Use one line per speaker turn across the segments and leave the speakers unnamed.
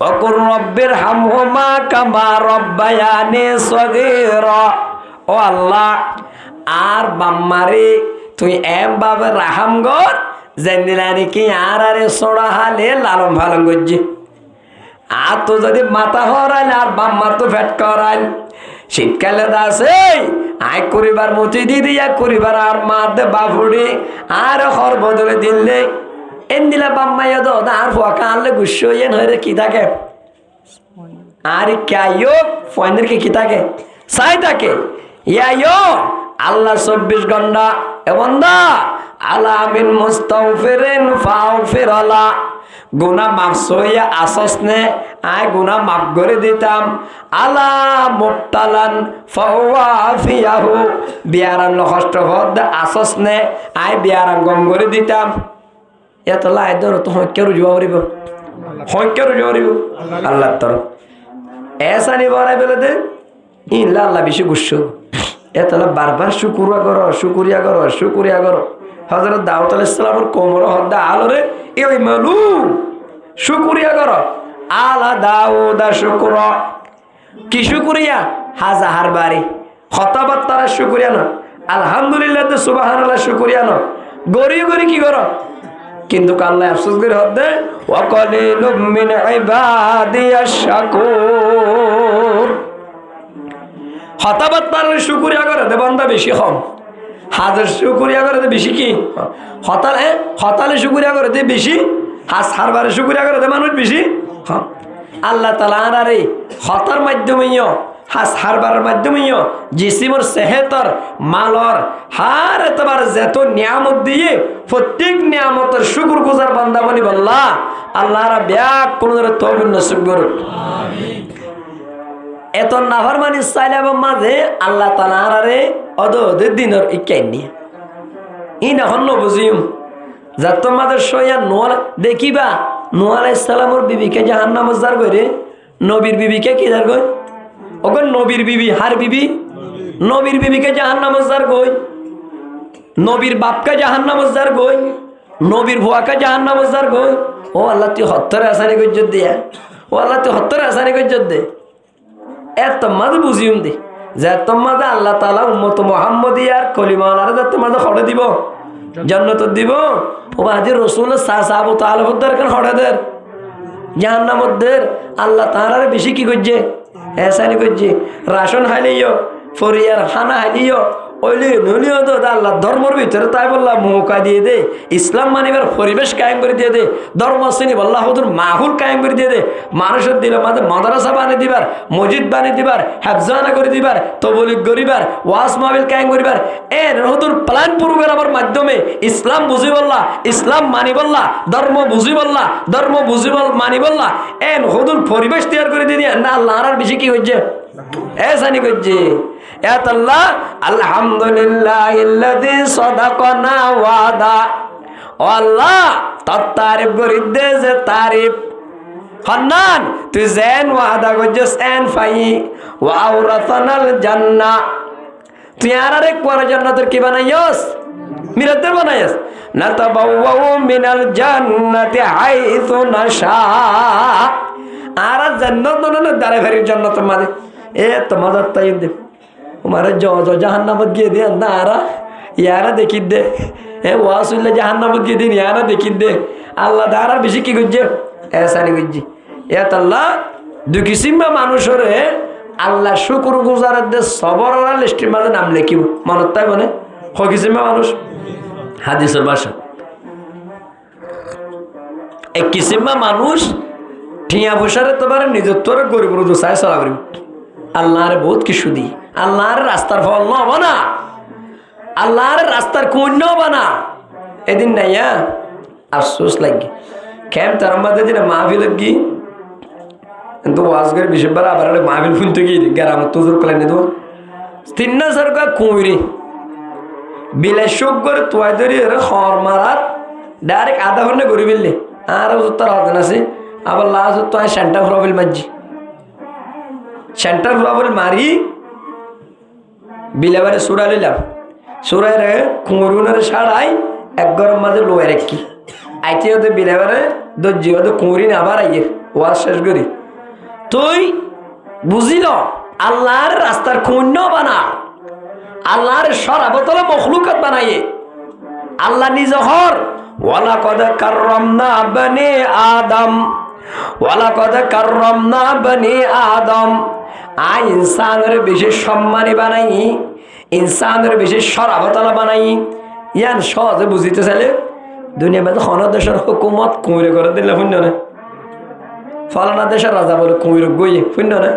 ওকুর রব্বির হামহুমা কামা রব্বায়ানি সগীরা। ও আল্লাহ, আর বাম্মারে তুই এম বাবে রাহাম গর জেন্দিলানি কি আর আরে সোড়া হালে লালন ফালন করছি। আর তো যদি মাথা হরাইল আর বাম্মার তো ফেট করাইল। শীতকালে দাসে আয় করিবার মতি দিদি করিবার আর মা দে বাফুড়ি আর হর বদলে দিলে এন দিলা বাম্মাইয়া দো আর ফুয়াকা আনলে গুস্স ইয়েন হয়ে কি থাকে আর ক্যাইও ফয়েনের কি থাকে সাই থাকে ইয়াইও আল্লাহ 24 ঘন্টা এবং দা আলামিন মুস্তাগফিরিন ফাগফিরালা। গুনা মাফ সইয়া আসস নে আয় গুনা মাফ করে দিতাম। আলা মুবতালান ফাওয়াফিয়াহু বিয়ারান কষ্ট হদ আসস নে আয় বিয়ারান গম করে দিতাম। এত লাই ধর তো হক্কের জবাব করিব, হক্কের জবাব করিব আল্লাহর তরফ এসা নি বড়াই বলে দে ইল্লা আল্লাহ বেশি গুস্স। এত বারবার শুকুরিয়া করো, শুকুরিয়া করো, শুকুরিয়া করো। হযরত দাউদ আলাইহিস সালামের কোমর হদ্দা আলোরে এই মালু শুকুরিয়া করো। আলা দাউদা শুকুর কি শুকুরিয়া হাজার বাড়ি খতাবাত তারা শুকুরিয়া না আলহামদুলিল্লাহ তো সুবহানাল্লাহ শুকুরিয়া না গরি গরি কি করো। কিন্তু আল্লাহ আফসোস করে হদ্দে ওয়া কালিলুম মিন ইবাদিয়াশ শাকুর। হতাবাত তারা শুকুরিয়া করে দে বান্দা বেশি কম, হাজার শুকুরিয়া করে দে বেশি কি হতালে শুকুরিয়া করে দে বেশি, হাজার বারে শুকুরিয়া করে দে মানুষ বেশি। আল্লাহ তাআলা আরে হতার মাধ্যমেও হাজার বারের মাধ্যমেও জিসিমর সেহেতর মালর হার এতবার যেত নিয়ামত দিয়ে প্রত্যেক নিয়ামতের শুকুর গুজার বান্দা বনি বললা আল্লাহরা ব্যাক কোন তৌফিক নসিব করুন। এত নাফরমানি চাইলে মাঝে আল্লাহ তাআলা আরে অদে দিনের ইকাই নিয়ে ই না হন বুঝিম যা তোমাদের সইয়া নোয়াল দেখিবা নূহ আলাইহিস সালামের বিবিকে জাহান্নামে জার করে নবীর বিবিকে কি জার কই ওগো নবীর বিবি হার বিবি নবীর বিবিকে জাহান্নামে জার কই নবীর বাপকে জাহান্নামে জার কই নবীর ভুয়াকে জাহান্নামে জার কই। ও আল্লাহ তুই হত্তরে আসানি গজ্জত দিয়া, ও আল্লাহ তুই হত্তরে আসানি গজ্জত দে। এত মাঝে বুঝিম দে যে তোমাদের আল্লাহ তাআলা উম্মত মুহাম্মদিয়ার কলিমাওয়ালারে যে তোমাদের খড়ে দিব জান্নাত দিব। ও আজি রাসূল সাহাবু তাআলা হদ্দার কেন খড়েদের জাহান্নামদের আল্লাহ তাআলারে বেশি কি করছে এসানি করছে। রাশন হাইলিও ফরিয়ার খানা হাইলিও ওইলি নলিও তো আল্লাহ ধর্মের ভিতরে তাই বললাম মৌকা দিয়ে দে, ইসলাম মানিবার পরিবেশ কায়েম করে দিয়ে দে, ধর্ম শ্রেণী বল্লাহ হুজুর মাহুল কায়েম করে দিয়ে দে, মানুষের দিলে মাঝে মাদ্রাসা বানিয়ে দিবার, মসজিদ বানিয়ে দিবার, হেফজানা করে দিবার, তবলিগ করিবার, ওয়াজ মাহফিল কায়েম করিবার এর হুজুর প্ল্যান প্রোগ্রামের মাধ্যমে ইসলাম বুঝি বললা, ইসলাম মানি বললা, ধর্ম বুঝি বললা, ধর্ম বুঝি মানি বললা এন হুজুর পরিবেশ তৈরি করে দিয়ে না আল্লাহ আর বেশি কি হচ্ছে এসানি করছে। আল্লাহ আলহামদুলিল্লাহিল্লাযী সাদাকানা ওয়াদা। ও আল্লাহ তার তারিফ করি দে যে তারিফ হান্নান তুই যেন ওয়াদা করছিস এন ফাই ওয়া আওরাসানাল জান্নাহ তুই আর আরেক পরে জান্নাতের কি বানাইছস মিরাতের বানাইছস নাতাবাওয়াউ মিনাল জান্নাতি হাইসু নাশা আর জান্নাত না দারে ফেরি জান্নাতের মাঝে এ তোমাদের তাই দে তোমারে জাহান্নামত গিয়ে দে না আরা ইয়ারা দেখি দে এ ওয়াসুল্লাহ জাহান্নামত গিয়ে দিন ইয়ারা দেখি দে আল্লাহ দ্বারা বেশি কি করছে এসানি করছি। এত আল্লাহ দুই কিসিম মানুষের আল্লাহ শুকুর গুজারের দে সবর লিস্টের মাঝে নাম লেখিব মনত তাই মানে হ কিসিম মানুষ হাদিসের ভাষা এক কিসিম মানুষ ঠিয়া বসারে তোমার নিজত্বর গরিব রুদু চাই চলা করিব আল্লাহরে বহুত কিছু দি আল্লাহর রাস্তার ফল নব না আল্লাহর রাস্তার কুণ্য বানা এদিন নাই আফসোস লাগে খেম তার মধ্যে দিনে মাহফিল কি কিন্তু ওয়াজ করে বিশেষবার আবার মাহফিল শুনতে গিয়ে গ্রাম তোজোর কলাই নে তো তিন সরকার কুঁড়ি বিলাই শোক করে তোয়াই ধরি খর মারাত ডাইরেক্ট আধা ঘন্টা ঘুরি ফেললে আর তার হতেন আছে আবার লাস্ট তো সেন্টার ফুরাবিল মারছি সেন্টার ফুরাবিল মারি বিলাবারে সুরা লইলাম সুরাই রে কুঁড়ুনারে সারাই এক গরম মাঝে লোয়ার কি আইতে হতে বিলাবারে দর্জি হতে কুঁড়ি না আবার আইয়ের ওয়াজ শেষ করি তুই বুঝিল আল্লাহর রাস্তার খুন্য বানা আল্লাহর সরাবতলে মখলুকাত বানাইয়ে আল্লাহ নিজ হর ওয়ালাকাদ কাররামনা বনি আদম ওয়ালাকাদ কাররামনা বনি আদম আই ইনসানের বিশেষ সম্মানী বানাই ইনসানের বিশেষ সরাবতলা বানাই ইয়ান সহজে বুঝিতে চাইলে দুনিয়া মধ্যে খন দেশের হুকুমত কুঁড়ে করে দিলে শূন্য না ফলানা দেশের রাজা বলে কুঁড়ে গইয়ে শূন্য না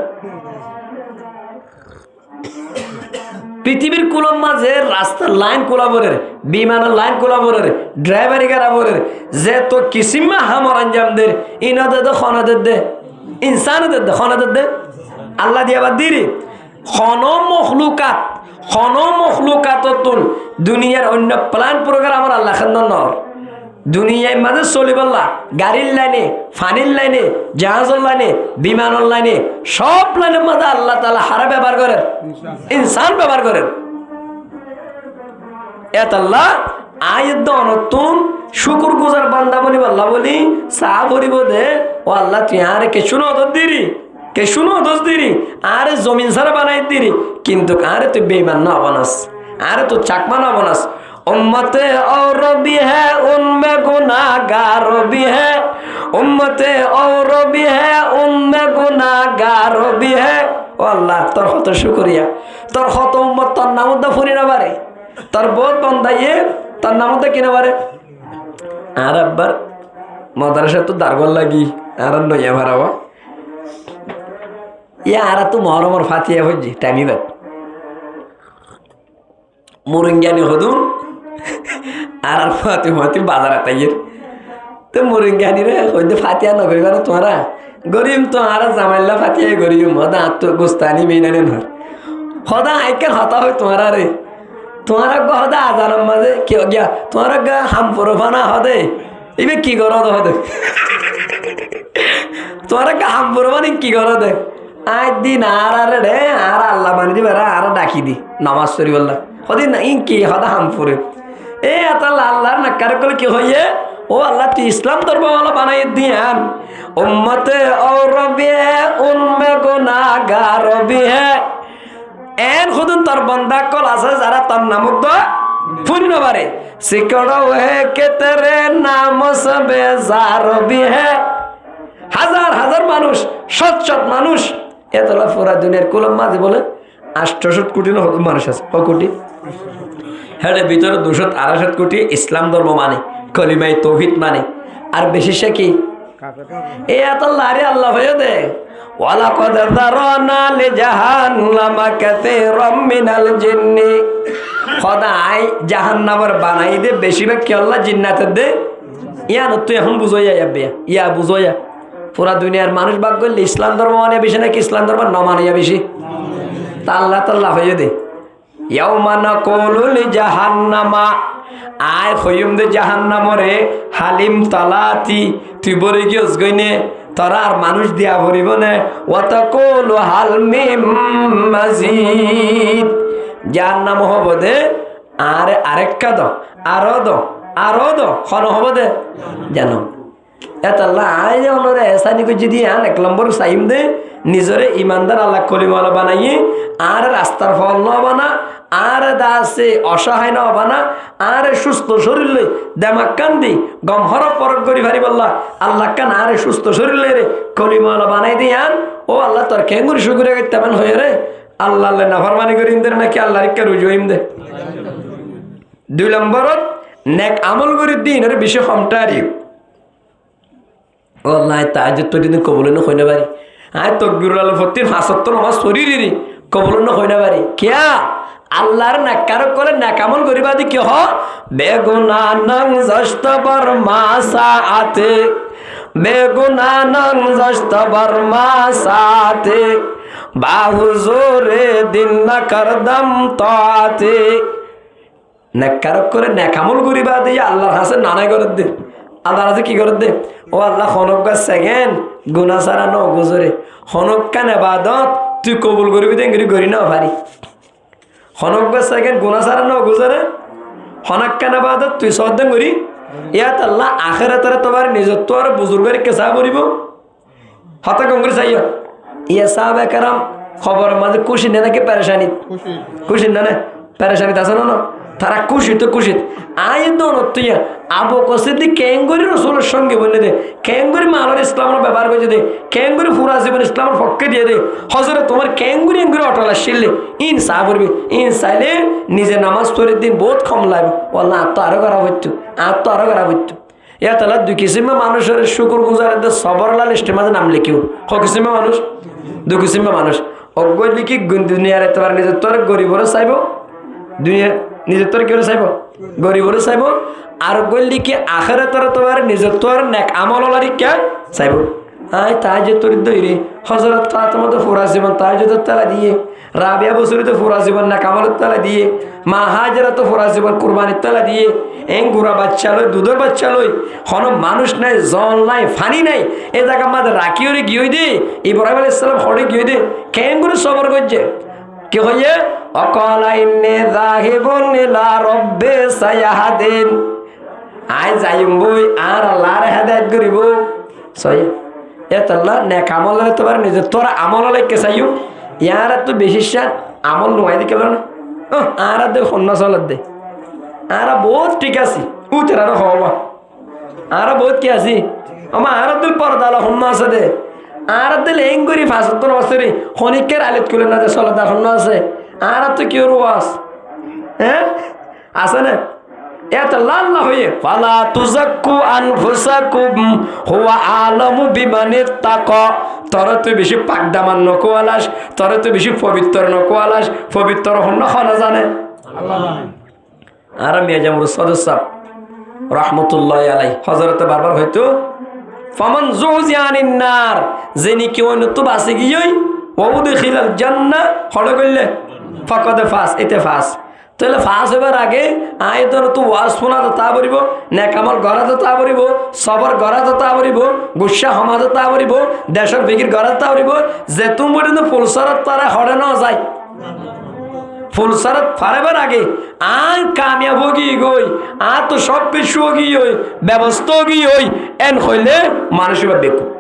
পৃথিবীর কুলম মাঝে রাস্তার লাইন কোলাবরের বিমানের লাইন কোলাবরের ড্রাইভারি গারাবরের যে তো কিসিমা হামর আঞ্জামদের ইনাদের দে খনাদের দে ইনসানদের দে খনাদের দে আল্লাহ দিয়ে আবার দিরি খন মখলুকাতুন দুনিয়ার অন্য প্ল্যান প্রোগ্রাম আমার আল্লাহ খান নর দুনিয়ার মাঝে চলিবল্লা গাড়ির লাইনে ফানির লাইনে জাহাজের লাইনে বিমানের লাইনে সব লাইনের মাঝে আল্লাহ তাআলা হারা ব্যবহার করেন ইনসান ব্যবহার করেন এত আল্লাহ আয়াত নতুন শুকুর গুজার বান্দা বলি আল্লাহ বলি চা ভরিব দে ও আল্লাহ তুই আরে কে শুনো দোষ দিরি কে শুনো দোষ দিরি আরে জমিন সারা বানাই দিরি কিন্তু আরে তুই বেঈমান না বানাস আরে তুই চাকমা না বানাস उम्मते और भी है उनमें गुनाहगार भी है उम्मते और भी है उनमें गुनाहगार भी है ओ अल्लाह তোর কত শুকরিয়া তোর কত উম্মত তোর নামতে ফুরি না পারে তোর বহুত বান্দায়ে তোর নামতে কিনা পারে আর আব্বার মাদ্রাসা তো দারগল লাগি আর নয়া ভারাও ইয়া আর তো মহরমর ফাতিহা হইজি টাইমি বাদ মুরঙ্গানি হদুন আর ফাতি বাজার তাইয়ের তো মুরঙ্গানি রে হইতে ফাতিহা নগরি কারণ তোমরা গরিম তো আর জামাইল্লা ফাতিহা গরিম হদা আত্ম গোস্তানি মেইনানে নর হদা আইকের হতা হয় তোমরা রে তোমরা গো হদা আজানের মাঝে কি গিয়া তোমরা গা হাম পরফানা হদে ইবে কি করো হদে তোমরা গা হাম পরফানি কি করো দে আজ দিন আর রে আর আল্লাহ বানি দিবে আর ডাকি দি নামাজ পড়ি বললা হদি না ইনকি হদা হাম পরে এ আল্লাহ আল্লাহর নাকার কল কি হইয়ে ও আল্লাহ তুই ইসলাম ধর্ম ওয়ালা বানাই দিয়ান উম্মতে और भी है उनमें गुनाहगार भी है এন খুদুন তোর বান্দা কল আছে যারা তোর নামক ফুরি না পারে সিকড়ো হে কে তেরে নাম সবে জার भी है হাজার হাজার মানুষ শত শত মানুষ এতলা পুরা দুনিয়ার কুলম মাঝে বলে 800 কোটি না মানুষ আছে ও কোটি হ্যাঁ ভিতরে 268 কোটি ইসলাম ধর্ম মানে কলিমায়ে তাওহীদ মানে আর বেশি সে কি এ আল্লাহ রে আল্লাহ হয়ে দে ওয়ালাকাদ যারানা লিজাহান্নামা কাসীরাম মিনাল জিন্নি খোদাই জাহান্নামের বানাই দে বেশিরভাগ কি আল্লাহ জিন্নাতের দে ইয়া না তুই এখন বুঝাইয়া যাবে ইয়া বুঝাইয়া পুরা দুনিয়ার মানুষ ভাগ করলে ইসলাম ধর্ম মানে বেশি নাকি ইসলাম ধর্ম না মানে বেশি তা আল্লাহ তাআলা হয়ে দে ইয়াউমা নাকুলু লিজাহান্নামা আয় হইম দে জাহান্নামরে হালিম তালাতি তুই বলে গিয়েছ গইনে তোরা আর মানুষ দিয়া ভরিব না ওয়াতাকুলু হাল মিম মাজিদ জাহান্নাম হব দে আর আরেকটা দাও আরো দাও খন হব দে জানো এত আল্লাহ আয় যে ওনারে এসানি কই যদি আন 1 নম্বর সাইম দে নিজরে ইমানদার আল্লাহ কলিমাওয়ালা বানাইয়ে আর রাস্তার ফল না বানা আর দাসে অসহায় না বানা আর সুস্থ শরীর লই দেমাক কান দি গম হর পরক করি ভারি বললা আল্লাহ কান আর সুস্থ শরীর লই রে কলিমাওয়ালা বানাই দিয়ান ও আল্লাহ তোর কেঙ্গুরি শুকুরে গইতামান হয়ে রে আল্লাহ আল্লাহ নাফরমানি করি ইনদের নাকি আল্লাহর কে রুজুইম দে 2 নম্বরত নেক আমল করি দিনের বিষয় কমটারি ও আল্লাহ তাহাজ্জুদ তো দিন কবুল না হইনা পারি আয় তাকবীরুল আল ফতির 75 নামাজ শরীরেরই কবুল না হইনা পারি কিয়া আল্লাহর নাকার করে নাকামল করিবা দি কি হ বেগুনা নং জস্তবর মাসাতে বেগুনা নং জস্তবর মাসাতে বাহুজুরে দিন না করদম তাতে নাকার করে নাকামল করিবা দি আল্লাহর হাসে নানা করে দে আল্লাহর হাসে কি করে দে ও আল্লাহ খনকা সেকেন্ড গুনাহ সারা ন গুজরে খনকান ইবাদত তুই কবুল করিবি দে ইংরি করি না পারি খনকা সেকেন্ড গুনাহ সারা ন গুজরে খনকান ইবাদত তুই সদ্দন করি ইয়াত আল্লাহ আখিরাতের তোমার নিজত্ব আর বুজুর্গের কেসা করিব হতা কঙ্গুরি চাইও ইয়া সাহাবে কেরাম খবরের মাঝে খুশি না নাকি পেরেশানি খুশি না না পেরেশানিতে আছে না তারা খুশি তো খুশি আয় তুইয়া আবু কসিদ্দি কেঙ্গুরি রসুলের সঙ্গে বলে দে কেঙ্গুরি মানর ইসলামের ব্যবহার করে দে কেঙ্গুরি ফুরা জীবন ইসলামের পক্ষে দিয়ে দে হজরে তোমার কেঙ্গুরি এঙ্গুরি অটলা শিললে ইন চা করবি ইন চাইলে নিজে নামাজ পড়ে দিন বহুত কম লাগবে বললাম আর তো আরো করা হইতো আর তো আরো করা হইতো ইয়া তাহলে দুই কিসিমে মানুষের শুকুর গুজারের সবরলাল লিস্টের মাঝে নাম লিখিও ক কিসিমে মানুষ দুই কিসিমে মানুষ অজ্ঞ লিখি দুনিয়ার এতবার নিজের তোর গরিবরে চাইব দুনিয়া নিজের তোর কেউ চাইব গরিবরে চাইব আর গল্লি কি আখেরে তোর তোমার নিজের তোর নেক আমল কে চাইব আয় তাই যে তোর দৈরে হজরত তা তোমাদের ফুরা জীবন তাই যে তোর তালা দিয়ে রাবিয়া বছরে তো ফুরা জীবন না কামালের তালা দিয়ে মা হাজারা তো ফুরা জীবন কোরবানির তালা দিয়ে এং গুড়া বাচ্চা লই দুধের বাচ্চা লই হন মানুষ নাই জল নাই ফানি নাই এ জায়গা মাঝে রাখিও রে গিয়ে দে ইব্রাহিম আলাইহিস সালাম হড়ে গিয়ে দে কেন করে সবর করছে কি হয়ে অকল ইন্নী যাহিবুন ইলা রাব্বি সায়াহাদিন আয় যাইম বই আর আল্লাহর হেদায়েত করিব সই এতলা নেক আমল হতে পারে নিজে তোর আমল লাইকে চাইও ইয়ার তো বেশি আমল নয় দি কেন আর দে সন্না চলত দে আর বহুত ঠিক আছে উঠে আর হওয়া আর বহুত কি আছি আমার আর দিল পর্দালা সন্না আছে দে আর দিল এং করি ফাঁসত্তর বছরে খনিকের আলিত খুলে না যে চলতা সন্না আছে আর তো কি রোয়াস হ্যাঁ আছে না এত লাল্লা হয়ে ফালা তুজাক্কু আনফুসাকুম হুয়া আলামু বিমানিত্তাকা তোরা তুই বেশি পাকদামান নকোয়ালাস তোরা তুই বেশি পবিত্র নকোয়ালাস পবিত্র হন না জানে আল্লাহ জানে আর মিয়াজামুর সদস্য রহমতুল্লাহি আলাইহি হযরতে বারবার হয়তো ফামান যুজিয়ানিন নার যিনি কেউ তো বাসে গিয়েই ওউদখিলাল জান্নাহ হড় কইলে ফাকাদ ফাস এতে ফাস তাহলে ফাঁস হবার আগে আয় তোর তো ওয়াজ শোনা তো তা বলিব নেকামল গড়া তো তা বলিব সবর গড়া তো তা বলিব গুসা হমা তো তা বলিব দেশের বিকির গড়া তা বলিব যে তুমি পর্যন্ত ফুলসরত তারা হরে না যায় ফুলসরত ফারেবার আগে আর কামিয়াব গিয়ে গই আর তো সব কিছু গিয়ে হই ব্যবস্থা গিয়ে হই এন হইলে মানুষের বেকুব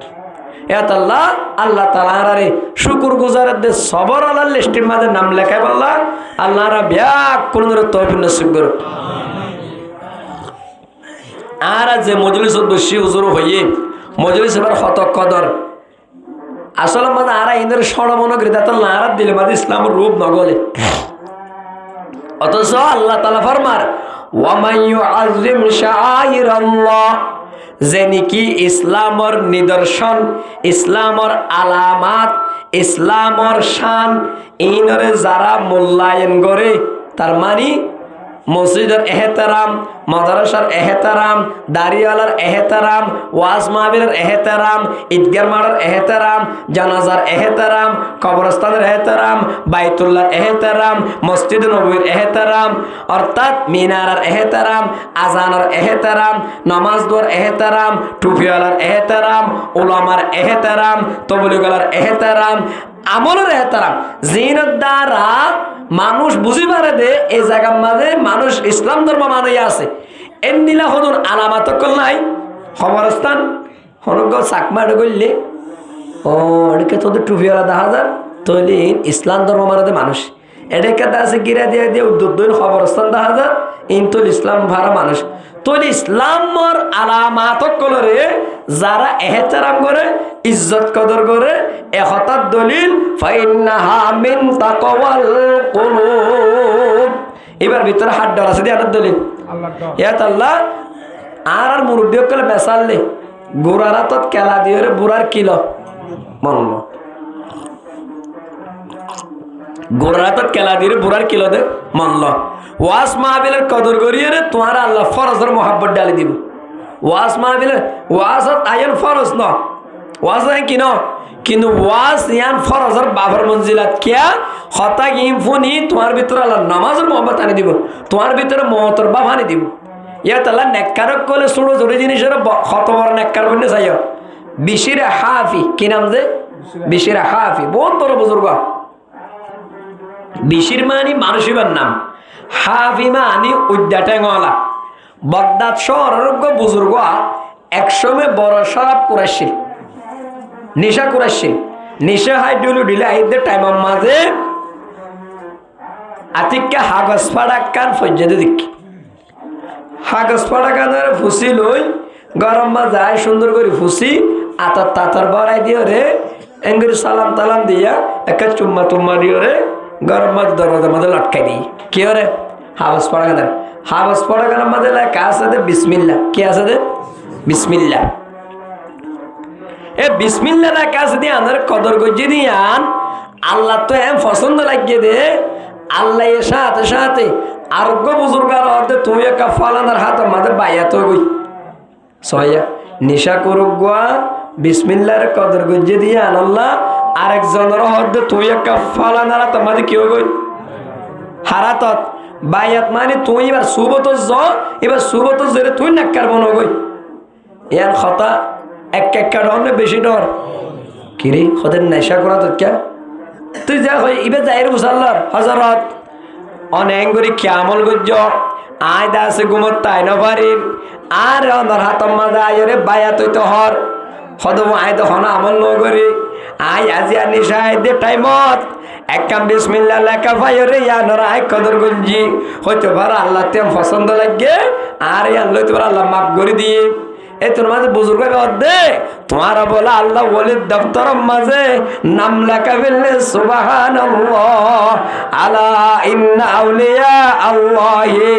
আল্লাহ আল্লাহ তাআলারে শুকর গুজারের দে সবর আল্লাহ লিস্টের মাঝে নাম লেখাই বললা আল্লাহরা ব্যাক কোন তৌফিক নসিব করো আর যে মজলিসত বসি হুজুর হইয়ে মজলিস এবার হত কদর আসলে মানে আর ইন্দ্র স্বরমনগরী দাতা নারা দিলে মাঝে ইসলামের রূপ নগলে অথচ আল্লাহ তাআলা ফরমার ওয়া মান ইউআযিম শাআইরাল্লাহ যে নাকি ইসলামর নিদর্শন ইসলামর আলামাত ইসলামর শান এইনরে যারা মূল্যায়ন করে তার মানে মসজিদের এহতারাম মাদ্রাসার এহতারাম দাড়িওয়ালার এহতারাম ওয়াজ মাহফিলের এহতারাম ঈদগাহ মাঠের এহতারাম জানাজার এহতারাম কবরস্থানের এহতারাম বাইতুল্লাহর এহতারাম মসজিদ নববীর এহতারাম অর্থাৎ মিনারের এহতারাম আজানের এহতারাম নামাজ দোয়ার এহতারাম টুপিওয়ালার এহতারাম উলামার এহতারাম তবলিগলার এহতারাম আমলের এহতারাম জিনের দ্বারা মানুষ বুঝি পারে দে এই জায়গার মাঝে মানুষ ইসলাম ধর্ম মানুষ আছে এর নীলা হদুন আলামাত নাই খবরস্থান হনগ চাকমা করলে ও এটাকে তোদের টুপিওয়ালা দেখা যার তৈলি ইসলাম ধর্ম মারাতে মানুষ এটাকে আছে গিরা দিয়ে দিয়ে উদ্যোগ খবরস্থান দেখা যার ইনতুল ইসলাম ভাড়া মানুষ তৈলি ইসলামর আলামাত কলরে যারা এহতারাম করে ইজ্জত কদর করে এহতার দলিল ফাইন্নাহা মিন তাকওয়াল কুলুব এবার ভিতরে হাত ডর আছে দিয়ে দলিল আল্লাহ আর মুরব্বী কলে বেসাললে গোড়ারা তো কেলা দিয়ে বুড়ার কিলো মন গোড়ারা তো কেলা দিয়ে বুড়ার কিলো দে মনল ওয়াজ মাহফিলের কদর করিয়ে রে তোমার আল্লাহ ফরজের মোহাব্বত ডালি দিব ওয়াজ মাহফিলের ওয়াজ আইন ফরজ ন ওয়াজ কি ন কিন্তু ওয়াজ ইয়ান ফরজের বাবার মঞ্জিলাত কিয়া হতা ইমফুনি তোমার ভিতরে আল্লাহ নামাজের মোহাম্মত আনি দিব তোমার ভিতরে মহতর বাপ আনি দিব ইয়াত আল্লাহ নেককারক কলে ছোটো ছোটো জিনিসের কত বড় নেককার বলে চাইও বিশির হাফি কি নাম যে বিশির হাফি বহুত বড় বুজুর্গ বিশির মানি মানুষিবার নাম হাফি মানি উদ্যাটেঙ্গলা বগদাদ শহরের বুজুর্গ একসময় বড় শরাব কুরাইছিল নেশা করাচ্ছে নেশা হাই ডিউলু ডিলে আইদের টাইমের মাঝে আতিককে হাগস ফাড়াক্কান ফজ্জাতে দেখি হাগস ফাড়াকানের ফুসি লই গরম মা যায় সুন্দর করে ফুসি আতার তাতার বড়াই দিও রে এঙ্গুরি সালাম তালাম দিয়া একটা চুম্মা টুম্মা দিও রে গরম মাছ দরজার মধ্যে লটকাই দিই কি রে হাবস ফাড়াকানের হাবস ফাড়াকানের মধ্যে লেখা আছে দে বিসমিল্লাহ কি আছে দে বিসমিল্লাহ এ বিসমিল্লাহ লেখা আছে দিয়ে আনার কদর গজ্জি দিয়ান আল্লাহ তো এম পছন্দ লাগিয়ে দে আল্লাহ এর সাথে সাথে আরোগ্য বুজুর্গার অর্ধে তুমি একটা ফলানার হাতের মাঝে বাইয়া তো গই সয়া নিশা করুক গোয়া বিসমিল্লার কদর গজ্জে দিয়ে আনাল্লাহ আরেকজনের অর্ধে তুই একটা ফলানার হাতের মাঝে কেউ গই হারাতত বাইয়াত মানে তুই এবার সুবত এবার সুবত জেরে তুই নাক্কার বন গই ইয়ার কথা একটা ডর না বেশি ডর কিরে হদের নেশা করা তো কে তুই যা হয় এবার যাই মুসাল্লার হজরত অনেক করে কেমন গজ্জ আয় দা আছে গুমত তাই না পারিম আর অনার হাতম মাঝে আয় রে বায়া তুই তো হর হদম আয় তো হন আমল ন করি আয় আজি আর নিশা আয় দে টাইমত এক কাম বিসমিল্লাহ লেখা ভাই রে ইয়ানোর আয় কদর গঞ্জি হইতে পারে আল্লাহ তেম পছন্দ লাগে আর ইয়ান লইতে পারে আল্লাহ মাফ করে দিয়ে এ তোর মাঝে বুজুর্গ দে তোমার বলে আল্লাহ ওলির দপ্তর মাঝে নাম লেখা ফেললে সুবহানাল্লাহ আলা ইন্না আউলিয়া আল্লাহি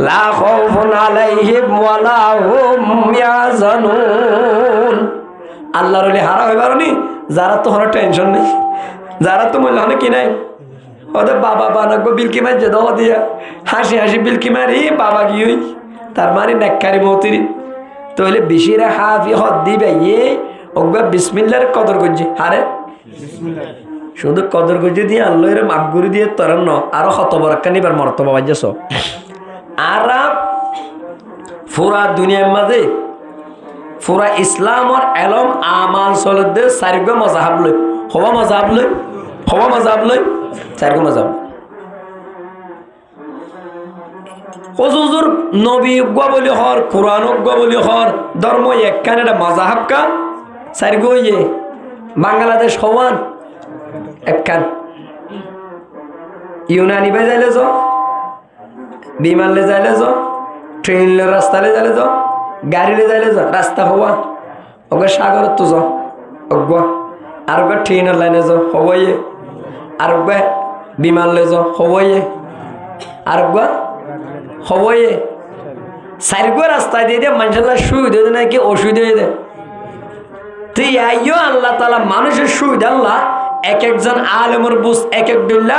লা খাউফুন আলাইহিম ওয়া লা হুম ইয়াহজানুন আল্লাহর ওলি হারা হইবারনি যারা তো হন টেনশন নেই যারা তো মনে হনে কি নাই ওদের বাবা বানাগো বিলকি মার যে দাও দিয়া হাসি হাসি বিলকি মারি বাবা কি হই তার মানে নেককারি মতিরি তাহলে বেশিরা হাফি হদ দিবে ইয়ে ওগবা বিসমিল্লার কদর করছে আরে শুধু কদর করছে দিয়ে আল্লাহ এর মাফ করে দিয়ে তোর ন আরো শত বরক্কা নিবার মর্তবা বাজেছ আর পুরা দুনিয়ার মাঝে পুরা ইসলামর এলম আমাল চলতে চারিগো মজাহাব লই হবা মজাহাব লই চারিগো মজাহাব হুজুর নবী উগ্গ বলি হর কোরআন উগ্গ বলি হর ধর্ম একখান এটা মজাহাব কা চারিগো ইয়ে বাংলাদেশ হওয়ান একখান ইউনানি বাই যাইলে যাও বিমানলে যাইলে যাও ট্রেনলে রাস্তালে যাইলে যাও গাড়িলে যাইলে যাও রাস্তা হওয়া ওকে সাগরের তো যাও অজ্ঞ আর ওকে ট্রেনের লাইনে যাও হবাইয়ে আর ওকে বিমানলে যাও হবাইয়ে আর ওকে হবাইয়ে চারিগো রাস্তা দিয়ে দিয়ে মানুষের সুবিধা দেয় নাকি অসুবিধা হয়ে দেয় তুই আইও আল্লাহ তালা মানুষের সুবিধা আল্লাহ এক একজন আলেমর বুঝ এক এক দুল্লা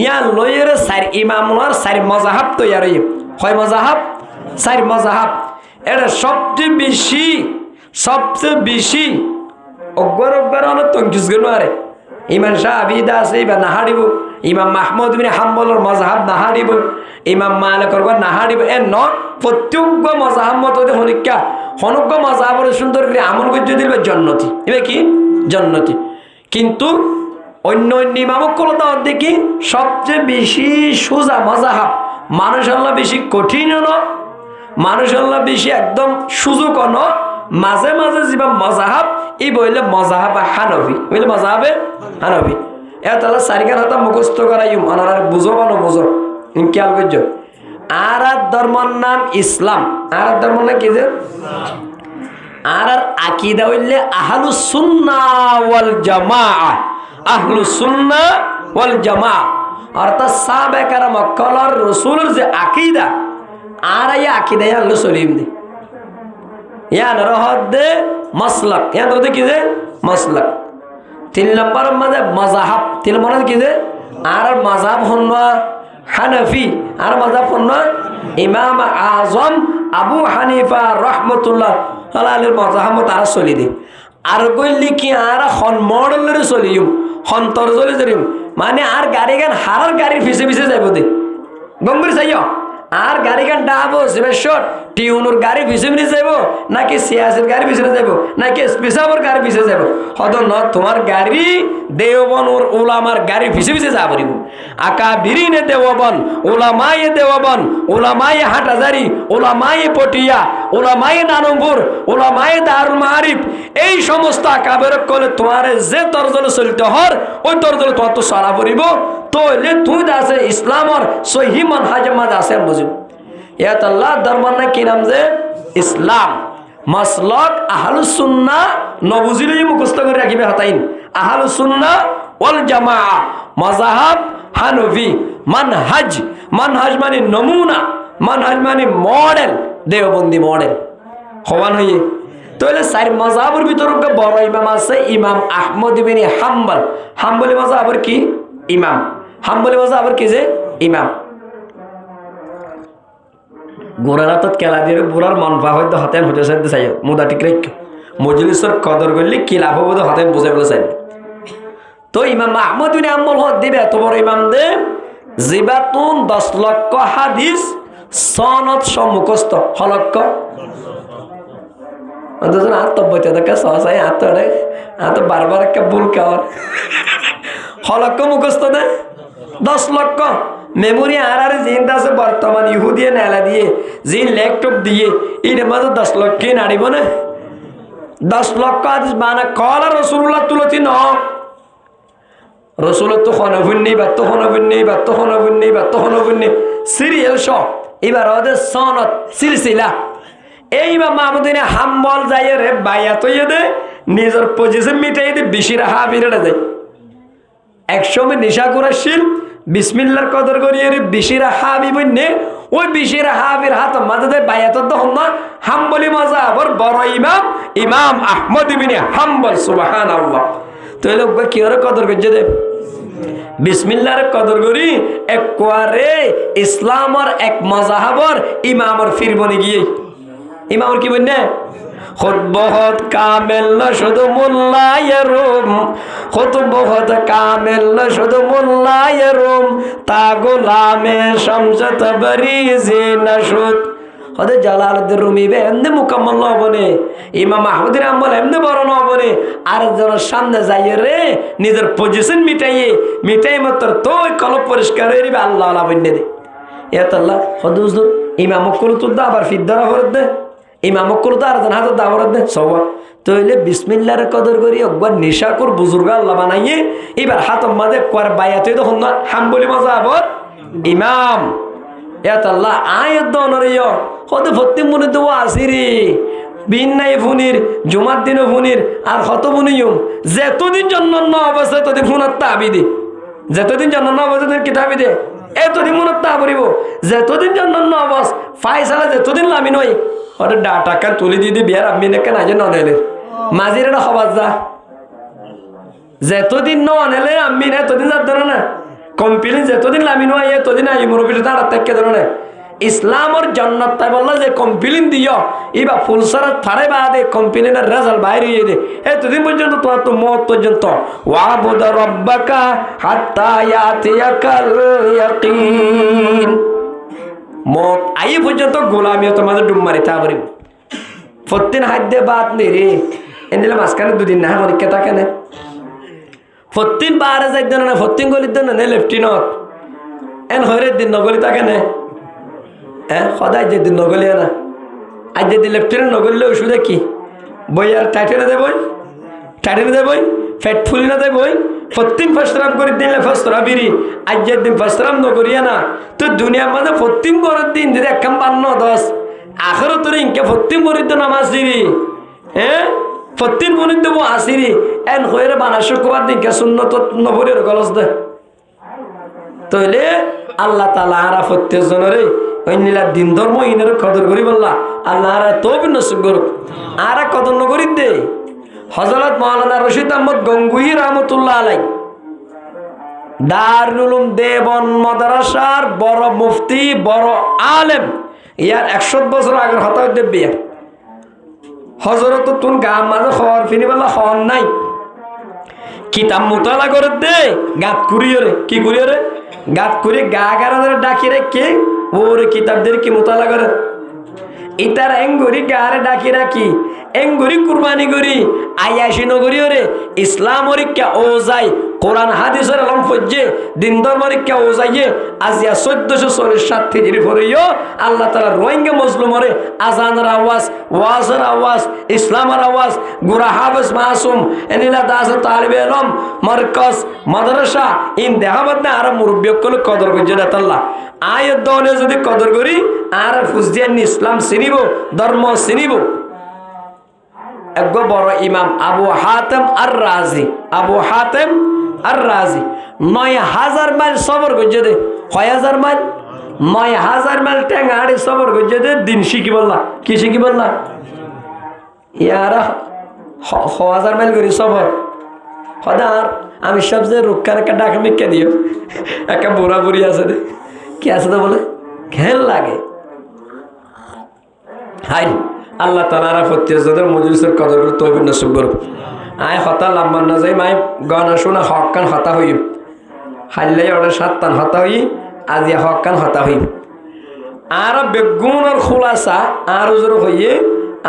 ইয়া লইয়ের চার ইমামর চার মজাহাব তৈয়ার হয় মজাহাব চার মজাহাব এটা সবচেয়ে বেশি অজ্ঞর অনেক তঙ্কিস গেল আরে ইমাম শাহ আবিদা আছে এবার নাহারিব ইমাম মাহমুদ বিন হাম্বলের মজাহাব নাহারিব ইমাম মালিকর নাহারিব এ ন প্রত্যেক মজাহাব মতো হনিকা হনজ্ঞ মজাহাবর সুন্দর করে আমল করতে দিবে জন্নতি এবার কি জন্নতি কিন্তু অন্য ইমামকল দেওয়ার দেখি সবচেয়ে বেশি সোজা মজাহাব মানুষ আল্লাহ বেশি কঠিন ন মানুষ আল্লাহ বেশি একদম সুযোগ ন মাঝে মাঝে যা মজাহাব এই বইলে মজাহাব হানফি বুঝলে মজাহাবে হানফি তাহলে চারিখান হাতে মুখস্থ করাই অনার বুঝো বা নবুঝো খেয়াল করছো আর ধর্মর নাম ইসলাম আর ধর্মর নাম কি যে আর আকিদা হইলে আহলুস সুন্নাহ ওয়াল জামাআহ আহলুস সুন্নাহ ওয়াল জামাআহ অর্থাৎ সাহাবায়ে কেরাম কলর রাসূলের যে আকিদা আর এই আকিদা আল্লাহ সলিম দি ইয়ান রহদে মাসলাক ইয়ান রহদে কি যে মাসলাক 3 নম্বর মানে মাযহাব 3 নম্বর কি যে আর মাযহাব হন্না হানাফি আর মাযহাব হন্না ইমাম আযম আবু হানিফা রাহমাতুল্লাহ আলাইহির মাযহাব তারা চলি দি আর কইলি কি আর হন মডেলের চলিম হন্তর চলি জরিম মানে আর গাড়ি গান হারার গাড়ির পিছে পিছে যাইব দে গম্ভীর চাইও আর গাড়ি গান ডাবো সিবে শট টিউনোর গাড়ি পিছনে যাব নাকি সিয়াসের গাড়ি পিছনে যাব নাকি স্পেশাবর গাড়ি পিছনে যাব হদ ন তোমার গাড়ি দেওবন ওর ওলামার গাড়ি পিছে পিছে যাব পারিব আকা বিরিনে দেওবন ওলামায়ে হাটাজারি ওলামায়ে পটিয়া ওলামায়ে নানমপুর ওলামায়ে দারুল মাআরিফ এই সমস্ত আকাবের কলে তোমার যে তরজলে চলতে হর ওই তরজলে তোমার তো চলা পড়িব তাহলে তুই আছে ইসলামর সহি মানহাজের মাঝে আছে বুঝিব ইয়াত আল্লাহ ধর্মের না কি নাম যে ইসলাম মাসলক আহলুস সুন্নাহ নবুজিলেই মুখস্থ করে রাখিবে হাতাইন আহলুস সুন্নাহ ওয়াল জামাআহ মাযহাব হানফি মানহাজ মানে নমুনা মানহাজ মানে মডেল দেওবন্দি মডেল হওয়ান হইয়ে তাহলে চার মাযহাবের ভিতরে বড় ইমাম আছে ইমাম আহমদ ইবনে হাম্বলি মাযহাবের কি ইমাম হাম্বলি মাযহাবের কি যে ইমাম গোড়ার হাতত কেলা দিয়ে বুড়ার মন পা হয়তো হাতেন হতে চাইতে চাই মুদা ঠিক রেখ মজলিসের কদর করলে কি লাভ হবো তো হাতেন বুঝে বলে চাই তো ইমাম আহমদ বিন হাম্বল হদ দিবে এত বড় ইমাম দে জিবাতুন 10 লক্ষ হাদিস সনদ সম্মুখস্থ হলক্ষ দুজন আত্মবইতে দেখা সহসাই আত্ম বারবার একটা ভুল খাওয়ার হলক্ষ মুখস্থ দে 10 লক্ষ মেমোরি আর জিন আছে বর্তমান ইহুদিয়ে নেলা দিয়ে জিন ল্যাপটপ দিয়ে এর মাঝে 10 লক্ষ নাড়িব না 10 লক্ষ হাদিস বানা কলা রাসূলুল্লাহ তুলতি ন রাসূল তো হনবুন্নি সিরিয়াল শ এবার ওদের সনদ সিলসিলা এই ইমাম মাহমুদ বিন হাম্বল যাইয়ে রে বায়াত হইয়ে দে নিজের পজিশন মিটাই দে বিশিরা হাবিরেটা যায় 100 মে নিশা করাশীল বিসমিল্লাহর কদর করিয়ে রে বিশিরা হাবি বন্নে ওই বিশিরা হাবির হাত মাঝে বায়াত দহন না হাম্বলি মাযহাবের বড় ইমাম আহমদ ইবনে হাম্বল সুবহানাল্লাহ তো এই লোক কি ওর কদর করছে দে বিসমিল্লাহর কদর করি একবারে ইসলামের এক মাযহাবের ইমামর ফির বনে গিয়ে ইমামর কি বন্নে খুদ বহুত কামেল না শুধু মোল্লায়েরুম খুদ বহুত কামেল না শুধু মোল্লায়েরুম তা গোলামে শামসত বরিজি নশুদ হদে জালালউদ্দিন রুমি বে এমনি মুকাম্মল না বনে ইমাম আহমদ বিন হাম্বল এমনি বড় না বনে আর জন সামনে যাইয়ে রে নিজের পজিশন মিটাই মাত্র তো কলব পরিষ্কার হয়ে দিবে আল্লাহ আল্লাহ বন্নে দে এত আল্লাহ হদ হুজুর ইমাম কল তো আবার ফিদ্দারা হরত দে ইমাম কল তো আর জন হাত দাওরত দে সওয়া তইলে বিসমিল্লাহর কদর করি একবার নিশাকুর বুজুর্গ আল্লাহ বানাইয়ে এবার হাত মাঝে কোয়ার বায়াতে তখন না হাম্বলি মাযহাবের ইমাম এত আল্লাহ আয়াত দনরিয় কত ফত্তিম মনে তো আসিরি বিন নাই ফুনির জুমার দিনও ফুনির আর কত বুনিয়ম যেতদিন জন্ম ন অবস্থায় ততদিন ফোনার তাবি দে যেতদিন জন্ম ন অবস্থায় কিতাবি দে এতদিন মনত তা করিব যেতদিন জন্ম ন অবস ফাইসালা যেতদিন লামি নই ওটা টাকা তুলি দিয়ে দি বিয়ার আমি নাকি না যে ননেলে মাঝির এটা খবর যা যেতদিন ন আনেলে আমি না এতদিন যার ধরো না কমপ্লেন যেতদিন লামি নয় এতদিন আই মুরব্বীর তার থেকে ধরো না ইসলামর জান্নাত তাই বললা যে কমপ্লেন দিও ইবা ফুলসারা থারে বাদে কমপ্লেনের রেজাল্ট বাইরে হয়ে দে এতদিন পর্যন্ত তোমার তো মত পর্যন্ত ওয়াবুদ রাব্বাকা হাত্তা ইয়াতিয়াকাল ইয়াকিন মত আই পর্যন্ত গোলামি তোমাদের ডুম মারি তা পারিব ফতিন হাদ্দে বাত নেই রে এন্দিলা মাসখানে দুদিন না পরীক্ষা থাকে না ফতিন বারে যাই দেন না ফতিন গলিত দেন না লেফটিনত এন হরের দিন নগলি থাকে না সদায় যেদিন নগলিয়া না আজ যদি লেফটেন্যান্ট নগলিলে ওষুধে কি বই আর টাইটেনে দেবই ফ্যাট ফুলি না দেবই ফতিন ফার্স্টরাম করে দিলে ফার্স্টরা বিরি আজ যেদিন ফার্স্টরাম নগরিয়া না তো দুনিয়ার মাঝে ফতিম করার দিন যদি একখান 52 আখেরও তোর ইনকে ফতিম করিত নামাজ দিবি ফতিন বনিত দেবো আসিরি এন হয়ে বানা শুক্রবার দিনকে শূন্য তো নবরের গলস দে তইলে আল্লাহ তাআলা আরা ফত্যের জনরে ওইনিলা দিন ধর্ম ইনের কদর করি বললা আল্লাহ আরা তৌফিক নসিব করুক আরা কদর নকরি দে হযরত মাওলানা রশিদ আহমদ গঙ্গুহি রাহমাতুল্লাহ আলাইহি দারুল উলুম দেবন মাদ্রাসার বড় মুফতি বড় আলেম ইয়ার 100 বছর আগের হতা দেবিয়া হযরত তুন গাম মাঝে খবর ফিনি বললা হন নাই কিতাব মুতালা করে দে গাত কুরিয়রে কি কুরিয়রে গাত কুরি গা গারাদের ডাকি রে কে ওরে কিতাবদের কি মুতালা করে ইতার এঙ্গুরি গারে ডাকি রাখি এঙ্গুরি কুরবানি করি আয়াসি নগরী ওরে ইসলাম ওরিকা ও যাই কোরআন হাদিসের আলম ফজ্জে দিন ধর্মরিকা ও যাইয়ে আজিয়া 1447 হিজরি ফরিও আল্লাহ তাআলা রোহিঙ্গা মুসলিমরে আজানের আওয়াজ ওয়াজের আওয়াজ ইসলামের আওয়াজ গুরা হাফেজ মাসুম এনিলা দাস তালিবে ইলম মারকাজ মাদ্রাসা ইন দেহাবাদ না আর মুরব্বিয়কল কদর করছে আল্লাহ আয়াত দনে যদি কদর করি আর ফুজদিয়ান ইসলাম চিনিব ধর্ম চিনিব এক বড় ইমাম আবু হাতেম আর রাজি আবু হাতেম আর রাজি 9000 মাইল সফর করছে দে 6000 মাইল 9000 মাইল টেঙ্গাড়ি সফর করছে দে দিন শিখি বললা কি শিখি বললা ইয়ারা 1000 মাইল করি সফর হদার আমি সবচেয়ে রুক্কার একটা ডাক মিক্কা দিও একটা বুড়া বুড়ি আছে দে কি আছে তো বলে খেল লাগে হাই আল্লাহ তাআলা ফতিয়াজদের মজলিসের কদর করে তৌফিক নসিব করুক আয় হতা লাম্বার না যাই মাই গানা শোনা হকান হতা হই হাল্লাই অর্ডার সাতটান হতা হই আজি হকান হতা হই আর বেগুনের খোলাসা আর জোর হইয়ে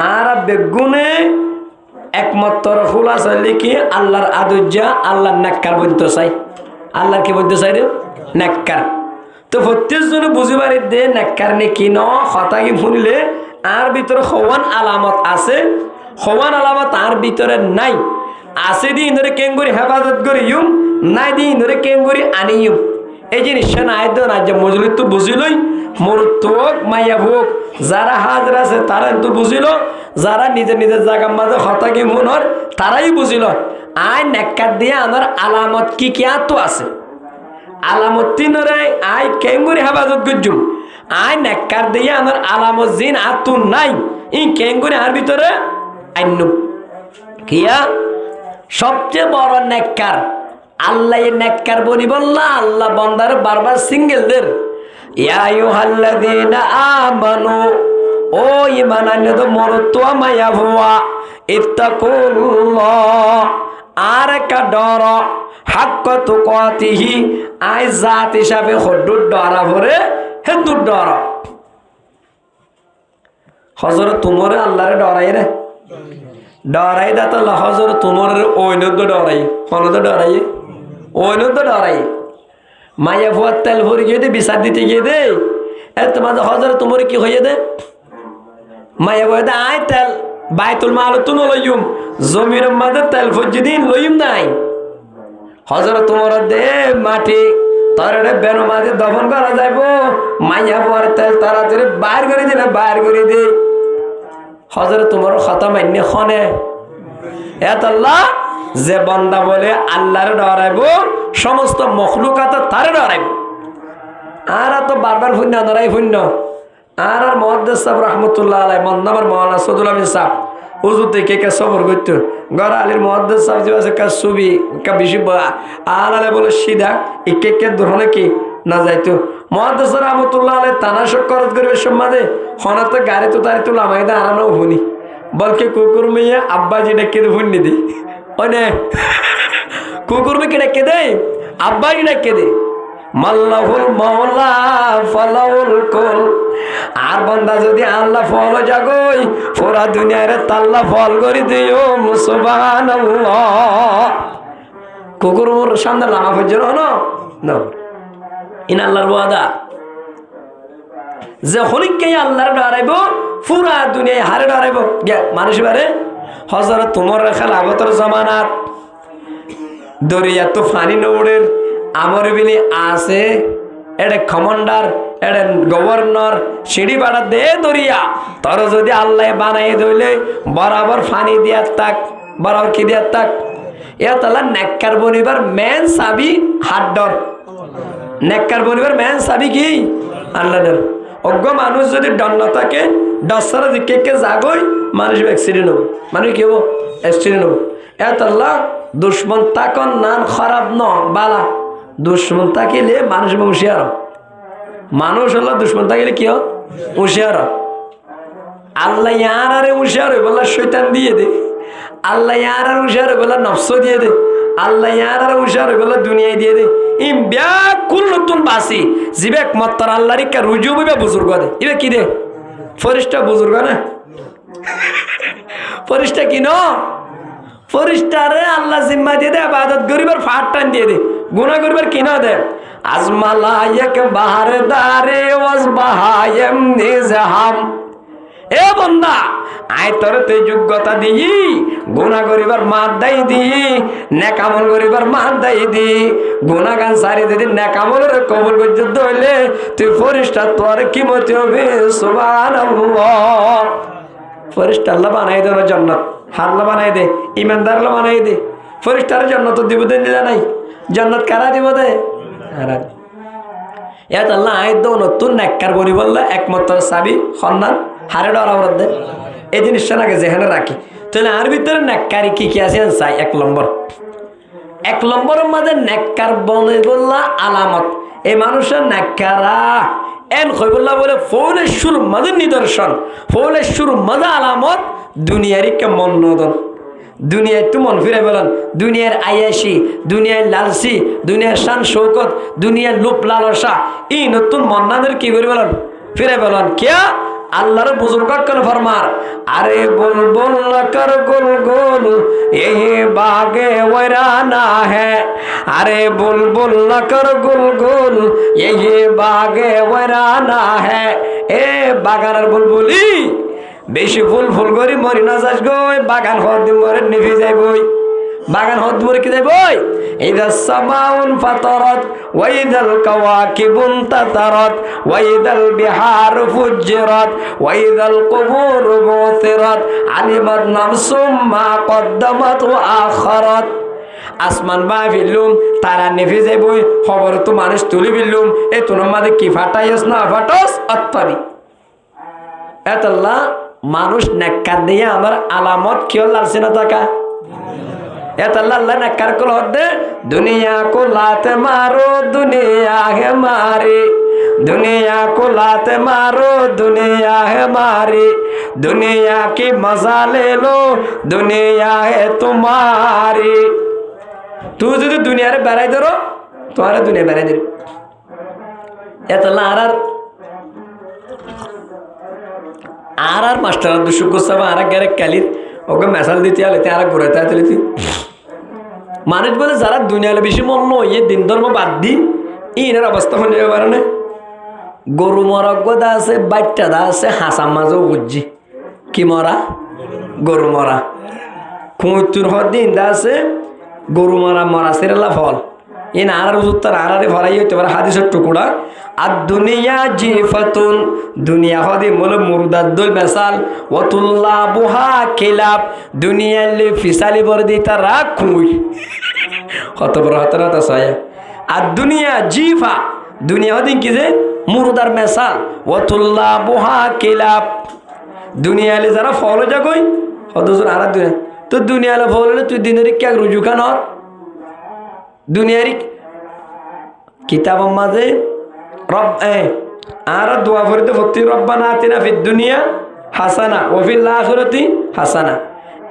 আর বেগুনে একমাত্র খোলাসা লিখি আল্লাহর আদুজ্জা আল্লাহর নাক্কার বলতে চাই আল্লাহ কি বলতে চাই রে নাক্কার তো প্রত্যেকজনে বুঝিবার দে নাক্কার নে কি ন হতা কি শুনিলে আর ভিতরে হওয়ান আলামত আছে হওয়ান আলামত আর ভিতরে নাই আছে দি ইন্দরে কেঙ্গুরি হেফাজত করি ইউম নাই দি ইন্দরে কেঙ্গুরি আনি ইউম এই জিনিস নাই তো না যে মজলিস তো বুঝিলই মরুত হোক মাইয়া হোক যারা হাজরা আছে তারা তো বুঝিল যারা নিজের নিজের জায়গার মাঝে হতাকি মনর তারাই বুঝিল আয় নেককার দিয়ে আমার আলামত কি কি তো আছে আলামত তিনরে আয় কেঙ্গুরি হেফাজত করছুম আয় নেককার দিয়ে আমার আলামত জিন আতুন নাই ই কেঙ্গুরি আর ভিতরে আইনু কিয়া সবচেয়ে বড় নেককার আল্লাহ নেককার বনি বললা আল্লাহ বান্দার বারবার সিঙ্গেলদের ইয়া আইয়ুহাল্লাযীনা আমানু ও ঈমান আনলে মরতু মায়া হুয়া ইত্তাকুল্লাহ আর কা ডর হাক্ক তুকাতিহি আই জাত হিসাবে হদ্দুর ডরা ভরে হেদুর ডর হযরত তুমরে আল্লাহরে ডরাই রে ডরাই দাতা হযরত তুমরে ওইনদ ডরাই হনদ ডরাই ওইনদ ডরাই মায়া ফুয়ার তেল ভরে গিয়ে দে বিচার দিতে গিয়ে দে তোমার হযরত তুমরে কি হয়ে দে মায়া বয়ে দে আয় তেল বাইতুল মাল তো লইম জমির মাঝে তেল ফজি দিন লইম নাই হযরত তুমর দে মাটি তার বেন মাঝে দফন করা যাইব মাইয়া ফুয়ার তেল তাড়াতাড়ি বাইর করে দিলে বাইর করে দে হযরত তুমর কথা মান্য খনে এত আল্লাহ যে বান্দা বলে আল্লাহর ডরাইব সমস্ত মখলুকাত তার ডরাইব আর তো বারবার শূন্য নরাই শূন্য আর মুহাদ্দিস সাহেব রহমতুল্লাহ আলাইহি মন্নাবার মাওলানা সদুল আমিন সাহেব উজু থেকে কে সবর করত গড় আলীর মুহাদ্দিস সাহেব যে আছে কা সুবি কা বেশি আলালে বলে সিধা একে কে ধরনে কি না যাইতো মুহাদ্দিস রহমতুল্লাহ আলাইহি তানাশক করত করবে সমাজে হনাতে গাড়ি তো তারি তো লামাইদা আরানো হুনি বলকে কুকুর মেয়ে আব্বাজি ডেকে দে হুনি দি ওনে কুকুর মেয়ে ডেকে দে আব্বাজি ডেকে দে মাল্লাহুল মাওলা ফালাউল কুল আর বান্দা যদি আল্লাহ ফল জাগই পুরা দুনিয়ার তাল্লা ফল করে দিও সুবহানাল্লাহ কুকুর মোর সামনে লামা ফজর হলো না ইন আল্লাহর ওয়াদা যে হলিককে আল্লাহর ডরাইব পুরা দুনিয়ায় হারে ডরাইব মানুষ বারে হযরত তুমর খেলাফতের জামানাত দরিয়া তো ফানি নৌড়ের আমার বিলি আছে এটা কমান্ডার এটা গভর্নর সিঁড়ি বাড়া দে দরিয়া তোর যদি আল্লাহ বানাই দইলে বরাবর ফানি দিয়ার তাক বরাবর কি দিয়ার তাক এ তালা নেককার বনিবার মেন সাবি হাত ডর নেককার বনিবার মেন সাবি কি আল্লাহ ডর অজ্ঞ মানুষ যদি দণ্ড থাকে দশটার দিকে কে জাগই মানুষ অ্যাক্সিডেন্ট হবো মানুষ কি হবো অ্যাক্সিডেন্ট হবো এ তাল্লা দুশ্মন তাকন নান খারাপ ন বালা দুশ্মন থাকিলে মানুষ হুঁশিয়ার মানুষ হল দুশ্মন থাকিলে কি হুঁশিয়ার আল্লাহ ইয়ার আরে হুঁশিয়ার বললা শৈতান দিয়ে দে আল্লাহ ইয়ার আর হুঁশিয়ার বললা নফস দিয়ে দে আল্লাহ ইয়ার আর হুঁশিয়ার বললা দুনিয়ায় দিয়ে দে ইম ব্যাকুল নতুন বাসি জিবে একমাত্র আল্লাহর কা রুজু বিবে বুজুর্গ দে ইবে কি দে ফরিস্তা বুজুর্গ না, ফরিস্তা কিন ফরিস্তারে আল্লাহ জিম্মা দিয়ে দে ইবাদত করিবার ফাট টান দিয়ে দে, গুনাহ করিবার কিনা দে। আজমালায়ক বাহার দারে ওয়াজ বাহায়ম নিজাম, এ বন্দা আয় তোর তে যোগ্যতা দিই, গুনাহ করিবার মাত দাই দি, নেকামল করিবার মাত দাই দি। গুনাহগান সারি যদি নেকামলের কবুল করতে হইলে তুই ফরিস্তা তোর কিমত হবে সুবহানাল্লাহ। ফরিস্তা আল্লাহ বানাই দে জান্নাত, হারলা বানাই দে, ইমানদারলা বানাই দে। ফরিস্তার জান্নাত দিব দে দিলা নাই, জান্নাত কারা দিব দে? হারা। এত আল্লাহ আয় দো নতুন নেককার বলি বললে একমাত্র চাবি সন্ধান হারে ডরা বরাদ দে। এই জিনিসটা নাকি যেখানে রাখি তাহলে আর ভিতরে নেককারি কি কি আছে চাই। এক নম্বরের মাঝে নেককার বনে বললা আলামত, এই মানুষের নেককারা এন কইবল্লা বলে ফৌলের শুরু মাঝে নিদর্শন, ফৌলের শুরু মাঝে আলামত দুনিয়ারই কেমন নদন। দুনিয়ায় তো মন ফিরে বলেন, দুনিয়ার আয়াসি, দুনিয়ার লালসি, দুনিয়ার শান শৌকত, দুনিয়ার লোপ লালসা, এই নতুন মন্নাদের কি করে বলেন ফিরে বলেন কিয়া আল্লাহর বুজুর্গ কোন ফরমার, আরে বুলবুল কর গুল গুল এই বাগে ওয়রানা है, আরে বুলবুল কর গুল গুল এই বাগে ওয়রানা है। এ বাগানের বুলবুলি বেশি ফুল ফুল করি মরি না যাস গো, বাগান হদ মরে নিভে যাই বই, বাগান হদ মরে কি যাই বই। ইদা সামাউন ফাতারাত ওয়াইদাল কাওয়াকিবুন তাতারাত ওয়াইদাল বিহার ফুজ্জিরাত ওয়াইদাল কুবুর বুথিরাত আলিমাত নাফসুম মা কদ্দামাত ওয়া আখারাত। আসমান বা ফিরলুম তারা নিভে যাই বই, খবর তো মানুষ তুলি ফিরলুম, এ তোর মাঝে কি ফাটাইস না ফাটস অত্যাদি। এতল্লা মানুষ নেককার দিয়ে আমার আলামত কেউ লাগছে না টাকা। এতল্লা আল্লাহ নেককার কল হদে দুনিয়া কো লাতে মারো দুনিয়া হে মারি, দুনিয়া কো লাতে মারো দুনিয়া হে মারি, দুনিয়া কি মজা লে লো দুনিয়া হে তোমারি। তুই যদি দুনিয়ারে বেড়াই ধরো তোমার দুনিয়া বেড়াই ধরো। এতল্লা আর মাস্টার দুশো গোসাব আর গেলে কালির ওকে মেসাল দিতে আলে আর ঘুরাতে আলে মানুষ বলে যারা দুনিয়ালে বেশি মন ইয়ে দিন ধর্ম বাদ দি ইনার অবস্থা হয়ে যাবে পারে না। গরু মরগদা আছে, বাচ্চাদা আছে, হাসাম মাঝেও বুঝছি কি মরা গরু মরা, খুঁতুর হদিন দা আছে গরু মরা মরা সেরেলা ফল ইন আর উত্তর আরে ভরাই হইতে পারে হাদিসের টুকুরা। আর দুনিয়া জিফাতুন, দুনিয়া হদি মূল মুরদাদ্দুল মেসাল ওয়াতুল্লা বুহা কিলাব, দুনিয়ালে ফিসালি বরে দিতা রাখুই কত বড় হতরাত আছে। আর দুনিয়া জিফা, দুনিয়া হদি কি যে মুরদার মেসাল ওয়াতুল্লা বুহা কিলাব, দুনিয়ালে যারা ফল যাগই হদজন আর দুনিয়া তো দুনিয়ালে ফল হলে তুই দিনের ক্যাক রুজু খান দুনিয়ারি কিতাব মাঝে রব আর দোয়া ফরিতে ভর্তি রব্বানা আতিনা ফিদ দুনিয়া হাসানা ওয়া ফিল আখিরাতি হাসানা।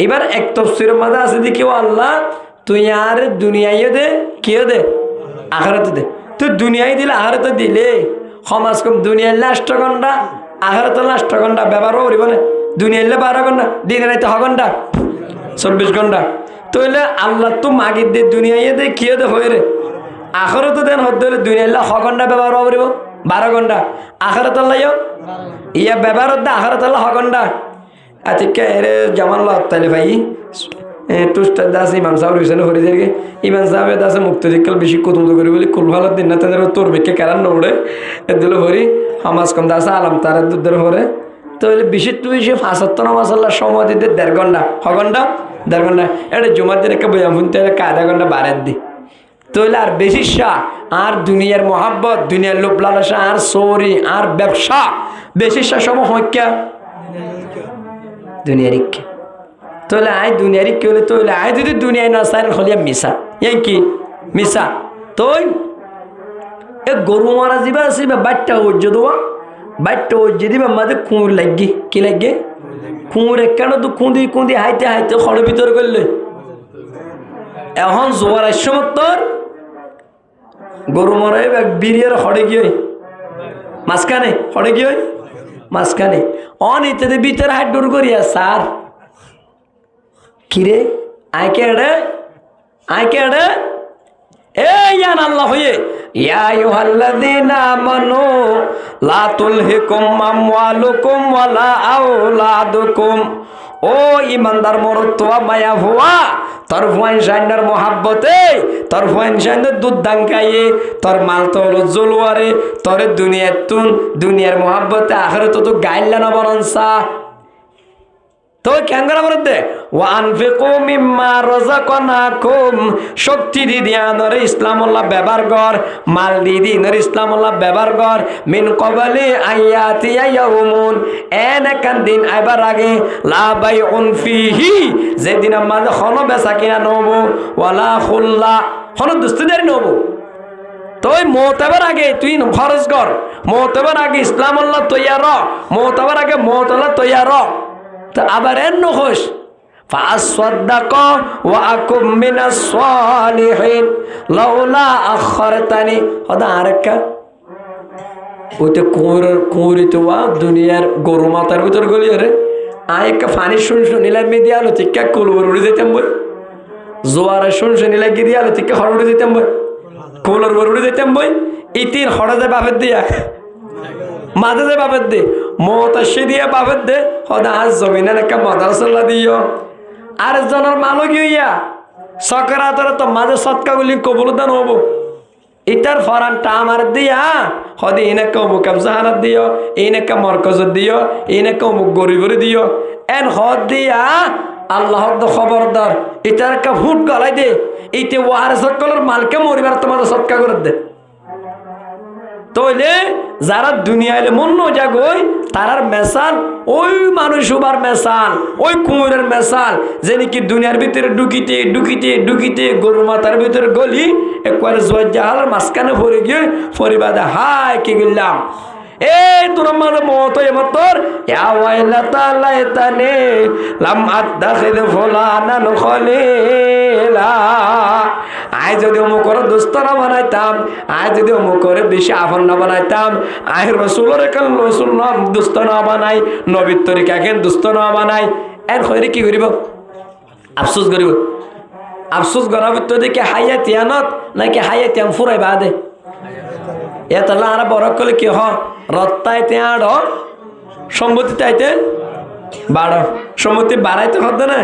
এবার এক তাফসীরের মাঝে আছে দেখিও আল্লাহ তুই আর দুনিয়ায় দে কিও দে আখিরাতে দে। তুই দুনিয়ায় দিলে আখিরাতে দিলে সমাজ কম দুনিয়ায় লাস্ট ঘন্টা আখিরাতে লাস্ট ঘন্টা ব্যবহার করিব না। দুনিয়ায় 12 ঘন্টা দিনে রাতে 6 ঘন্টা 24 ঘন্টা তইলে আল্লাহ তো মাগির দে দুনিয়ায় দে কিও দে হয়ে রে আখিরাতে দেন হতে হলে দুনিয়ায় 6 ঘন্টা ব্যবহার করিব 12 ঘন্টা আখিরাতে লাইও ইয়া ব্যবহার দে আখিরাতে 6 ঘন্টা আতিকে এরে জামাল্লাহ তাইলে ভাই টুস্টার দাস ইমাম সাহেব রিসেন্ট হয়ে যায় ইমাম সাহেব দাসে মুক্তি দিকাল বেশি কতম করি বলি কুল ভালো দিন না তাদের তোর বেকে কারণ নড়ে এদিল ভরি হামাজ কম দাসে আলাম তার দুধের ভরে তো বেশি তুই সে 75 মাসাল্লাহ সময় দিতে 1.5 ঘন্টা 6 ঘন্টা 1.5 ঘন্টা এটা জুমার দিন একটা বইয়া শুনতে আধা ঘন্টা বাড়ার দি তৈলে আর বেশি শাহ আর দুনিয়ার মোহাব্বত দুনিয়ার লোভ লালসা আর চোরি আর ব্যবসা বেশি শাহ সময় হইকা দুনিয়ার ইচ্ছা তৈলে আয় দুনিয়ার কি হলে তৈলে আয় যদি দুনিয়ায় না চাই হলিয়া মিশা এই কি মিশা তৈ এ গরু মারা যাবা আছে বা বাট্টা ওজ্জ দেওয়া বাট্টা ওজ্জে দিবা মাঝে কুঁড় লাগি কি লাগে কুঁড়ে কেন তো কুঁদি কুঁদি হাইতে হাইতে খড়ের ভিতর করলে এখন জোয়ার সময় তোর গরু মরাই বিরিয়ার হড়ে গিয়ে মাঝখানে হড়ে গিয়ে মাঝখানে অনিতে ভিতরে হাত দূর করিয়া স্যার কিরে আইকে এড়ে ইয়ান আল্লাহ হয়ে ইয়া আইয়ুহাল্লাযীনা আমানু লা তুলহিকুম আমওয়ালুকুম ওয়ালা আওলাদুকুম ও ইমানদার মরতোয়া মায়া ভুয়া তোর ফুয়ান শাইনার মহাব্বতে তোর ফুয়ান শাইনের দুধ দাঙ্কাইয়ে তোর মাল তো হলো জলুয়ারে তোর দুনিয়ার মহাব্বতে আখেরাতে তো গাইল্লা না বরনসা তো কেন করা বলতে ওয়ানফিকু মিম্মা রাযাকনাকুম শক্তি দি আনরে ইসলামুল্লাহ ব্যবহার কর মাল দি নর ইসলামুল্লাহ ব্যবহার কর মিন ক্বাবলি আয়াতি ইয়াউমুন এনাকান দিন আইবার আগে লা বাইউন ফিহি যেদিন আমাদের খন বেচা কিনা নব ওয়ালা খুল্লা খন দুস্তিদারি নব তুই মওতাবার আগে তুই খরচ কর মওতাবার আগে ইসলামুল্লাহ তৈয়ার মওতাবার আগে মওতাল্লাহ তৈয়ার তা আবার এন্ন হোস ফাসসাদাকা ওয়া আকুম মিনাস সালিহিন লাউলা আখরতানি হদা আরেকা ওইতে কুঁড়িতে ওয়া দুনিয়ার গরু মাথার ভিতর গলি রে আয়েকা ফানি শুনিলাম মেদি আলো তিক্কা কুলবর উড়ে যেতাম বই জোয়ারে শুনিলাম গিয়ে আলো তিক্কা হড় উড়ে যেতাম বই কুলর বর উড়ে যেতাম বই ইতির হড়ে যায় বাপের দিয়া মাঝে যে বাপের দে মতাশি দিয়ে বাপের দে হদা আজ জমিনের একটা মদারসাল্লা দিও আর জনের মালো গিয়া সকারাতর তো মাঝে সৎকাগুলি কবুলদান হব ইটার ফরানটা আমার দিয়া হদে এনেকে অমুক জাহানাত দিও এনেকে মরকজত দিও এনেকে অমুক গরিবরে দিও এন হদ দিয়া আল্লাহ খবরদার ইটার একটা ফুট গলাই দে ইতে ওয়ার সকলের মালকে মরিবার তোমাদের সৎকা করে দে তইলে যারা দুনিয়ায় মন্য জাগই তারার মেসাল ওই মানুষ উবার মেসাল ওই কুমুরের মেসাল যে নাকি দুনিয়ার ভিতরে ঢুকিতে গরু মাথার ভিতরে গলি একবার জোয়ার জাহালার মাঝখানে পড়ে গিয়ে পরিবাদে হাই কি গেলাম এই তোমার মানে মত এমতর ইয়া ওয়াইলাতা লাইতানি লাম আত্তাখিদ ফুলানান খলিলা আই যদি অমুকর দোস্ত না বানাইতাম আই যদি অমুকর বেশি আপন না বানাইতাম আই রসুলের কেন রসুল না দোস্ত না বানাই নবীর তরিকা কেন দোস্ত না বানাই এর হইরে কি করিব আফসোস করিব আফসোস করার ভিতর দেখে হাইয়া তিয়ানত নাকি হাইয়া তিয়াম ফুরাই বাদে এতলা আর বড় করলে কি হ রত্তাই তেয়াড় সম্মতি তাইতে বাড় সম্মতি বাড়াইতে হতো না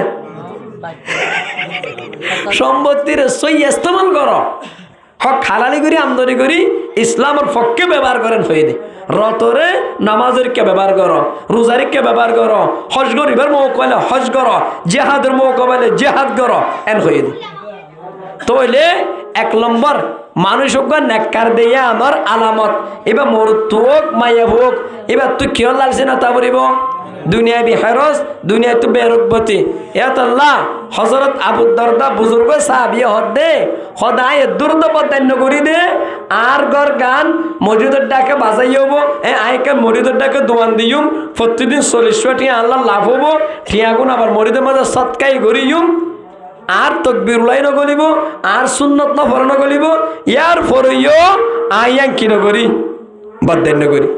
সম্পত্তির সই ইস্তেমাল করো হক হালালি করি আমদানি করি ইসলামের পক্ষে ব্যবহার করেন হয়ে দে রতরে নামাজের কে ব্যবহার করো রোজারি কে ব্যবহার করো হজ গরিবের মৌকালে হজ করো জেহাদের মৌকালে জেহাদ করো এন হয়ে দে তইলে এক নম্বর মানুষ হোক নেককার দিয়া আমার আলামত এবার মরুত হোক মাইয়া হোক এবার তুই কিয় লাগছে না তা বলিব দুনিয়া বিহারস দুনিয়া তো বেরকবতী এতল্লাহ হজরত আবু দরদা বুজুর্গ সাহাবিয়া হদে সদায় দুর্দ পদান্য করি দে আর গর গান মসজিদের ডাকে বাজাই হবো আইকে মরিদের ডাকে দোয়ান দিম প্রতিদিন 40 টিয়া আল্লাহ লাভ হবো ঠিয়াগুন আবার মরিদের মাঝে সৎকাই করিম আর তকবির উলাই নগলিব আর সুন্নত ন ফর নগলিব ইয়ার ফরইও আইয়াং কি নগরি বদান্য করি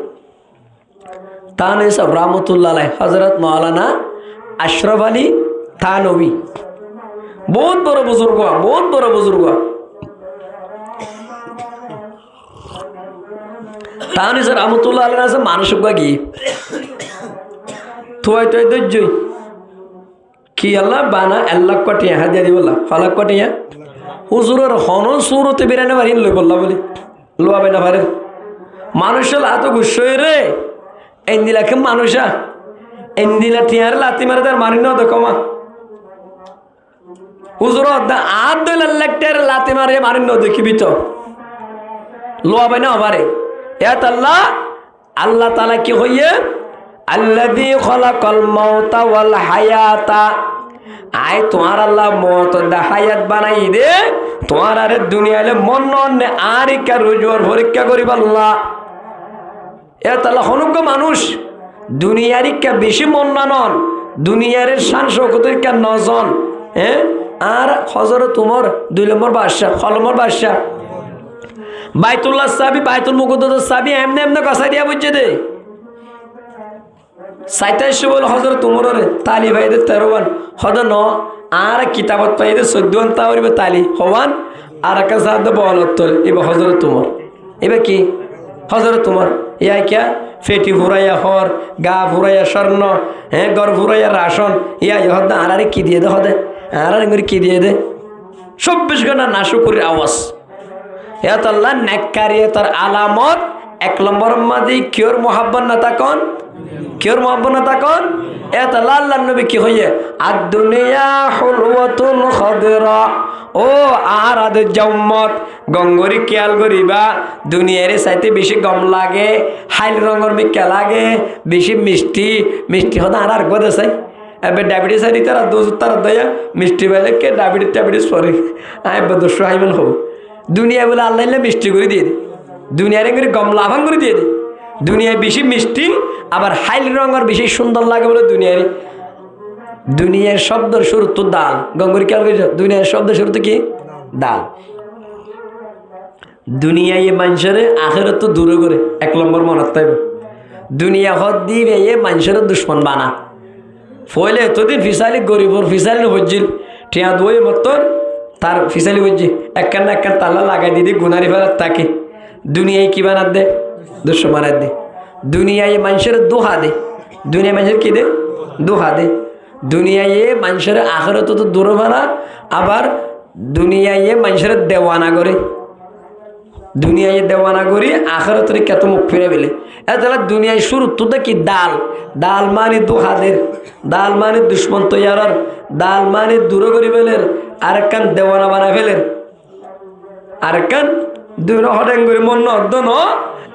তাহলে সব রহমতুল্লাহ হজরত মৌলানা আশরাফ আলী থানবী বহুত বড় বুজুর্গ তাহলে স্যার রহমতুল্লাহ আল্লাহ আছে মানুষ গিয়ে থুয়াই তুই ধৈর্যই কি আল্লাহ বানা 1 লাখ কোটিয়া হাজিয়া দি বললা 1 লাখ কোটিয়া হুজুরের হন সুরতে বেরানে বাড়ি লই বললা বলি লোয়াবে না পারে মানুষের এত গুসই রে এন্দিলাকে মানুষা এন্দিলা টিয়ার লাতি মারে তার মারি না তো কমা হুজুর আর 2 লাখ টাকার লাতি মারে মারি না দেখিবি তো লোয়াবে না পারে এত আল্লাহ তাআলা কি হইয়ে আল্লাযী খালাকাল মাউতা ওয়াল হায়াতা আয় তোমার আল্লাহ মত দা হায়াত বানাই দে তোমার আরে দুনিয়ালে মন ননে আরিকা রুজুর পরীক্ষা করিব আল্লাহ এতলা হনুক মানুষ দুনিয়ারি কে বেশি মন নানন দুনিয়ার শান শৌকতের কে নজন আর হযরত উমর 2 নম্বর বাদশা কলমর বাদশা বাইতুল্লাহ সাবি বাইতুল মুকদ্দাস সাবি এমনে কসাই দিয়া বুঝছে দে সাইতাইশ বল হজর তোমারে তালি ভাইদে 13 হদ ন আর কিতাবত পাইদে 14 তাওরিবে তালি হওয়ান আর একটা সাদ বলত এবার হজর তোমার এবার কি হজর তোমার ইয়া কিয়া ফেটি ভুরাইয়া হর গা ভুরাইয়া স্বর্ণ হ্যাঁ গড় ভুরাইয়া রাশন ইয়া হদ আর কি দিয়ে দে হদে আর কি দিয়ে দে 24 ঘন্টা নাশুকুরির আওয়াজ এত আল্লাহ নেককারিয়তার আলামত 1 নম্বর মাঝে কিওর মোহাব্বত না তাকন কিওর মোহাব্বত না তাকন এত আল্লাহ আল্লাহর নবী কি হইয়ে আদ-দুনিয়া হুলওয়াতুন খাদরা ও আর আদের জম্মত গঙ্গরি খেয়াল করিবা দুনিয়ারে চাইতে বেশি গম লাগে হাইল রঙের মিকা লাগে বেশি মিষ্টি মিষ্টি হতে আর গদে চাই এবার ডায়াবেটিস আনি তারা তারা দয়া মিষ্টি পাইলে কে ডায়াবেটিস পরে আয় বদস্য হাইবেন হব দুনিয়া বলে আল্লাহ মিষ্টি করে দিয়ে দে দুনিয়ারে করে গম লাভান করে দিয়ে দে দুনিয়ায় বেশি মিষ্টি আবার হাইল রঙের বেশি সুন্দর লাগে বলে দুনিয়ারে দুনিয়ার শব্দের শুরু তো দাল গঙ্গরি খেয়াল করেছ দুনিয়ার শব্দের শুরু তো কি দাল দুনিয়ায় মানুষের আখেরত তো দূরে করে 1 নম্বর মনত থাকবে দুনিয়া হদ দিবে মানুষের দুশ্মন বানা ফলে এতদিন ফিসালি গরিবর ফিসালি হজ্জিল টিয়া দুই মতন তার ফিসালি হজ্জি একখান না একখান তালা লাগাই দিদি গুনারি ফেলার তাকে দুনিয়ায় কি বানাত দে দুশ্মন বানাত দে দুনিয়ায় মানুষের দোহা দে দুনিয়া মানুষের কি দে দোহা দে দুনিয়ায় মানুষের আখেরত তো দূর বানা আবার দুনিয়ায় মানুষের দেওয়ানা করে দুনিয়ায় দেওয়ানা করি আখেরতের কত মুখ ফিরে পেলে তাহলে দুনিয়ায় শুরু তো কি ডাল ডাল মানে দোহাদের ডাল মানে দুশ্মন তৈয়ার ডাল মানে দূর করি ফেলের আরেকখান দেওয়ানা বানায় ফেলের আরেকখান দুই হট এঙ্গুরি মন অর্ধ ন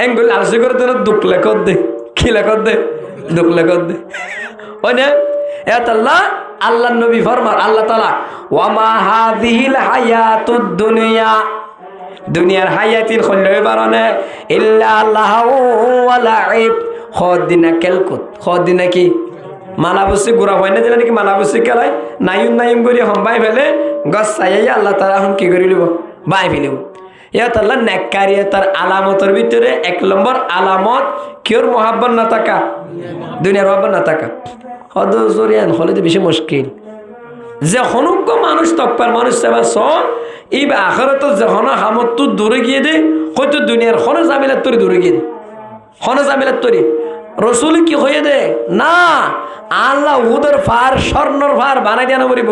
এঙ্গুলি আলসি করে দেন দুঃখ লেখত দে কি লেখত দে দুঃখ লেখত দে ওই না আল্লাহ আল্লাহ নবী ফরমান আল্লাহ তাআলা ওয়ামা হাযিহিল হায়াতুদ দুনিয়া দুনিয়ার হায়াতিন খল্লই বারনে ইল্লা লাহু ওয়া লাইব খদিনা কেলকুত খদিনা কি মালাবসি গুড়া হয় না দিলে নাকি মালাবসি খেলায় নাইম করি হম্বাই ফেলে গছ চাইয়া আল্লাহ তাআলা এখন কি করে লিব বাই ফেলিব ইয়াত আল্লাহ নেককারিয়তার আলামতের ভিতরে 1 নম্বর আলামত কিওর মোহাব্বত না থাকা দুনিয়ার মোহাব্বত না থাকা হদ জরিয়ান হলে তো বেশি মুশকিল যে হনুজ্ঞ মানুষ তকপার মানুষ সেবা স এই আখেরাত যখন হামত তো দূরে গিয়ে দে হয়তো দুনিয়ার হন জামিলাত তরি দূরে গিয়ে দে হন জামিলাত তরি রসুল কি হয়ে দে না আল্লাহ উদর ফার স্বর্ণর ফার বানাই দেন বলিব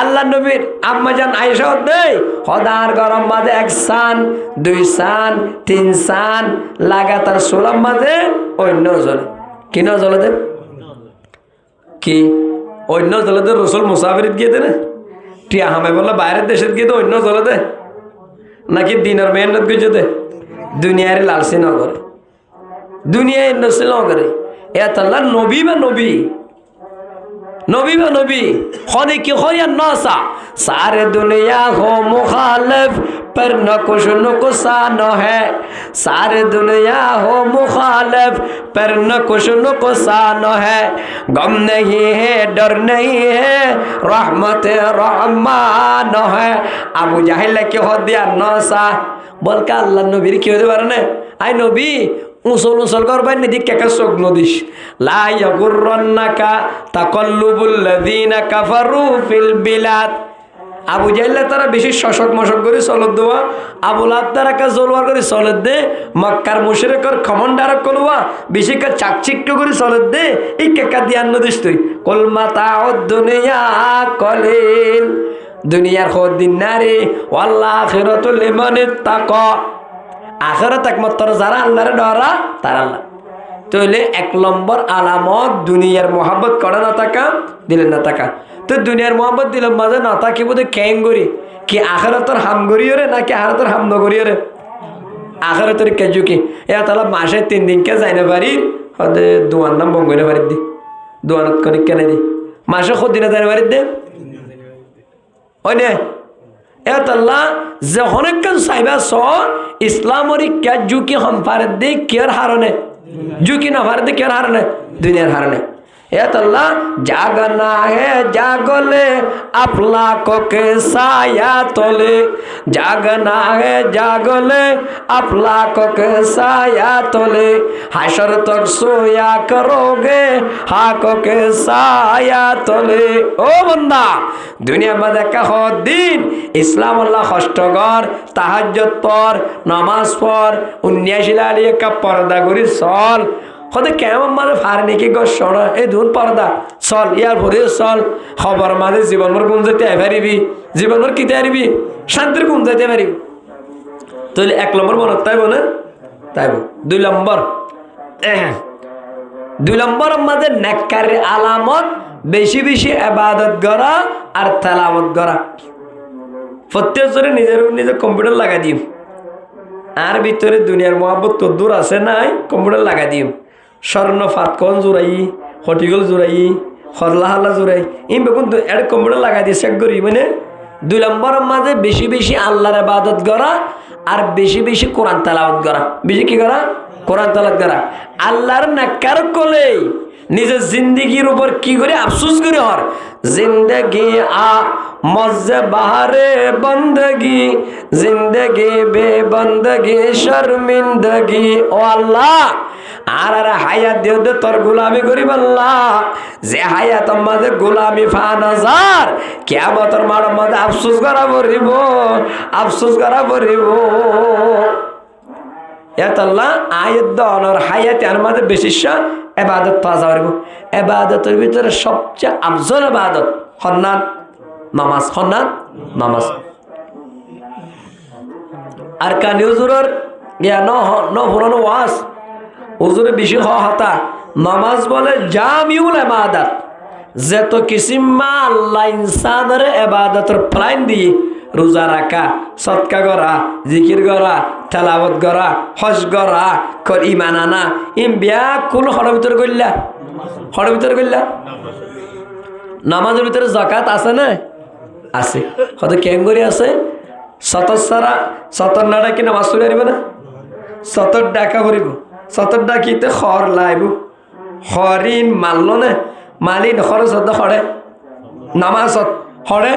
আল্লাহ নবীর আম্মাজান আয়েশা দেই হদার গরম মাঝে 1 সান 2 সান 3 সান লাগাতার সোলাম মাঝে অন্য জলে কি না জলে দে কি অন্য জলে দে রসুল মুসাফির গিয়ে দে না টিয়া হামে বললো বাইরের দেশের গিয়ে তো অন্য জলে দে নাকি দিনের মেহনত গিয়ে দে দুনিয়ারে লালসি ন করে দুনিয়ায় নসিল ন করে এত আল্লাহ নবী বা নবী नबी व नबी खुद की खोया नौसा सारे दुनिया हो मुखालिफ पर न कुछ नुकसान है सारे दुनिया हो मुखालिफ पर न कुछ नुकसान है गम नहीं है डर नहीं है रहमत रहमान है अबू जाहिल के हो दिया नौसा बोल का अल्लाह नबी की होते बारे ने आई नबी उसल उसल कर भाई निधि क्या सोग नदिश ला यगुर्रन्नाका ताकल्लुबुल्लाযीना काफारु फिल बिलाद আবু জাহেল তারা বেশি শশক মশক করে চলত দেওয়া আবু লাহাব তারা কা জলওয়ার করে চলত দে মক্কার মুশরিকর কমান্ডার কলওয়া বেশি কা চাকচিক্য করে চলত দে এই কেকা দিয়ান নদিস তুই কল মাতাউদ দুনিয়া কলিল দুনিয়ার খোদ দিন নারে ওয়াল আখিরাতু লিমান ইত্তাকা আখেরাত একমাত্র যারা আল্লাহরে ডরা তার আল্লাহ তাহলে 1 নম্বর আলামত দুনিয়ার মোহাব্বত করে না থাকা দিলেন না থাকা তো দুনিয়ার মোহাব্বত দিলাম মাঝে না থাকি বোধ ক্যাং করি কি আখেরাতের হাম করিও রে নাকি আখেরাতের হাম নকরিও রে আখেরাতের কেজু কি এ তাহলে মাসে 3 দিনকে যাই না পারি হদে দোয়ার নাম বঙ্গনে পারি দি দোয়ানত করে কেনে দি মাসে কত দিনে যাই পারি দে ওই নে এতল্লা যে অনেকক্ষণ সাইবা স ইসলামরি কে ঝুঁকি হম পারে দে কেয়ার হারনে ঝুঁকি না পারে দে কেয়ার হারনে দুনিয়ার হারনে अल्लाह जागना है जागले अफलाकों के साया तोले, जागना है जागले अफलाकों के साया तोले, हशर तक सोया करोगे हाकों के साया तोले। ओ बंदा दुनिया में देखा हो दिन इस्लाम अल्लाह खष्टगर ताहज्जुद पर नमाज पर 19 लालिए का पर्दा करी चल खुद केमन माने फारने की गसड़ ए धुन पर्दा चल यार भरे चल खबर माने जीवन भर गुम जेते पारिबी जीवन भर किते पारिबी शांतिर गुम जेते पारिबी तो 1 नम्बर मन ताइबो ना ताइबो 2 नम्बर 2 नम्बर माने नेककार आलामत बेशी बेशी इबादत करा और तेलावत करा प्रत्येक जने निजेर निजे कम्पिউটার লাগা দিও আর ভিতরে দুনিয়ার মোহাব্বত তো দূর আছে নাই কম্পিউটার লাগা দিও স্বর্ণ ফাত কোন জুরাই হটিগল জুরাই হরলা হালা জুরাই ইম বেগুন এর কম্পিউটার লাগা দিয়ে চেক করি মানে 2 নম্বরের মাঝে বেশি বেশি আল্লাহর ইবাদত করা আর বেশি বেশি কোরআন তেলাওয়াত করা বেশি কি করা কোরআন তেলাওয়াত করা আল্লাহর নাকার কোলে নিজের জিন্দেগির উপর কি করে আফসোস করে হর जिंदगी आ मज़े बहारे बंदगी जिंदगी बेबंदगी शर्मिंदगी ओ अल्लाह आर हायात दियो दे तोर गुलामी करिब अल्लाह जे हायात मादे गुलामी फा नजार कियामतर मार मादे अफसोस करा पड़िबो या अल्लाह आयत दनर हायात आर मादे बेशिशा इबादत पाजा करिब इबादतेर भितरे सबचेये अफजल इबादत खन्नात नामाज আর কানি হুজুরের জ্ঞান ন পুরানো ওয়াজ হুজুরে বেশি হতা নামাজ বলে জামিউল ইবাদত যত কিসিমা আল্লাহ ইনসানের ইবাদতের প্ল্যান দিয়ে রোজা রাখা সদকা করা জিকির করা তেলাওয়াত করা হজ করা কর ঈমান আনা ইম ব্যাকুল হর ভিতর কইলা নামাজের ভিতরে যাকাত আছে না আছে কত কেঙ্গরি আছে সতর সারা সতর নাড়া কি নামাজ পড়ে আরিব না সতর ডাকা করিব সতর ডাকিতে খর লাইব হরিণ মারল না মালিন খরচ হতে হরে নামাজত হরে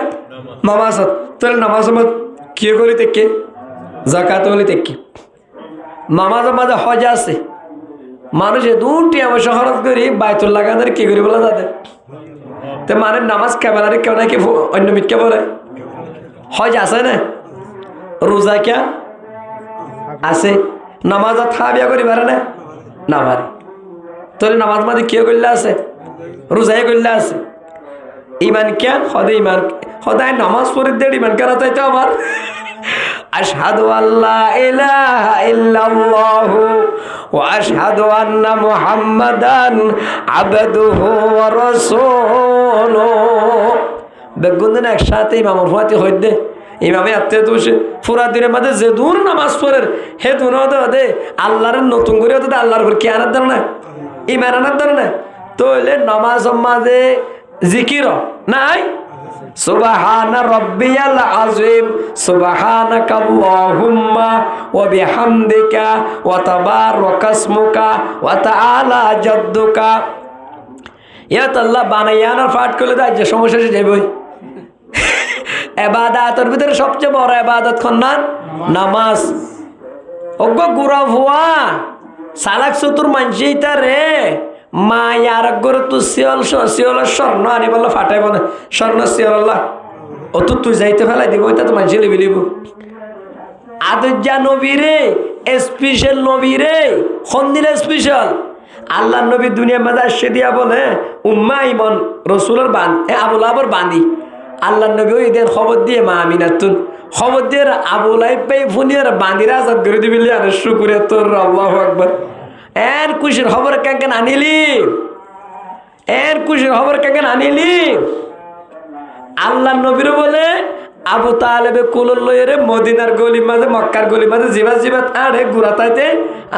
নামাজত তোর নামাজের মধ্যে কি করি দেখে যাকাত বলি দেখি নামাজের মাঝে হজ আছে মানুষে 2টি আমার খরচ করি বাইতুল লাগানোর কি করি বলা যাতে তো মানে নামাজ কেবলারে কেউ নাকি অন্য মিটকে বলে হজ আছে না রোজা क्या আছে নামাজ থাবিয়া করি পারে না পারে তোর নামাজ মাঝে কি করলে আছে রোজাই করলে আছে ঈমান क्या খোদাই নামাজ পড়ে দে ঈমান করা তাই তো আমার আশহাদু আল্লা ইলাহা ইল্লাল্লাহ ওয়া আশহাদু আন্না মুহাম্মাদান আবদুহু ওয়া রাসূলুহু বেগুন একসাথে ইমামের ফাতি হইদে ইমামে আত্তে দোষে পুরা দিনের মধ্যে যে দূর নামাজ পড়ের হে দুনো দে আল্লাহর নতুন করে তো আল্লাহর উপর কি আনার দর না ঈমান আনার দর না তো হইলে নামাজ মাঝে জিকির নাই সুবহানা রাব্বিয়াল আযীম সুবহানাকা আল্লাহুম্মা ওয়া বিহামদিকা ওয়া তাবারাকা ইসমুকা ওয়া তাআলা জাদ্দুকা ইয়া আল্লাহ বানায়ানার পাঠ করলে দা যে সমস্যা সে যাবে ইবাদতের ভিতরে সবচেয়ে বড় ইবাদত খন্নান নামাজ ওগো গুরা ভুয়া সালাক চতুর মানজিতা রে মা ইয়ার গরে তো সিওল স্বর্ণ আনি বলে ফাটাইব না স্বর্ণ সিওল আল্লাহ ও তো তুই যাইতে ফেলাই দিব এটা তো মানজি লিবিলিব আদজ্জা নবী রে স্পেশাল নবী রে খন্দিলে স্পেশাল আল্লাহ নবী দুনিয়া মাঝে আসে দিয়া বলে উম্মা ইমন রসুলের বান আবুল আবর বাঁধি আল্লাহ নবী ওই দিন খবর দিয়ে মা আমিনাতুন খবর দিয়ে আবুল আইবাই ফুনিয়ার বাঁধিরা আজাদ করে দিবিলি আর শুকুরিয়া তোর আল্লাহু আকবার এর খুশির খবর কেন আনিলি আল্লাহ নবীর বলে আবু তালেবে কুলর লইরে মদিনার গলি মাঝে মক্কার গলি মাঝে জিবা আরে গুড়া তাইতে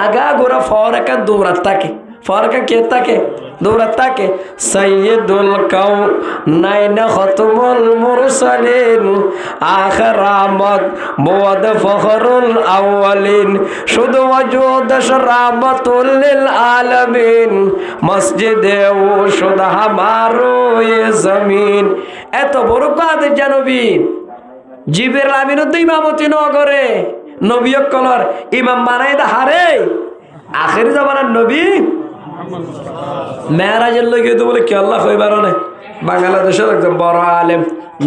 আগা গোড়া ফর একা দৌড়াত থাকে ফরকা কে থাকে দৌড়াত থাকে সাইয়্যিদুল কাউনাইন খতমুল মুরসালিন আখরামত বুয়াদ ফখরুল আউয়ালিন শুধু ওয়াজুদ শরাবতুল লিল আলামিন মসজিদে ও শুধু হামারো এ জমিন। এত বড় কাদের জানবি জিবরিল আমিন তো ইমামতি নগরে নবী কলর ইমাম বানাই দা হারে আখের জামানার নবী মেরাজের লগে তো বলে কি আল্লাহ কইবার না। বাংলাদেশের একজন বড় আলেম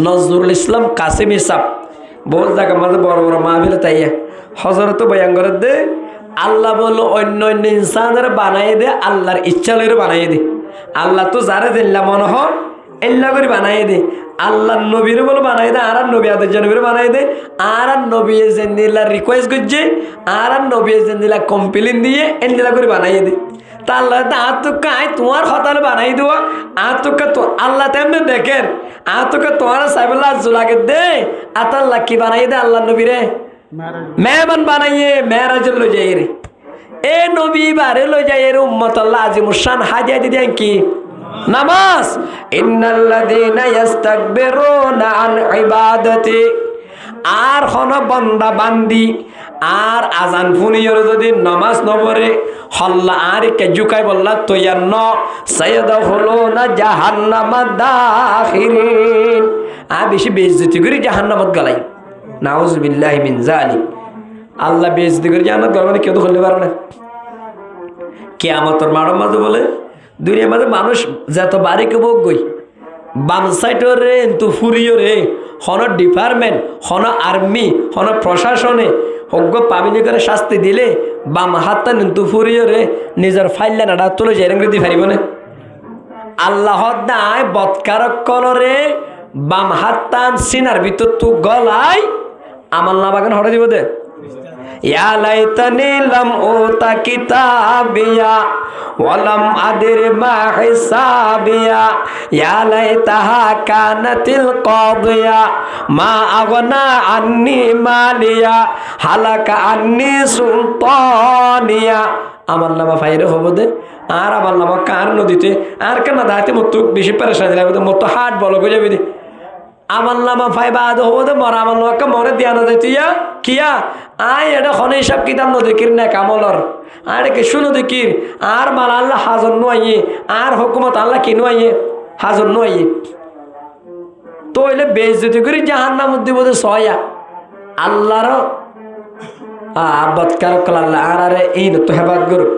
নজরুল ইসলাম কাসিমি সাহ বহুত জায়গা মাঝে বড় বড় মাহফিল তাইয়া হজরত বয়ান করে দে আল্লাহ বলল অন্য অন্য ইনসানের বানাই দে আল্লাহর ইচ্ছা লইরে বানাই দে। আল্লাহ তো যারে দিল্লা মনে হয় এল্লা করে বানাই দে। আল্লাহ নবীর বলে বানাই দে আর নবী আদের নবীর বানাই দে আর নবী জেন্দিলা রিকোয়েস্ট করছে আর নবী জেন্দিলা কমপ্লেন দিয়ে এন্দিলা করে বানাই দে। তা আল্লাহ আতুকা আই তোমার হতালে বানাই দেওয়া আতুকা তো আল্লাহ তেমনি দেখেন আতুকা তোমার সাইবুল্লাহ জুলাকে দে আতাল্লাহ কি বানাই দে আল্লাহ নবীরে মেহমান বানাইয়ে মেরাজ লো যাই রে এ নবী বারে লো যাই রে উম্মত আল্লাহ আজিমুশান হাজিয়া দি দেন কি নামাজ ইন্নাল্লাযীনা ইস্তাকবিরুনা আন ইবাদাতি আর হন বান্দা বান্দি আর আজান ফুনিয়র যদি নামাজ নপড়ে হল্লা আর কে জুকাই বললা তৈয়ান্ন সাইয়াদখুলুনা জাহান্নামা দাখিরিন আ বেশি বেইজ্জতি করে জাহান্নামত গলাই নাউযুবিল্লাহি মিন যালিক। আল্লাহ বেইজ্জতি করে জান্নাত গলাবে কেউ তো খুলতে পারে না। কিয়ামতের মাঠের মাঝে বলে দুনিয়ার মাঝে মানুষ যত বাড়িকে বোক গই বাম সাইডর রে কিন্তু ফুরিও রে হন ডিপার্টমেন্ট হন আর্মি হন প্রশাসনে অজ্ঞ পাবিলি করে শাস্তি দিলে বাম হাতটা কিন্তু ফুরিও রে নিজের ফাইল নাডা তুলে যাই রেঙ্গি পারিব না। আল্লাহ দায় বৎকারক কলরে বাম হাতটান সিনার ভিতর তু গলাই আমার না বাগান হঠাৎ দিব দে ইয়া লাইতানি লাম উতা কিতাবিয়া ওয়ালাম আদির মা হিসাবিয়া ইয়া লাইতাহা কানাতিল কাদিয়া মা আগনা আন্নি মালিয়া হালাকা আন্নি সুলতানিয়া। আমার নামা ফাইরে হব দে আর আমার নামা কার নদীতে আর কেন দাঁড়াতে মতো বেশি পেরেশানি দিলে মতো হাট বলো বুঝে বুঝি আমার নামা ফাইবা আদ হবো দে মরা আমার নামাকে মরে দিয়া না দে তুইয়া কিয়া আয় এটা খনে হিসাব কিতাব নদীকির না কামলর আর কে শুনো দেখির আর মাল আল্লাহ হাজর নোয়াইয়ে আর হুকুমত আল্লাহ কি নোয়াইয়ে হাজর নোয়াইয়ে তো এলে বেইজ্জতি করে জাহান্নামত দিব দে সয়া আল্লাহর বৎকার কল আল্লাহ আর আরে এই তো হেবাদ করুক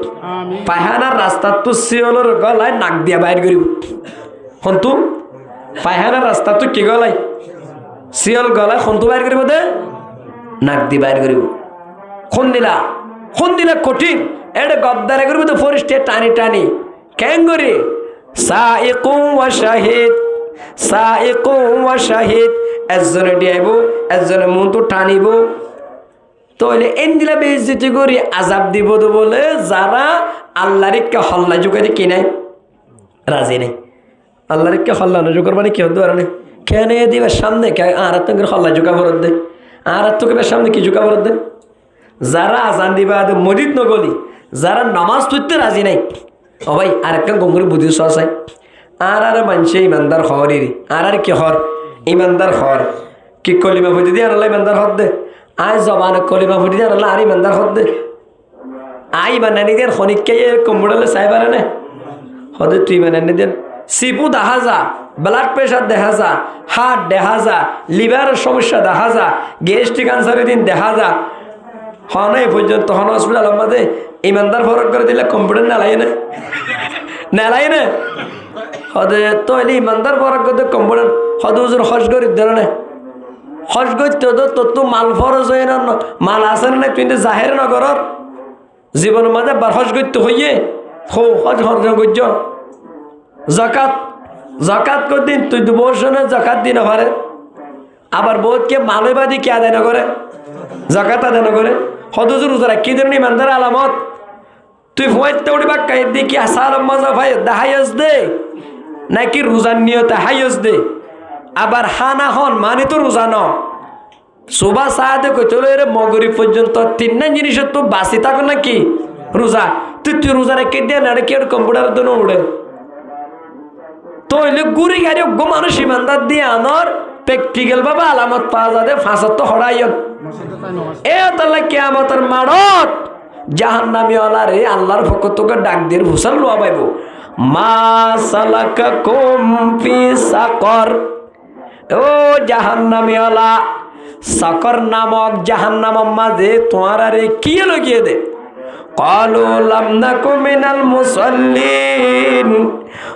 পায়খানার রাস্তা তো শিওলর গলায় নাক দিয়া বাইর করিব হন্তু পায়খানার রাস্তা তো কি গলাই শিওল গলায় হন্তু বাইর করিব দে নাক দি বাইর করিব খুন দিলা কঠিন এটা গদ্দারে করিব তো ফরিস্টে টানি টানি কেন করি সাইকুম ওয়া শাহিদ একজনে ডিয়াইব একজনে মন তো টানিব তো হইলে এন্দিলা বেইজ্জতি করি আজাব দিব তো বলে যারা আল্লাহর কে হল্লা জুকাইতে কি নাই রাজি নাই আল্লাহর কে হল্লা না জুকার মানে কি হতে পারে না কেন দিবার সামনে আর তোকে হল্লা জুকা ভরত দে আর তোকে সামনে কি জুকা ভরত দে যারা আজান দিবা মসজিদ নগলি যারা নামাজ পড়তে রাজি নাই ও ভাই আর একটা গঙ্গুরি বুদ্ধি চাই আর মানুষে ইমানদার হরি আর কি হর ইমানদার হর কি কলিমা বুদ্ধি দিয়ে আল্লাহ ইমানদার হদ দে আয় জবানে কলিমা ফুটি দিয়ে আল্লাহ আর ইমানদার হদ দে আই বানানি দিয়ে খনিককে কম্পিউটারে চাই পারে না হদে তুই বানানি দেন সিপু দেখা যা ব্লাড প্রেশার দেখা যা হার্ট দেখা যা লিভারের সমস্যা দেখা যা গ্যাস্ট্রিক ক্যান্সারের দিন দেখা যা হন এই পর্যন্ত হন হসপিটাল আমাদের ইমানদার ফরক করে দিলে কম্পিউটার নেলাই না হদে তো এলে ইমানদার ফরক করতে কম্পিউটার হদে হুজুর হজ করে দিল না হজ করতে তোর তো মাল ফরজ হয়ে না মাল আসে না তুই জাহের নগরর জীবনের মাঝে বার হজ করতে হইয়ে হজ হজ করছ জাকাত করদিন তুই 2 বছর জাকাত দিন পারে আবার বহুতকে মালবাদী কে আদায় না করে জাকাত আদায় না করে হদুজুর উজরা কি ধরনের ইমানদার আলামত তুই ফুয়াইতে উঠি বা কাই দি কি আসার মজা ভাই দাহাইস দে নাকি রোজার নিয়তে হাইস দে আবার হানা হন মানে তো রোজা ন সুবা সাহায্য করতে মগরিব পর্যন্ত 3 জিনিস তো বাসি থাকো নাকি রোজা তুই রোজা রেখে দিয়ে না কি কম্পিউটার তো উড়ে তো হইলে গুড়ি গাড়ি অজ্ঞ মানুষ ইমানদার দিয়ে আনর প্র্যাকটিক্যাল ভাবে আলামত পাওয়া যাবে ফাঁসত তো হরাই এ তাহলে কিয়ামতের মাড়ত জাহান্নামী ওয়ালারে আল্লাহর পক্ষ থেকে ডাক দিয়ে হুসাল লোয়া পাইব মা সালাকাকুম ফি সাকর ও জাহান্নামী ওয়ালা সাকর নামক জাহান্নামের মাঝে তোমার আরে কি লাগিয়ে দে قالوا لم نكن من المصلين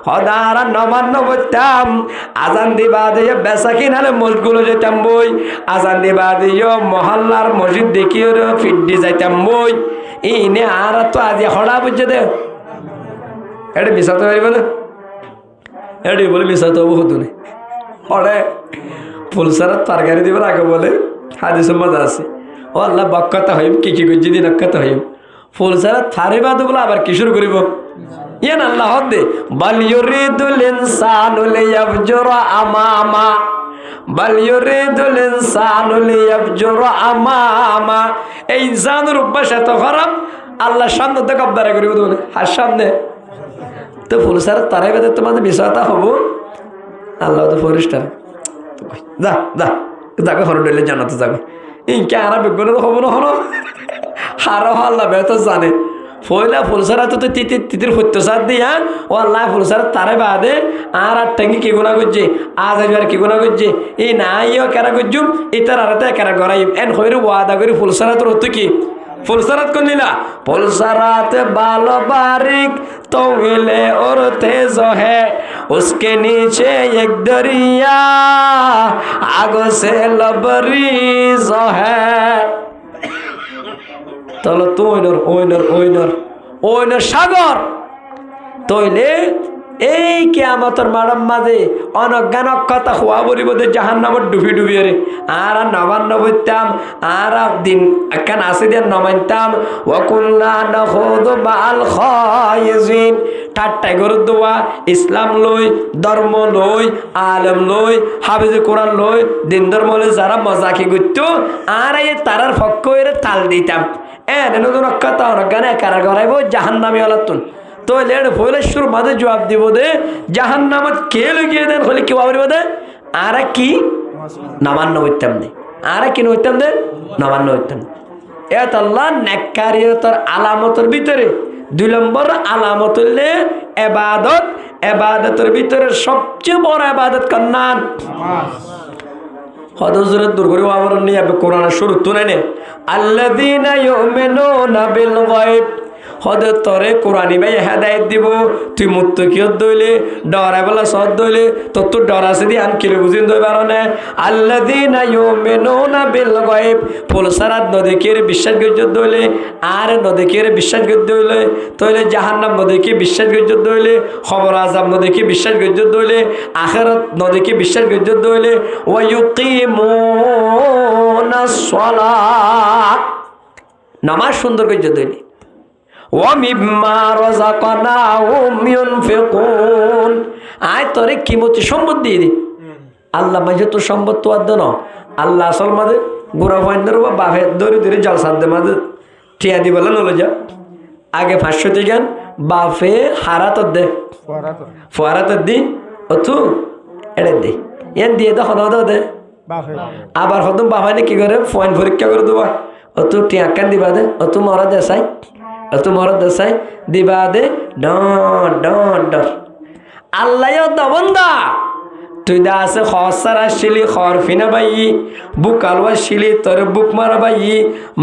হদারা নমান্য করতাম আজান দিবা দিয়ে বেচা কিনালে মসজিদগুলো যেতাম বই আজান দিবা দিয়ে মহল্লার মসজিদ দেখিয়ে ফিড্ডি যাইতাম বই ইনে আর তো আজি হড়া বুঝছে দে এটা মিশাতে পারিব না এটি বলে মিশাতে হবো হতো না হড়ে ফুলসারাত তরকারি দিবার আগে বলে হাদিসের মজা আছে ও আল্লাহ বক্কাতা হইম কি করছি দিন অক্কাতা হইম ফুলসারাত থারে বাদ বলে আবার কি শুরু করিব ইয়ান আল্লাহ দে বাল ইউরিদুল ইনসানু লিয়াফজুরা আমামা বাল ইউরিদুল ইনসানু লিয়াফজুরা আমামা এই ইনসানের অভ্যাস এত খারাপ আল্লাহ সামনে থেকে আবদারা করিব বলে আর সামনে তো ফুলসারাত থারে বাদে তোমাদের বিষয়টা হব আল্লাহ তো পরিষ্কার যা যা যাকে হর ডলে জানাতে যাবে ইনকে আরা বেগুনের হব না হলো হারো আল্লাহ বেত জানে ফয়লা ফুলসারা তো তিতির হত্যসার দিয়া ও আল্লাহ ফুলসারা তারে বাদে আর ট্যাঙ্গি কি গুণা করছে আজ আর কি গুণা করছে এই না ইয়ে কেরা করছুম ইতার আরাতে কেরা গড়াইম এন হইরে ওয়াদা করি ফুলসারা তোর হতো কি ফুলসারাত কোন লীলা ফুলসারাত बालो बारीक तो हिले और तेज है उसके नीचे एक दरिया आगो से लबरीज है তাহলে তো ওইনর সাগর তইলে এই কিয়ামতের মাড়ার মাঝে অনজ্ঞান কথা হওয়া বলিব যে জাহান্নামত ডুবি রে আর নবান্ন বইতাম আর দিন একখান আসে দিয়ে নমাইতাম ওয়াকুল্লা নাখুদু বাল খায়িজিন ঠাট্টাই করে দোয়া ইসলাম লই ধর্ম লই আলেম লই হাফেজ কোরআন লই দিন ধর্ম লই যারা মজাকি করত আর এই তারার পক্ষ এর তাল দিতাম নতুন কথা অনজ্ঞানে কারা করাইব জাহান্নামী আলাতুন তো লেড ফয়লেশ্বর মাঝে জবাব দিব দে জাহান্নামত কে লইয়ে দেন হলে কি বাবরি দে আর কি নবান্ন হইতাম দে আর কি হইতাম দে নবান্ন হইতাম এত আল্লাহ নেককারিয়তের আলামতের ভিতরে 2 নম্বর আলামত হইলে ইবাদত ইবাদতের ভিতরে সবচেয়ে বড় ইবাদত কান্নান হযরত দুরগরি আমার নিয়ে কোরআনের শুরু তুলে নে আল্লাযীনা ইউমিনুনা বিল গায়ব হদে তরে কোরআনি ভাই হেদায়েত দিব তুই মুত্তাকিয়ত দইলে ডরা বলা সদ দইলে তো ডর আছে দি আন কিলো বুঝিন দই বারনে আল্লাযীনা ইউমিনুনা বিল গায়ব ফুলসারাত নদেকের বিশ্বাস গজ্জ দইলে আর নদেকের বিশ্বাস গজ্জ দইলে তইলে জাহান্নাম নদেকে বিশ্বাস গজ্জ দইলে খবর আযাব নদেকে বিশ্বাস গজ্জ দইলে আখিরাত নদেকে বিশ্বাস গজ্জ দইলে ওয়া ইউকিমুনাস সালাত নামাজ সুন্দর গজ্জ দইলে ওয়ামিম্মা রাযাকনাহুম ইউনফিকুন আয় তোরে কিমতি সম্পদ দিয়ে দে আল্লাহ মাঝে তো সম্পদ তো আর দেন আল্লাহ আসল মাঝে গোড়া ফাইন্দার বা বাফে ধরে ধরে জলসাদ দে মাঝে ঠিয়া দি বলে নলে যা আগে 500 টাকা বাফে হারাত দে ফোয়ারাত দি অথু এড়ে দে এন দিয়ে তো হদ দে আবার হদম বাফানে কি করে ফয়েন পরীক্ষা করে দেবা অতু টিয়া কান দিবা দে অতু মরা দেসাই অত মরদ দেশাই দিবা দে ডর আল্লাহ দবন্দা তুই দা আছে খসারা শিলি খরফিনা বাই বুক আলওয়া শিলি তোর বুক মারা বাই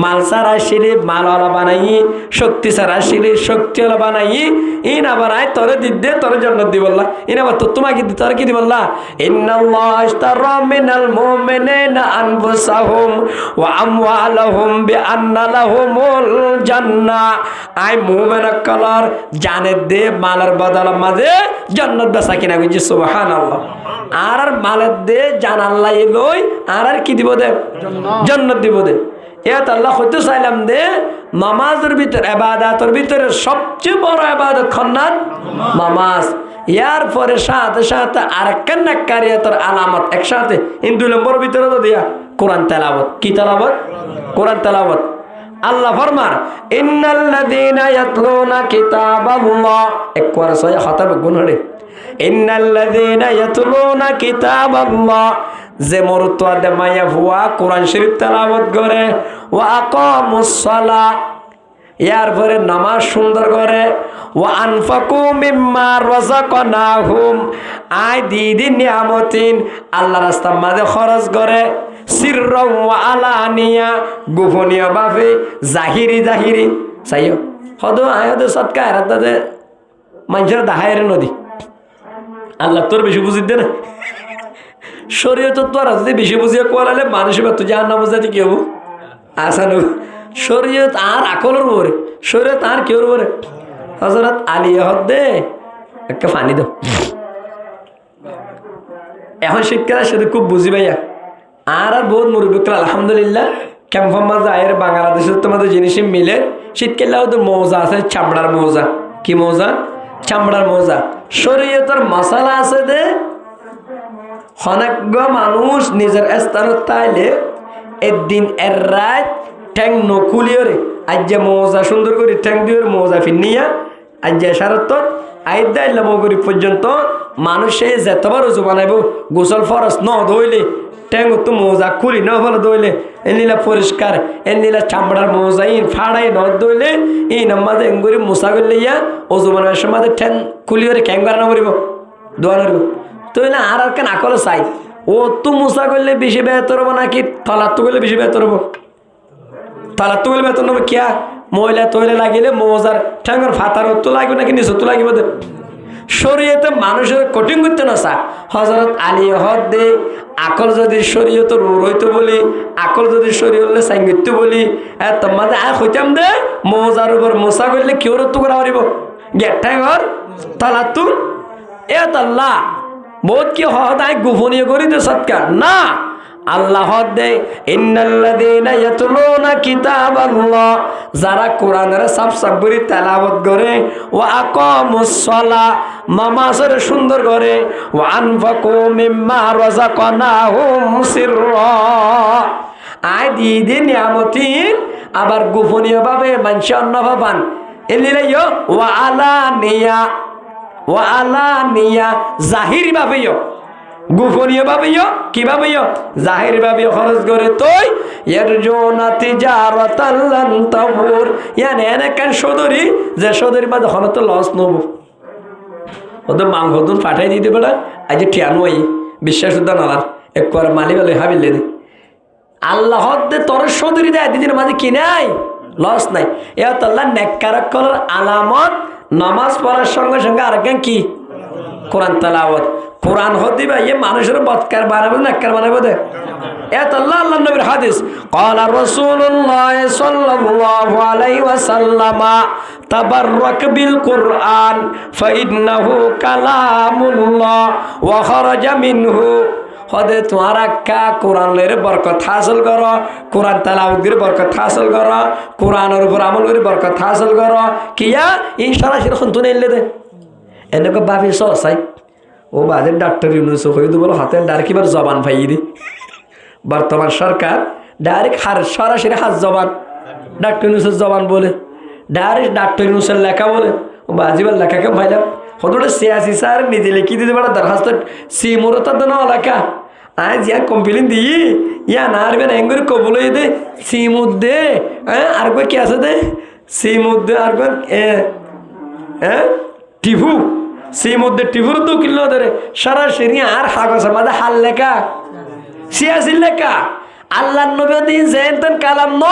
মালসারা শিলি মালওয়ালা বানাই শক্তি সারা শিলি শক্তিওয়ালা বানাই ইন আবার আয় তোরে দিদে তোর জান্নাত দি বললা ইন আবার তো তোমাকে দি তোর কি দি বললা ইন্নাল্লাহ ইশতারা মিনাল মুমিনিনা আনফুসাহুম ওয়া আমওয়ালাহুম বিআন্না লাহুমুল জান্নাহ আয় মুমিনা কলার জানে দে মালার বদল মাঝে জান্নাত বেচা কিনা কইছি সুবহানাল্লাহ আর মালের দে জান আল্লাহ লই আর কি দিব দে জান্নাত দিব দে এত আল্লাহ হইতে চাইলাম দে নামাজের ভিতরে ইবাদতের ভিতরে সবচেয়ে বড় ইবাদত খন্নাত নামাজ ইয়ার পরে সাথে সাথে আরেকখান নেককারিয়তের আলামত একসাথে ইন 2 নম্বর ভিতরে তো দিয়া কোরআন তেলাওয়াত কি তেলাওয়াত কোরআন তেলাওয়াত আল্লাহ ফরমান ইন্নাল্লাযীনা ইয়াতলুনা কিতাবাল্লাহ একবার সয়া খাতাবে গুণ হরে ইন্নাল্লাযীনা ইয়াতলুনা কিতাবাল্লাহ যে মরতুয়া দে মায়া হুয়া কোরআন শরীফ তেলাওয়াত করে ওয়া আকামুস সালাহ ইয়ার পরে নামাজ সুন্দর করে ওয়া আনফাকু মিম্মা রাযাকনাহুম আই দিদি নিয়ামতিন আল্লাহ রাস্তার মাঝে খরচ করে সিররা ওয়া আলানিয়া গোপনীয় ভাবে জাহিরি চাইও হদ আয়দ সৎকা রাতে মানুষের দাহায়ের নদী আল্লাহ তোর বেশি বুঝি দে না শরীয়ত তোর যদি বেশি বুঝিয়ে কোয়ালালে মানুষের তো জাহান্নামে যেতে কি হবো আসানো শরীয়ত আর আকলের উপরে শরীয়ত আর কেউর উপরে হযরত আলী হদ্দে একটা পানি দাও এখন শিক্ষার সাথে খুব বুঝি ভাইয়া আর বহুত মুরব্বী আলহামদুলিল্লাহ ক্যাম্পের মাঝে আয়ের বাংলাদেশের তোমাদের জিনিসই মিলে শীতকালে তো মৌজা আছে চামড়ার মৌজা কি মৌজা চামড়ার মৌজা শরীয়তের মশালা আছে দে অনেক মানুষ নিজের স্থানত তাইলে একদিন এর রাত ঠ্যাং নকুলিও রে আজ যে মৌজা সুন্দর করে ঠ্যাং দিয়ে মৌজা ফিরনিয়া আজ যে সারত আইদা ইল্লামগরি পর্যন্ত মানুষে যেতবার উজু বানাইব গোসল ফরস ন ধইলে ঠ্যাং তো মৌজা খুলি ন ফলে ধইলে এনিলা পরিষ্কার এনিলা চামড়ার মৌজা ইন ফাড়াই ন ধইলে এই নামাজে এঙ্গুরি মুসা করলে ইয়া উজু বানাবার সময় ঠ্যাং খুলিও রে ক্যাং বানানো করিব দোয়া নরিব তইলে আর কেন আকল চাই ও তো মুসা করলে বেশি বেহতর হবো নাকি তলার তো করলে বেশি বেহতর হবো তালার তো বেতন নেবো কিয়া মহিলা তৈলে লাগিলে মৌজার ঠ্যাঙ্গর ফাতার তো লাগবে নাকি নিচে তো লাগবে শরীয়তে মানুষের কঠিন করতে না চা হযরত আলী হদ্দে আকল যদি শরীয়ত রইতো বলি আকল যদি শরীয়লে সাঙ্গিত্য বলি তোমাদের আর হইতাম দে মৌজার উপর মোসা করলে কেউ তো করা পারিব গেট ঠ্যাঙ্গর তালার তো এ তাল্লা বহুত কি হদ আয় গোপনীয় করি দে সৎকার না আল্লাহ দে ইন্নাল্লাযীনা ইয়াতলুনা কিতাবাল্লাহ যারা কোরআনের সাফ করে তেলাওয়াত করে ওয়া আকামুস সালাহ নামাজের সুন্দর করে ওয়া আনফাকু মিম্মা রাযাকনাহুম সিররা আই দিদি নিয়ামতিন আবার গোপনীয় ভাবে মানুষ অন্ন পান এলিলাইও ওয়া আলানিয়া জাহিরি ভাবেও গোপনীয় ভাবেও কিভাবেও জাহির ভাবেও খরচ করে তুই এর জোনা তিজারাতান লান তাবুর ইয়ানে এনেকান সদরি যে সদরি বাদে হন তো লস নব ওদের মাংস দুন পাঠাই দিতে পারে আজ ঠিয়ানো আই বিশ্বাস উদ্যান আলার এক করে মালি বলে হাবিলে দে আল্লাহ দে তোর সদরি দেয় দিদির মাঝে কি নাই লস নাই এত আল্লাহ নেককারক করার আলামত নামাজ পড়ার সঙ্গে সঙ্গে আরেকজন কি কোরআন তেলাওয়াত কোরআন হদিবা ইয়ে মানুষের বৎকার বানাবে নেককার বানাবে দে এত আল্লাহ আল্লাহ নবীর হাদিস ক্বালা রাসূলুল্লাহ সাল্লাল্লাহু আলাইহি ওয়াসাল্লাম তাবাররাক বিল কুরআন ফাইন্নাহু কালামুল্লাহ ওয়া খারাজা মিনহু হদে তোমার কা কোরআনের বরকত হাসিল করো কোরআন তেলাওয়াতের বরকত হাসিল করো কোরআনের উপর আমল করে বরকত হাসিল করো কিয়া ইনশাআল্লাহ সেরকম তো নেইলে দে এনেকে ভাবি সসাই ও বাজে ডাক্তার ইউনুস হয়ে তো বলো হাতে ডাইরেক্ট এবার জবান পাইয়ে দি বর্তমান সরকার ডাইরেক্ট সরাসরি হাত জবান ডাক্তার ইউনুসের জবান বলে ডাইরেক্ট ডাক্তার ইউনুসের লেখা বলে ও বাজিবার লেখাকে ভাইলাম হতোটা সিয়াসি স্যার নিজে লিখি দিতে পারে দরখাস্ত সিমুরত না লেখা আজ ইয়া কমপ্লেন দিই ইয়া না আরবে না এঙ্গুরি কবল হয়ে দে সিমুদ দে হ্যাঁ আর কি আছে দে সিমুদ দে আর টিভু সিমুদ দে টিভুর তো কিলো ধরে সরাসরি আর হাগসের মাঝে হাল লেখা সিয়াসি লেখা আল্লাহ নবী দিন জেনতন কালাম ন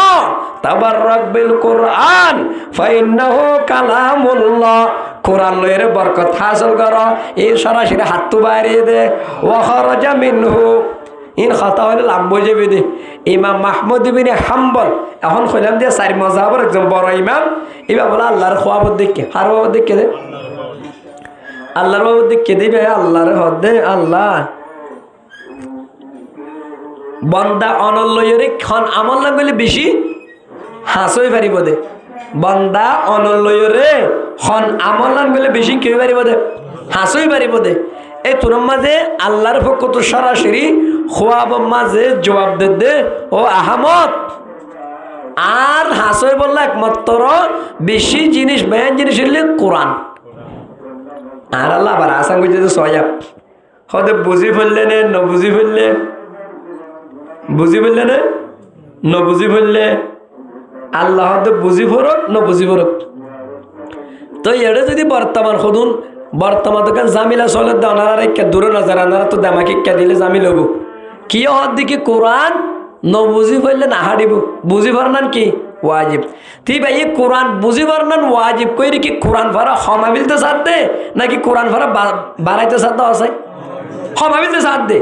তাবাররাক বিল কুরআন ফাইন্নাহু কালামুল্লাহ কোরআন লয়ের বরকত হাসিল করো এই সরাসরি হাত তো বাইরে দে ওয়া খারাজা মিনহু ইন খাতা হলে লাভ বুঝে দে ইমাম মাহমুদ ইবনে হাম্বল এখন কইলাম যে চার মাযহাবের একজন বড় ইমাম এবার বলে আল্লাহর খোয়াবত দেখে হার বাবত দেখে দে আল্লাহর বাবত দেখে দিবে আল্লাহর হদে আল্লাহ বন্দা অনল্যরে খন আমল না গেলে বেশি হাসই পারিব দে বন্দা অনল্যরে খন আমল না গেলে বেশি কেউ পারিব দে হাসই পারিব দে এই তোর মাঝে আল্লাহর পক্ষ তো সরাসরি খোয়াব মাঝে জবাব দে দে ও আহমদ আর হাসই বললো একমাত্র বেশি জিনিস বেয়ান জিনিস হইলে কোরআন। আর আল্লাহ আবার আসান করছে যে সয়াব হতে বুঝি ফেললে নে ন বুঝি ফেললে, বুঝি ফেললে নে ন বুঝি ফেললে, আল্লাহ হতে বুঝি ফরক ন বুঝি ফরক। তো এটা যদি বর্তমান সদুন বর্তমান দোকান জামিলা চলে ওনারা রেখা দূরে নজর আনারা তো দামা শিক্ষা দিলে জামিল হবো কি হওয়ার দিকে কোরআন ন বুঝি ফেললে না হারিব বুঝি ফরনান কি ওয়াজিব। তুই ভাই কোরআন বুঝি ফরনান ওয়াজিব কই কি কোরআন ভরা হমাবিলতে সাথ দে নাকি কোরআন ভরা বাড়াইতে সাথ দেওয়া আছে হমাবিলতে সাথ দে।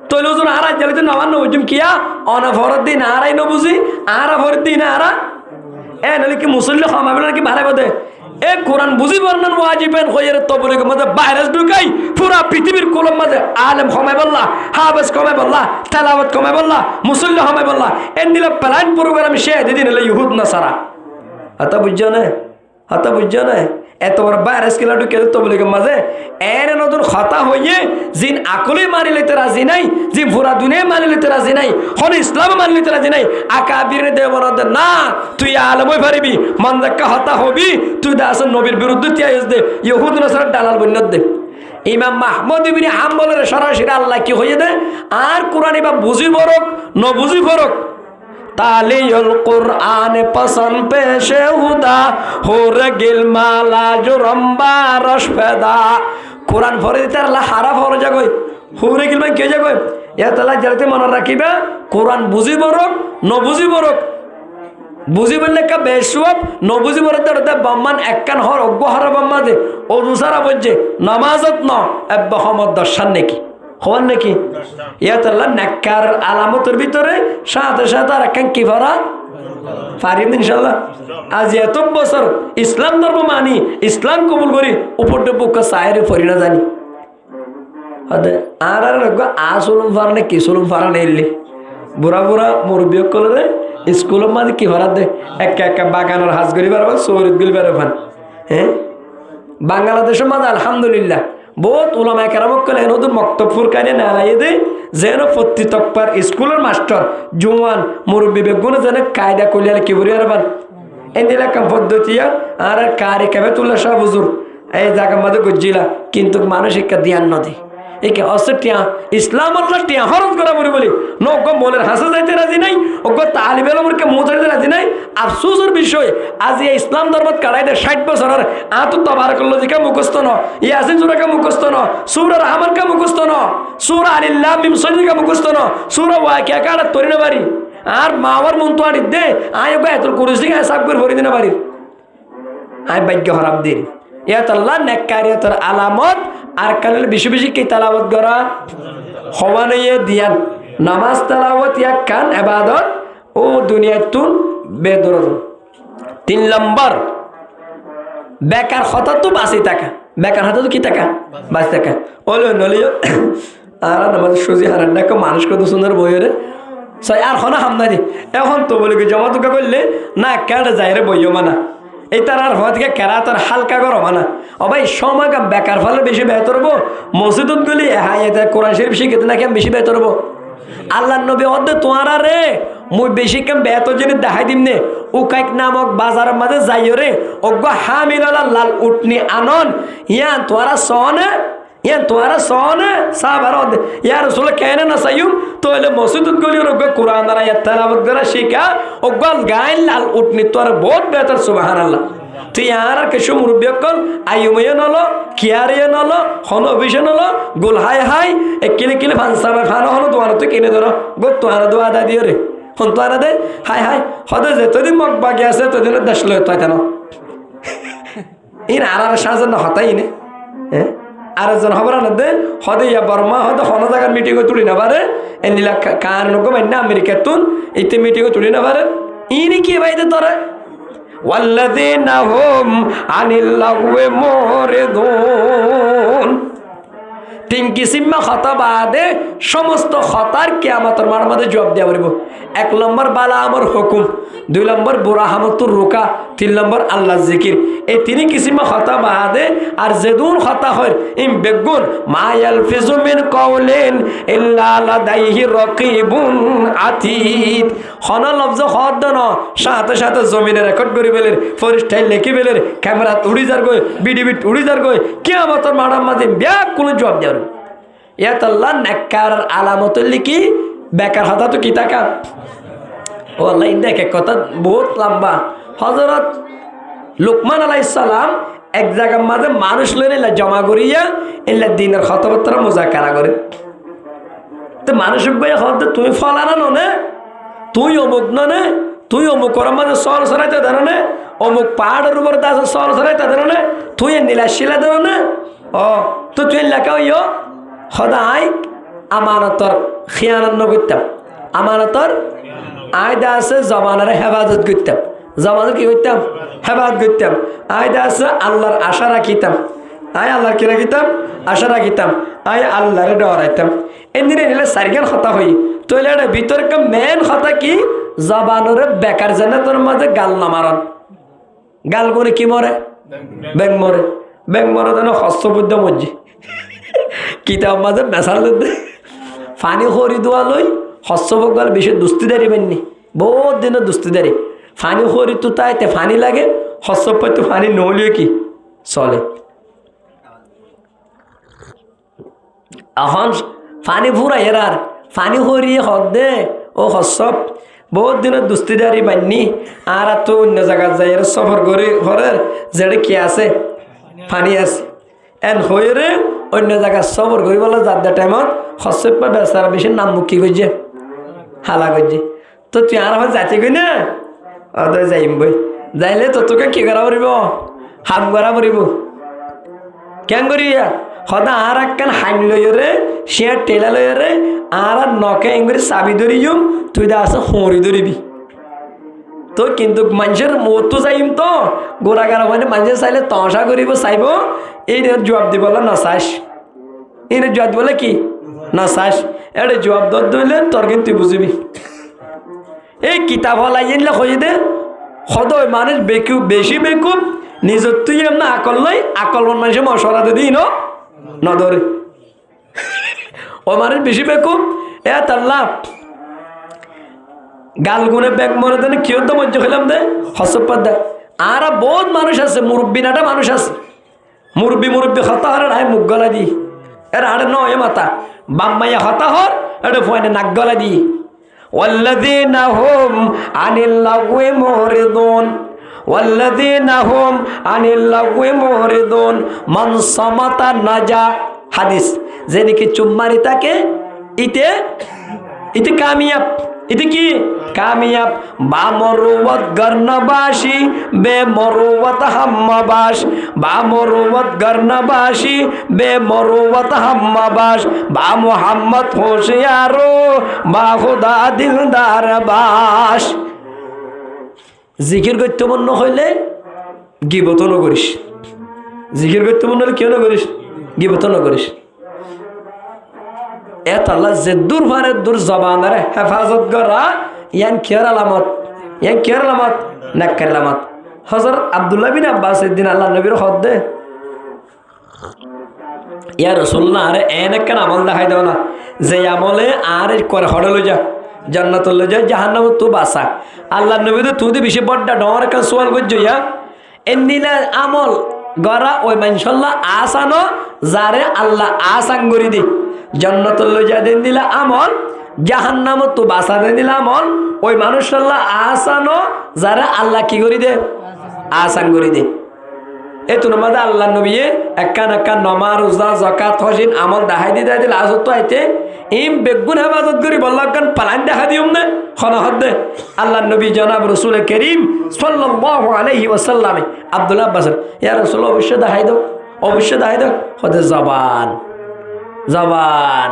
তৈল ওজন আর জ্বালিতে নবান্ন বুঝুম কিয়া অনা ফরত দিন আরাই ন বুঝি আরা ফরত দিন আরা এ নলি কি মুসল্লি হমাবিল নাকি বাড়াইব দে এ কোরআন বুঝি বর্ণন ওয়াজিবেন হইয়ের তবলিগের মধ্যে ভাইরাস ঢুকাই পুরা পৃথিবীর কোলম মাঝে আলেম কমে বললা হাফেজ কমে বললা তেলাওয়াত কমে বললা মুসল্লি কমে বললা এর নিলে প্ল্যান প্রোগ্রাম সে দিদি নিলে ইহুদ না সারা হাতা বুঝছো না হাতা বুঝছো না এত বড় ভাইরাস কিলা ঢুকে তবলিগের মাঝে এর নতুন হতা হইয়ে জিন আকলে মানি লইতে রাজি নাই জিন পুরা দুনিয়া মানি লইতে রাজি নাই হন ইসলাম মানি লইতে রাজি নাই আকাবির দেবনাদ না তুই আলমই পারিবি মন দেখা হতা হবি তুই দাসন নবীর বিরুদ্ধে তিয়াস দে ইহুদ নসরাত দালাল বন্যত দে। ইমাম মাহমুদ ইবনে হাম্বলের সরাসরি আল্লাহ কি হইয়ে দে আর কোরআন বা বুঝি ফরক ন বুঝি ফরক तालियुल कुरान पसंद पेशे हुदा हो रगिल माला जो रंबा रश पैदा कुरान फरे तेर ला हारा फरे जागोय हो रगिल में के जागोय या तला जरते मन राखिबा कुरान बुझी बरक न बुझी बरक बुझी বললে কা বেশওয়াব ন বুঝি বরতে দে বাম্মান এককান হর অজ্ঞ হর বাম্মা দে ও দুসারা বজে নামাজত ন এব্বা হমদ দর্শন নাকি হন নাকি ইয়াতাল্লাহ নাক্কার আলামতের ভিতরে সাথে সাথে আর একখান কি ভরা পারিম ইনশাআল্লাহ। আজ এত বছর ইসলাম ধর্ম মানি ইসলাম কবুল করি উপর বুক সায়ের ফরি না জানি আর আর আসলম ফারানে কি সুলম ফারানে এলি বুড়া বুড়া মুরব্বী কলরে স্কুলের মাঝে কি ভরা দে একা একা বাগানের হাজ করি পারবা সৌরত গুলি পারবেন। হ্যাঁ বাংলাদেশের মাঝে আলহামদুলিল্লাহ বহুত উলামায়ে কেরাম কলে নতুন মক্তব ফুরকানে না লাইয়ে দে যেন প্রতি তকবার স্কুলের মাস্টার জওয়ান মুরব্বী বেগুন যেন কায়দা কইলে কি বলি আরবান এন্দিলা কাম পদ্ধতিয়া আর কারে কেবে তুলা সব হুজুর এই জায়গা মধ্যে গজিলা কিন্তু মানসিক ধ্যান নদী একে অসটিয়া ইসলাম আল্লাহ টিয়া হরত করা বলি নগ মোলের হাসা যাইতে রাজি নাই ওগ তালিব ইলমকে মুজাহিদ রাজি নাই। আফসোসের বিষয় আজ এই ইসলাম ধর্মত কাড়াই দে 60 বছরের আতু তাবারাকাল্লাহিকা মুখস্থ ন ইয়াসিন সূরাকা মুখস্থ ন সূরা রহমান কা মুখস্থ ন সূরা আলিল্লাহ মিম সজিকা মুখস্থ ন সূরা ওয়াকিয়া কাড়া তরিনা বাড়ি আর মাওয়ার মন্তোয়াড়ি দে আয় ওগ এত কুরসি হিসাব করে ভরি দিনা বাড়ি আয় ভাগ্য খারাপ দিন ইয়াত আল্লাহ নেককারিয়তের আলামত আর কালের বেশি বেশি কি তেলাওয়াত করা হওয়ানিয়ে দিয়ান নামাজ তেলাওয়াত এক কান ইবাদত ও দুনিয়াতুন বেদরদ। 3 নম্বর বেকার হতা তো বাঁচি টাকা বেকার হতা তো কি টাকা বাঁচি টাকা ওলো নলিও আর নামাজ সুজি হারান টাকা মানুষ কত সুন্দর বইরে সাই আর হনা হামদানি এখন তো বলে কি জমা তুকা করলে না কেটে যায় রে বইও মানা এই তার আর হওয়া থেকে কেরাতার হালকা করো মানা ও ভাই সময় বেকার ফলে বেশি বেহতর হবো মসজিদত গলি হ্যাঁ কোরআন শরীফ শিখেতে নাকি আমি বেশি বেহতর হবো আল্লাহ নবী অর্ধে তোমারা রে মুই বেশি কাম বেহতর জিনিস দেখাই দিম নে উকাইক নামক বাজারের মাঝে যাইও রে অজ্ঞ হামিলালা লাল উটনি আনন ইয়া তোরা সনে ইয়া তোরা সনে সাবার অর্ধে ইয়া রসুল কেনে না সাইম তো এলে মসজিদত গলি অজ্ঞ কোরআন দ্বারা ইয়া তেলাওয়াত করা শিখা অজ্ঞ গাইল লাল উটনি তোর বহুত বেহতর সুবহানাল্লাহ। তুই আর কিছু মুরব্বী কল আইময়ে নলো কিয়ারিয়ে নলো হন অভিষে নলো গোল হাই হাই এক কিলে কিলে ফানসাবে ফানো হলো তোমার তুই কিনে ধরো গো তোমার দোয়া দা দিও রে হন তো আর দে হাই হাই হদে যেতদিন মগ বাকি আছে তদিন দেশ লয় তাই তেন ইন আর সাজন না হতাই নে হ্যাঁ আর একজন খবর না দে হদে ইয়া বর্মা হদে হন জায়গার মিটিং তুলি না পারে এ নীলা কার নগো মাইনা আমেরিকা তুন ইতে মিটিং তুলি না পারে ইনি কি বাইদে তোরা والذين هم عن اللغو معرضون তিন কিসিমা খতা বাদে সমস্ত খতার কিয়ামতের মাঠের মধ্যে জবাব দেওয়া পারিব। 1 নম্বর বালা আমর হুকুম, 2 নম্বর বুরা হামতুর রুকা, 3 নম্বর আল্লাহ জিকির। এই 3 কিসিমা খতা বাদে আর যেদুন খতা হয় ইম বেগুন মা ইয়ালফিজু মিন কাউলিন ইল্লা লাদাইহি রাকিবুন আতীদ। হন লফজ হদ ন সাথে সাথে জমিনে রেকর্ড করে বেলের, ফরিস্টাইল লিখি বেলের, ক্যামেরা উড়ি যার গই, বিডিবিট উড়ি যার গই, কিয়ামতের মাঠের মধ্যে ব্যাক কোন জবাব দেওয়া। ইয়াত আল্লাহ নেককার আলামত লিখি বেকার হতা তো কি টাকা ও আল্লাহ দেখে কথা বহুত লম্বা। হযরত লুকমান আলাইহিস সালাম এক জায়গার মাঝে মানুষ লইলে জমা করিয়া এলা দিনের কথাবার্তা মুজাকারা করে। তো মানুষ ভাই হতে তুই ফলানা নে, তুই অমুক নে, তুই অমুক করার মাঝে সল সরাইতে ধরে নে, অমুক পাহাড়ের উপর দাস সল সরাইতে ধরে নে, তুই নীলাশিলা ধরে নে। ও তো তুই লেখা হইও সদায় আমানতর খিয়ানত নগরতাম, আমানতর আয়দা আছে জবানের হেফাজত করতাম, জবানের কি করতাম হেফাজত করতাম। আয়দা আছে আল্লাহর আশা রাখিতাম, আয় আল্লাহর কি রাখিতাম আশা রাখিতাম, আয় আল্লাহরে ডরাইতাম। এদিনে নিলে সারিগান কথা হই তৈলে এটা ভিতরে মেন কথা কি জবানের বেকার জানে তোর মাঝে গাল না মারান। গাল করে কি মরে ব্যাং মরে, ব্যাং মরে যেন হস্তবুদ্ধ মজ্জি কিতাব মাঝে মেশাল ফানি খরি দোয়া লই হস্তবক গাল বেশি দুস্তিদারি বেননি, বহুত দিনের দুস্তিদারি। ফানি খরি তো তাইতে ফানি লাগে, হস্তব তো ফানি নহলিও কি চলে। এখন ফানি ফুরা এরার ফানি খরিয়ে হক দে ও হস্তব বহুত দিনের দুস্তিদারি বাননি। আর তো অন্য জায়গার যাই সফর করে ঘরের যেটা কি আছে ফানি আছে এন হয়ে রে অন্য জায়গায় সফর করি বলে যার টাইমত হস্তব পা বেচারা বেশি নাম মুখি করছে হালা করছে। তো তুই আর আমার যাতে কই না অত যাইম বই যাইলে তো তোকে কি করা পড়িব হাম করা পড়িব কেন করি সদা আর একখান হাইন লই রে সে টেলা লই রে আর নকে এঙ্গুরি চাবি ধরি যাম তুই দা আছে হরি ধরিবি। তো কিন্তু মানুষের মতো যাইম তো গোড়াগাড়া মানে মানুষের চাইলে তসা করিব চাইব এই জবাব দিব না চাস, এই জবাব দিব কি না চাস, এটা জবাব দর দিলে তোর কিন্তু তুই বুঝবি। এই কিতাব হলাই আনলে হয়ে দে সদয় মানুষ বেকুব বেশি বেকুব নিজের তুই এমন আকল নাই, আকল মানুষের মশলা দিই নধরে ও মানুষ বেশি বেকুব এ তার লাভ গাল গুনে ব্যাগ মনে দেন কেউ তো মজ্জ খেলাম দে হসপাত দে। আর বহুত মানুষ আছে মুরব্বী নাটা মানুষ আছে মুরব্বী হতা হর আয় মুখ গলা দি এর আড়ে নয় মাতা বাম্মাইয়া হতা হর এটা ফোনে নাক গলা দি। والذين هم عن اللغو معرضون والذين هم عن اللغو معرضون من صمت نجا হাদিস যে নাকি চুম্মারি থাকে ইতে কামিয়াব, ইতে কি কামিয়াব। বা মরুবত গর্ণবাসী বে মরুবত হাম্মাবাস, বা মরুবত গর্ণবাসী বে মরুবত হাম্মাবাস, বা মোহাম্মদ হোশিয়ারো বা খুদা দিলদার বাস। জিকির গুরুত্বপূর্ণ হইলে গিবত ন করিস, জিকির গুরুত্বপূর্ণ হলে কেউ না করিস গিবত ন করিস। এত আল্লাহ যে দূর ভারে দূর জবানের হেফাজত করা ইয়ান কেয়ার আলামত, ইয়ান কেয়ার আলামত নাক্কার আলামত। হযরত আব্দুল্লাহ বিন আব্বাস দিন আল্লাহ নবীর হদ দে ইয়া রাসূলুল্লাহ আরে এন কেন আমল দেখাই দাও না যে আমলে আর করে হড়ে লই যা জান্নাত লই যা জাহান্নাম তো বাসা। আল্লাহ নবী তো তুই বেশি বড়টা ডর কেন সোয়াল করছো ইয়া এন্দিলা আমল গড়া ওই মানশাল্লাহ আসানো যারে আল্লাহ আসান করি দি জান্নাত লই যা দেন দিলা আমল, জাহান্নাম তো বাসা দেন দিলা আমল। ওই মানুষাল্লাহ আসানো যারা আল্লাহ কি করি দে আসান করি দে। এই তো নামাজ আল্লাহ নবী একান একান নমাজ রোজা যাকাত হজিন আমল দেখাই দিল আজ তো আইতে ইম বেগুন হেফাজত করি বল্লাহ কান পালান দেখা দিও না খনহদ দে। আল্লাহ নবী জনাব রাসূল করিম সাল্লাল্লাহু আলাইহি ওয়াসাল্লাম আব্দুল্লাহ আব্বাস ইয়া রাসূল অবশ্যই দেখাই দাও, অবশ্যই দেখাই দাও। হদে জবান জবান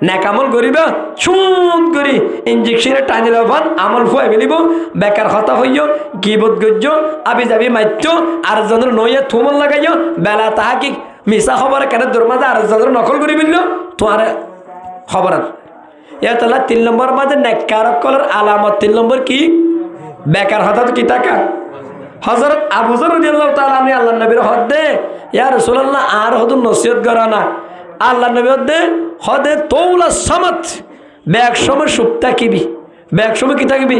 নেকামল করিবা সুদ করি ইঞ্জেকশনে টানি লবান আমল ফুয়াই ফেলিব বেকার কথা হইও গিবত গজ্য আবি যাবি মাইত্য আর জনের নইয়া থুমল লাগাইও বেলা তাহাকি মিশা খবর কেন তোর মাঝে আর যাদের নকল করে ফেলল তোমার খবর এতলা 3 নম্বর মাঝে নেককারকলের আলামত 3 নম্বর কি বেকার হঠাৎ কি টাকা হযরত আবু যর রাদিয়াল্লাহু তাআলা আমি আল্লাহর নবীর হদে ইয়া রাসূলুল্লাহ আর হদুন নসিহত করানা আল্লাহর নবী হদে তৌলা সামাত ব্যাগ সময় সুপ্তা কিবি ব্যাগ সময় কি থাকবি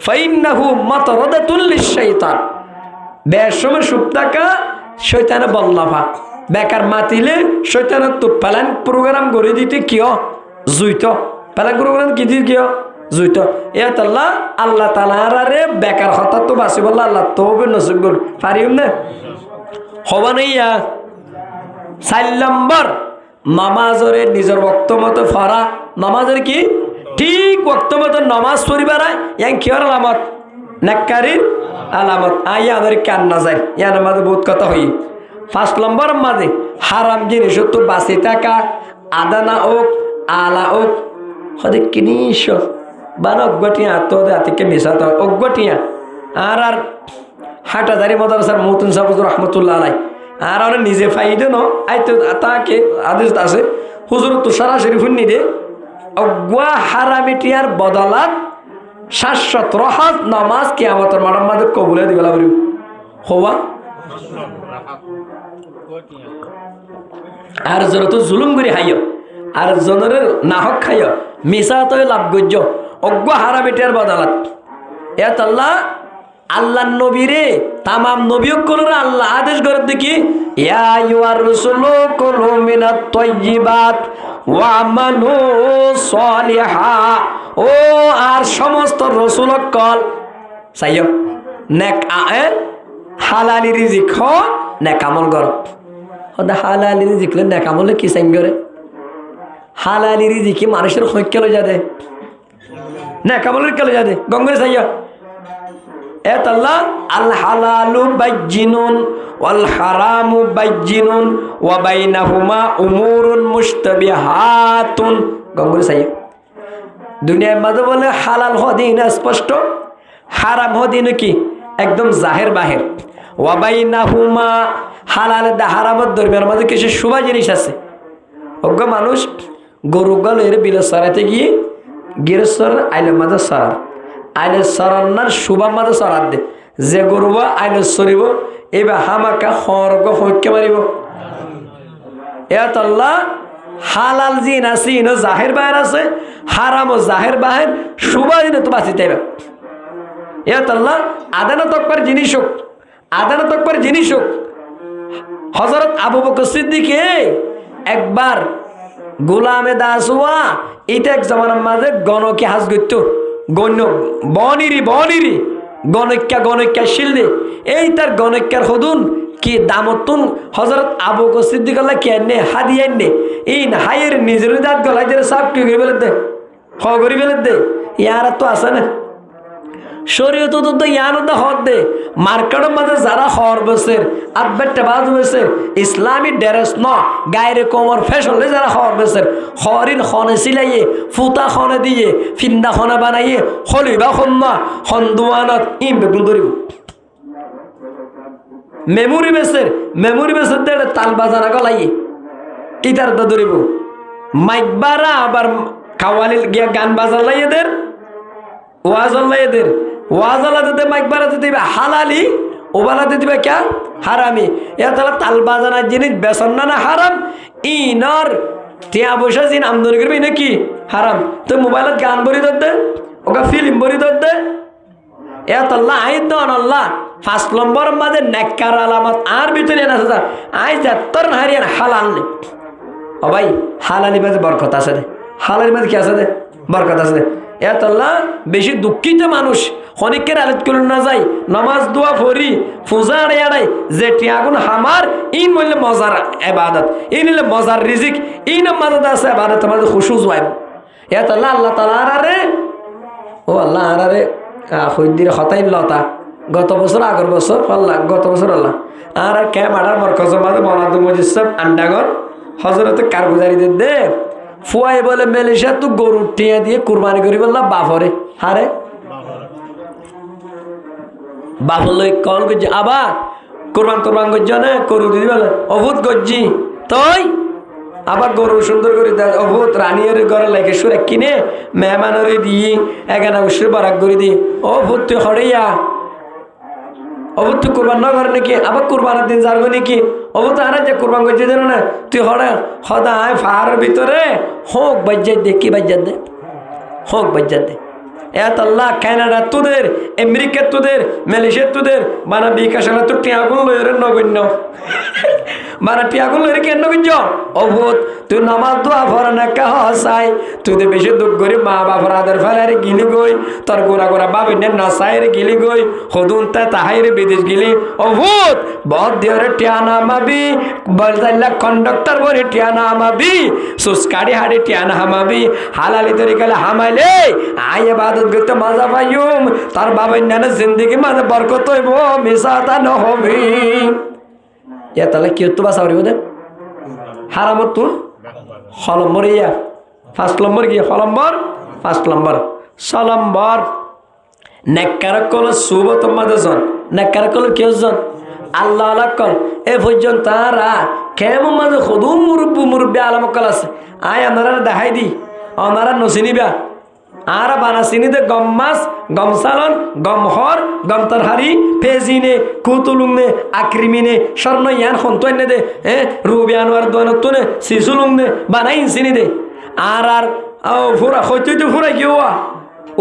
ফাইন্নাহু মাতরাদাতুল লিশাইতান ব্যাগ সময় সুপ্তাকা শয়তানে বল্লাফা বেকার মাতিলে শয়তানের তো প্ল্যান প্রোগ্রাম করে দিতে কিয় জুইত প্ল্যান প্রোগ্রাম কি দিতে কিয় জুইত এত আল্লাহ আল্লাহ তাআলারে বেকার হঠাৎ তো বাসি বললা আল্লাহ তওবে নসিব কর পারিম না হবা নাইয়া 4 নম্বর নামাজরে নিজের ওয়াক্ত মতো ফরা নামাজের কি ঠিক ওয়াক্ত মতো নামাজ পড়িবার ইয়াং কি আলামত নেককারীর আলামত আইয়া আমাদের কান না যায় ইয়ার মাঝে বহুত কথা হই 5 নম্বর মাঝে হারাম জিনিস তো বাঁচি থাকা আদানা ওক আলা ওক হদে কিনিস বান অজ্ঞটিয়া তো আতিকে মিশাত অজ্ঞটিয়া আর হাটাদারি মাদ্রাসার মহতুন সাহেব রহমতুল্লাহ আলাই আর ওরা নিজে ফাইদে ন আইতো তাকে আদেশ আছে হুজুর তো সরাসরি শুনি দে অজ্ঞা হারামিটিয়ার বদলাত 717 হাজ নামাজ কিয়ামতের মাঠের মাঝে কবুলে দিবেলা বলি হওয়া আর যত জুলুম করে হাইয় আর জনের নাহক খাইয় মিশা তো লাভ গজ্য অজ্ঞ হারামিটিয়ার বদলাত এত আল্লাহ আল্লাহ নবীরে তামাম নবীকলরে আল্লাহ আদেশ করে দেখি ইয়া আইয়ুহার রাসূলু কুলু মিনাত তাইয়্যিবাত ওয়া আমালু সলিহা ও আর সমস্ত রাসূলক কল সাইয় নেক হালালি রিজিক হ নেক আমল কর ওদা হালালি রিজিক লে নেক আমল কি সাইন করে হালালি রিজিক কি মানুষের হইক্কেল যাবে নেক আমলের কেলে যাবে গঙ্গরে সাইয় এত আল্লাহ আল হালালু বাইজিনুন ওয়াল হারামু বাইজিনুন ওয়া বাইনাহুমা উমুরুন মুশতাবিহাতুন গঙ্গুর সাইয়া দুনিয়ার মাঝে বলে হালাল হদিন স্পষ্ট হারাম হদিন কি একদম জাহের বাহির ওয়া বাইনাহুমা হালাল দা হারামের দরমিয়ার মাঝে কিছু শুভা জিনিস আছে অজ্ঞ মানুষ গরু গলের বিলে সরাতে গিয়ে গিরসর আইলের মাঝে সরার আইলে সরান্নার শুভা মাঝে সরাত দে যে গরুবা আইলে সরিব এবার হামাকা হরগ হইকে মারিব এত আল্লাহ হালাল জিন আছে ইনো জাহের বাহির আছে হারাম ও জাহের বাহির শুভা জিনে তো বাঁচিতে হবে এত আল্লাহ আদানা তকবার জিনিস হোক আদানা তকবার জিনিস হোক হযরত আবু বকর সিদ্দিক একবার গোলামে দাসওয়া এটা এক জামানার মাঝে গণকে হাজ গইত গণ্য বনিরি গণক্যা শিলদে এই তার গণক্যার হদুন কি দামতুন হযরত আবু বকর সিদ্দিক আল্লাহ কে নে হাদিয়া নে এই হাইয়ের নিজের দাঁত গলাই যে সাপ কি করে ফেলে দে হ করে ফেলে দে ইয়ার তো আছে না শরীয়ত তো ইয়ানো দা হদ দে মার্কেটের মাঝে যারা হর বসের আদবেটে বাজ বসের ইসলামী ড্রেস ন গায়ের কোমর ফ্যাশন লে যারা হর বসের হরিন খনে সিলাইয়ে ফুতা খনে দিয়ে ফিন্দা খনে বানাইয়ে হলিবা খন্না হন্দুয়ানত ইম বেগুন ধরিব মেমোরি বেসের দে তাল বাজানা গলাইয়ে কিতার দা ধরিব মাইক বারা আবার কাওয়ালি গিয়া গান বাজার লাইয়েদের ওয়াজল লাইয়েদের ওয়াজলাতে দে মাইক বারাতে দিবে হালালি ওবালাতে দিবে কে হারামি এত তাল বাজানার জিনিস বেসন না হারাম ইনর টিয়া পয়সা জিন আমদানি করবি নাকি হারাম তো মোবাইলত গান ভরি দে ওকে ফিল্ম ভরি দে এত আল্লাহ আই দন আল্লাহ 5 নম্বর মাঝে নেককার আলামত আর ভিতরে না আছে আই যাত্তর হারিয়ান হালাল নে ও ভাই হালালি মাঝে বরকত আছে দে হালালি মাঝে কি আছে দে বরকত আছে দে এত আল্লাহ বেশি দুঃখিত মানুষ অনেকের আলোচ করে না যায় নামাজ দোয়া ফরি পূজা আড়াই যে টিয়াগুন হামার ইন বললে মজার এবাদত ইন হলে মজার রিজিক ইন মাদত আছে এবাদত আমাদের খুশু জোয়াইব এত আল্লাহ আল্লাহ তাআলা আরে ও আল্লাহ আরে হইদির হতাই লতা গত বছর আগর বছর আল্লাহ গত বছর আল্লাহ আর কে মাডার মরকজ মাঝে মনাদু মজিদ সব আন্ডাগর হজরতে কারগুজারি দে ফুয়াই বলে মেলেশিয়া তো গরু টিয়া দিয়ে কুরবানি করি বললাম বাফরে হারে বাফর লই কল করছি আবার কোরবান করছি না করু দিদি বলে অভূত গজ্জি তুই আবার গরু সুন্দর করে অভূত রানিয়ার ঘরে লেগে সুরে কিনে মেহমানের দিয়ে এখানে উসরে বারাক করে দি ও ভূত তুই হড়াইয়া অবুত তুই কোরবান না করে নাকি আবার কোরবানের দিন যাবো নাকি অবুত আর যে কোরবান করছে জানো না তুই হড়া সদায় ফাহারের ভিতরে হোক বাজ্জার দে কি বাজ্জার দে হোক বাজ্জার দে এত আল্লাহ কানাডা তোদের আমেরিকা তোদের মালয়েশিয়া তোদের বানা বিকাশ তো টিয়াগুলো লয়ের নগণ্য মানে টিয়াগুলো লয়ের কেন নগণ্য অভূত তুই নামাজ দোয়া ফর না কে হসাই তুই তো বেশি দুঃখ করি মা বাবার আদের ফেলারে গিলি গই তোর গোড়া গোড়া বাবিনের নসাইরে গিলি গই হদুন তাহাইরে বিদেশ গিলি অভূত বহুত দিওরে টিয়ানা মাবি বলতাইলা কন্ডাক্টর বলে টিয়ানা মাবি সুস্কাড়ি হাড়ি টিয়ানা হামাবি হালালি তরিকালে হামাইলে আয় বাদত গতে মজা পাইম তার বাবার নানা জিন্দগি মানে বরকত হইব মিসাতা নহবি এ তাহলে কি হতো বাসা করিব দে হারামত তুন হলম্বর ইয়া 5 নম্বর কি হলম্বর 5 নম্বর 6 নম্বর নেককার কল সুবত মাদজন নেককার কল কেউ জন আল্লাহ আল্লাহ কল এ পর্যন্ত তারা কেমন মাঝে খুদুম মুরব্বী আলম কল আছে আয় আপনারা দেখাই দি আপনারা নচিনিবা আর বানাসিনিতে গম মাছ গম সালন গম হর গম তরহারি ফেজিনে কুতুলুংনে আক্রিমিনে স্বর্ণ ইয়ান সন্তনে দে রুবিয়ান আর দোয়ানতুনে শিশুলুংনে বানাই চিনি দে আর ফুরা হইতে ফুরা কি হওয়া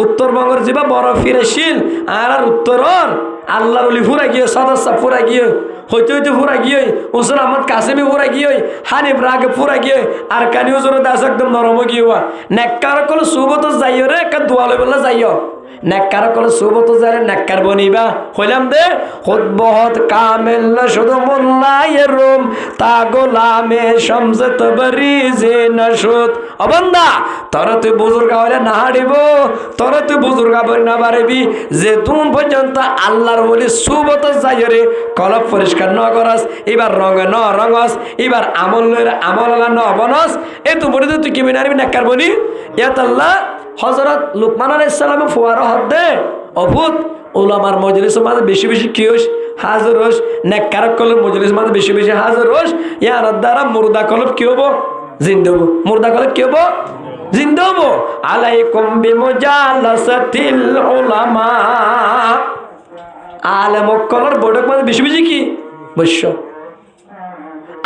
উত্তরবঙ্গের যা বড় ফিরেছিল আর উত্তরর আল্লাহর অলি ফুরা গিয়ে সদস্য ফুরা গিয়ে হইতে ফুরা গিয়ে ওসর আহমদ কাসেমি ফুরা গিয়ে হানিফ রাগে ফুরা গিয়ে আর কানি ওসর দাস একদম নরম গিয়ে নেককার কল সুবত যাইও রে একটা দোয়া লই বলে যাইও নেককার কল সুবত যারে নেককার বনিবা হইলাম দে খুদ বহুত কামেল না শুধু মোল্লায়ে রুম তা গোলামে শামসে তবরিজে নশুত অবন্দা তোর তুই বুজুর্গ হলে না হারিব তোর তুই বুজুর্গ বলি না পারবি যে তুমি পর্যন্ত আল্লাহর বলি সুবত যাইও রে কলব পরিষ্কার ন করস এবার রঙে ন রঙস এবার আমল ন বনস এ তো বলি তুই কি বিনারবি নেককার বনি ইয়াত আল্লাহ হযরত লুকমান আলাইহিস সালাম ফুয়ার হদে অভূত উলামার মজলিসের মাঝে বেশি বেশি কি হইস হাজির হইস নেককার কলব মজলিসের মাঝে বেশি বেশি হাজির হইস ইয়ার দ্বারা মুর্দা কলব কি হবো জিন্দা হবো মুর্দা কলব কি হবো জিন্দা হবো আলাইকুম বিমুজালাসাতিল উলামা আলেম কলর বড়ক মাঝে বেশি বেশি কি বৈশ্য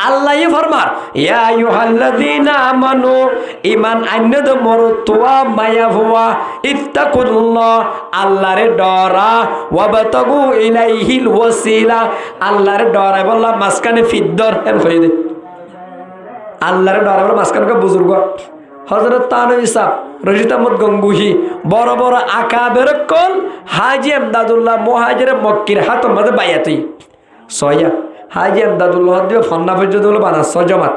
আল্লাহ ফরমার ইয়া আইয়ুহাল্লাযীনা আমানু ঈমান আন্যদ মরতুয়া মায়াহুয়া ইত্তাকুল্লাহ আল্লাহরে ডরা ওয়াবতাগু ইলাইহিল ওয়াসিলা আল্লাহরে ডরা বললা মাসকানে ফিদ্দর এর কইদে আল্লাহরে ডরা বললা মাসকানে বুজুর্গ হযরত তানভী সাহেব রশিদ আহমদ গঙ্গুহি বড় বড় আকাবের কল হাজী আমদাদুল্লাহ মুহাজির মক্কির হাত মধ্যে বায়াতই সয়া হাজি আমদাদুল্লাহ দিয়ে ফন্না পর্যন্ত হলো বানা সজমাত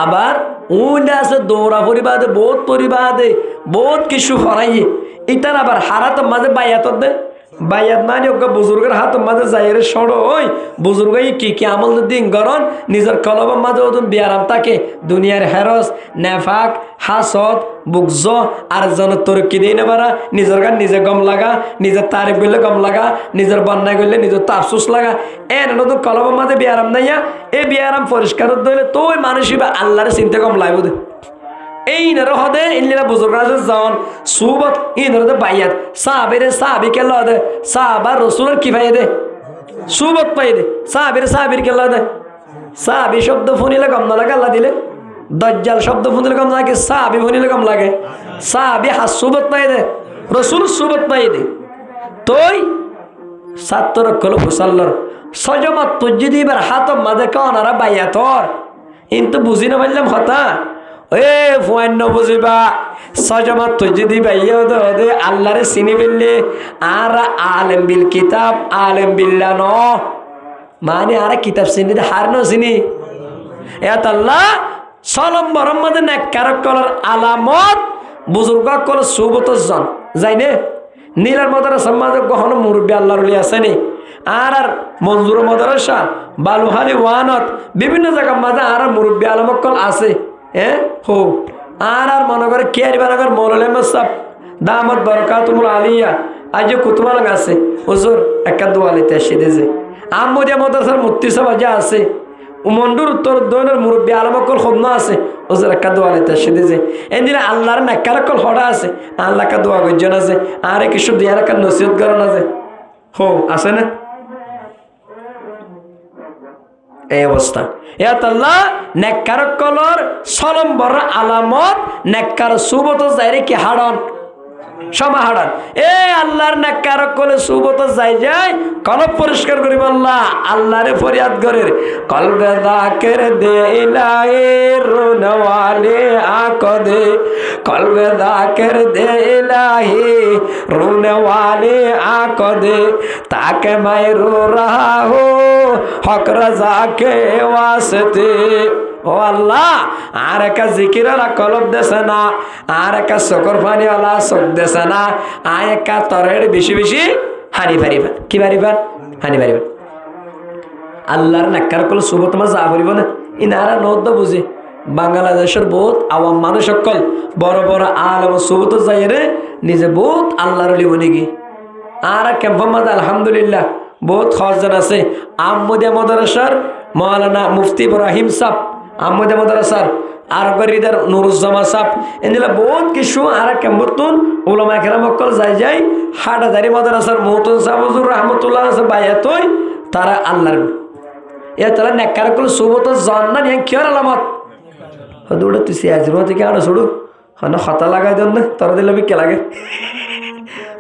আবার উইলে আছে দৌড়া পরিবাদে বহুত কিছু ফরাইয়ে ইতার আবার হারাত মাঝে বাইয়াত দে বাইয়াত মানে ওকে বুজুর্গের হাত মাঝে যাইরে সড়ো ওই বুজুর্গ কি আমল দিন গরন নিজের কলবের মাঝে ওদুন বিয়ারাম থাকে দুনিয়ার হেরস নেফাক হাসদ বুকজ আর জন তরক্কি দিয়ে নেবারা নিজের গান নিজে গম লাগা নিজের তারিফ করলে গম লাগা নিজের বন্যায় করলে নিজের তাফসুস লাগা নতুন কলবের মাঝে বিয়ারাম নাইয়া এই বিয়ারাম পরিষ্কার দিলে তো ওই মানুষই বা আল্লাহরে চিন্তা কম লাগবে দে এই নর হদে ইল্লিরা বুজুর্গরা জন সুবত এই নর দে বাইয়াত সাহাবীরে সাহাবী কে লদে সাহাবা রাসূলের কি পাই দে সুবত পাই দে সাহাবীর কে লদে সাহাবী শব্দ ফুনিলে কম না লাগে আল্লাহ দিলে দজ্জাল শব্দ ফুনিলে কম লাগে সাহাবী ফুনিলে কম লাগে সাহাবী সুবত পাই দে রাসূল সুবত পাই দে তোই ছাত্র কল মুসাল্লার সজমত তুজি এবার হাত মাঝে কানারা বাইয়াতর কিন্তু বুঝি না পারলাম হতা এ ফুয়ান্ন বুঝিবা সজমত তুজি বাইয়া দে আল্লাহরে চিনি ফেললে আর আলেম বিল কিতাব আলেম বিল্লাহ ন মানে আর কিতাব চিনি হার ন চিনি এত আল্লাহ সলম বরম মাঝে নেককার কলার আলামত বুজুর্গ কল সুবত জন যাইনে নীলার মাদ্রাসা মাঝে গহন মুরব্বী আল্লাহর ওলি আসেনি আর মঞ্জুর মাদ্রাসা বালুহালি ওয়ানত বিভিন্ন জায়গার মাঝে আর মুরব্বী আলমকল আছে হো আর মনে করে কেয়ারি বানাগর মৌলানা মাসাব দামত বরকাতুল আলিয়া আজ কুতুবালাং আছে হুজুর একটা দোয়া লইতে আসি দেছে আহমদিয়া মাদ্রাসার মুফতি সাহেব যা আছে মন্ডুর উত্তর দৈনের মুরব্বী আলমকল খবনা আছে ওদের একটা দোয়া লেতে সেদিছে এদিন আল্লাহর নাক্কারকল হড়া আছে আল্লাহ একটা দোয়া গর্জন আছে আর কিছু দিয়ার একটা নসিহত করেন আছে হো আছে না এই অবস্থা ইয়াত আল্লাহ নেককারকলর সলম্বর আলামত নেককার সুবত যাইরে কি হাড়ন সমাহাড়ন এ আল্লাহর নেককারকলে সুবত যাই কলব পরিষ্কার করিব আল্লাহ আল্লাহরে ফরিয়াদ করে কলবে যাকির দে ইলাহি রুনওয়ালে আকদে কলবে যাকির দে ইলাহি রুনওয়ালে আকদে তাকে মায়রু রাহা হো হক রাজা के वास्ते ও আল্লাহ আর একটা জিকির আলা কলব দেছে না আর একটা শকর পানি আলা চোখ দেছে না আর একটা তরের বেশি বেশি হানি পারিবা কি পারিবা হানি পারিবা আল্লাহর নাক্কার কল শুভ তোমার যা পারিব না ইনারা নদ্দ বুঝে বাংলাদেশের বহুত আওয়াম মানুষ সকল বড় বড় আলম শুভ তো যাই রে নিজে বহুত আল্লাহর লিবনি কি আর ক্যাম্পামাদ আলহামদুলিল্লাহ বহুত খরজন আছে আহমদিয়া মাদ্রাসার মৌলানা মুফতি ইব্রাহিম সাহেব আহমদিয়া মাদ্রাসার আর গরিদার নুরুজ্জামা সাহেব এগুলা বহুত কিছু আর কেমবর্তন উলামা কেরাম অকল যাই হাটাদারি মাদ্রাসার মহতুন সাহেব হুজুর রহমতুল্লাহ বায়াতই তারা আল্লাহর এ তারা নেককার কল সুবত জান্নাত ইয়াং কিয়ার আলামত হদুড় তুই সিয়াজরো থেকে আড় ছড়ু হনা খাতা লাগাই দেন না তোরা দিলে কে লাগে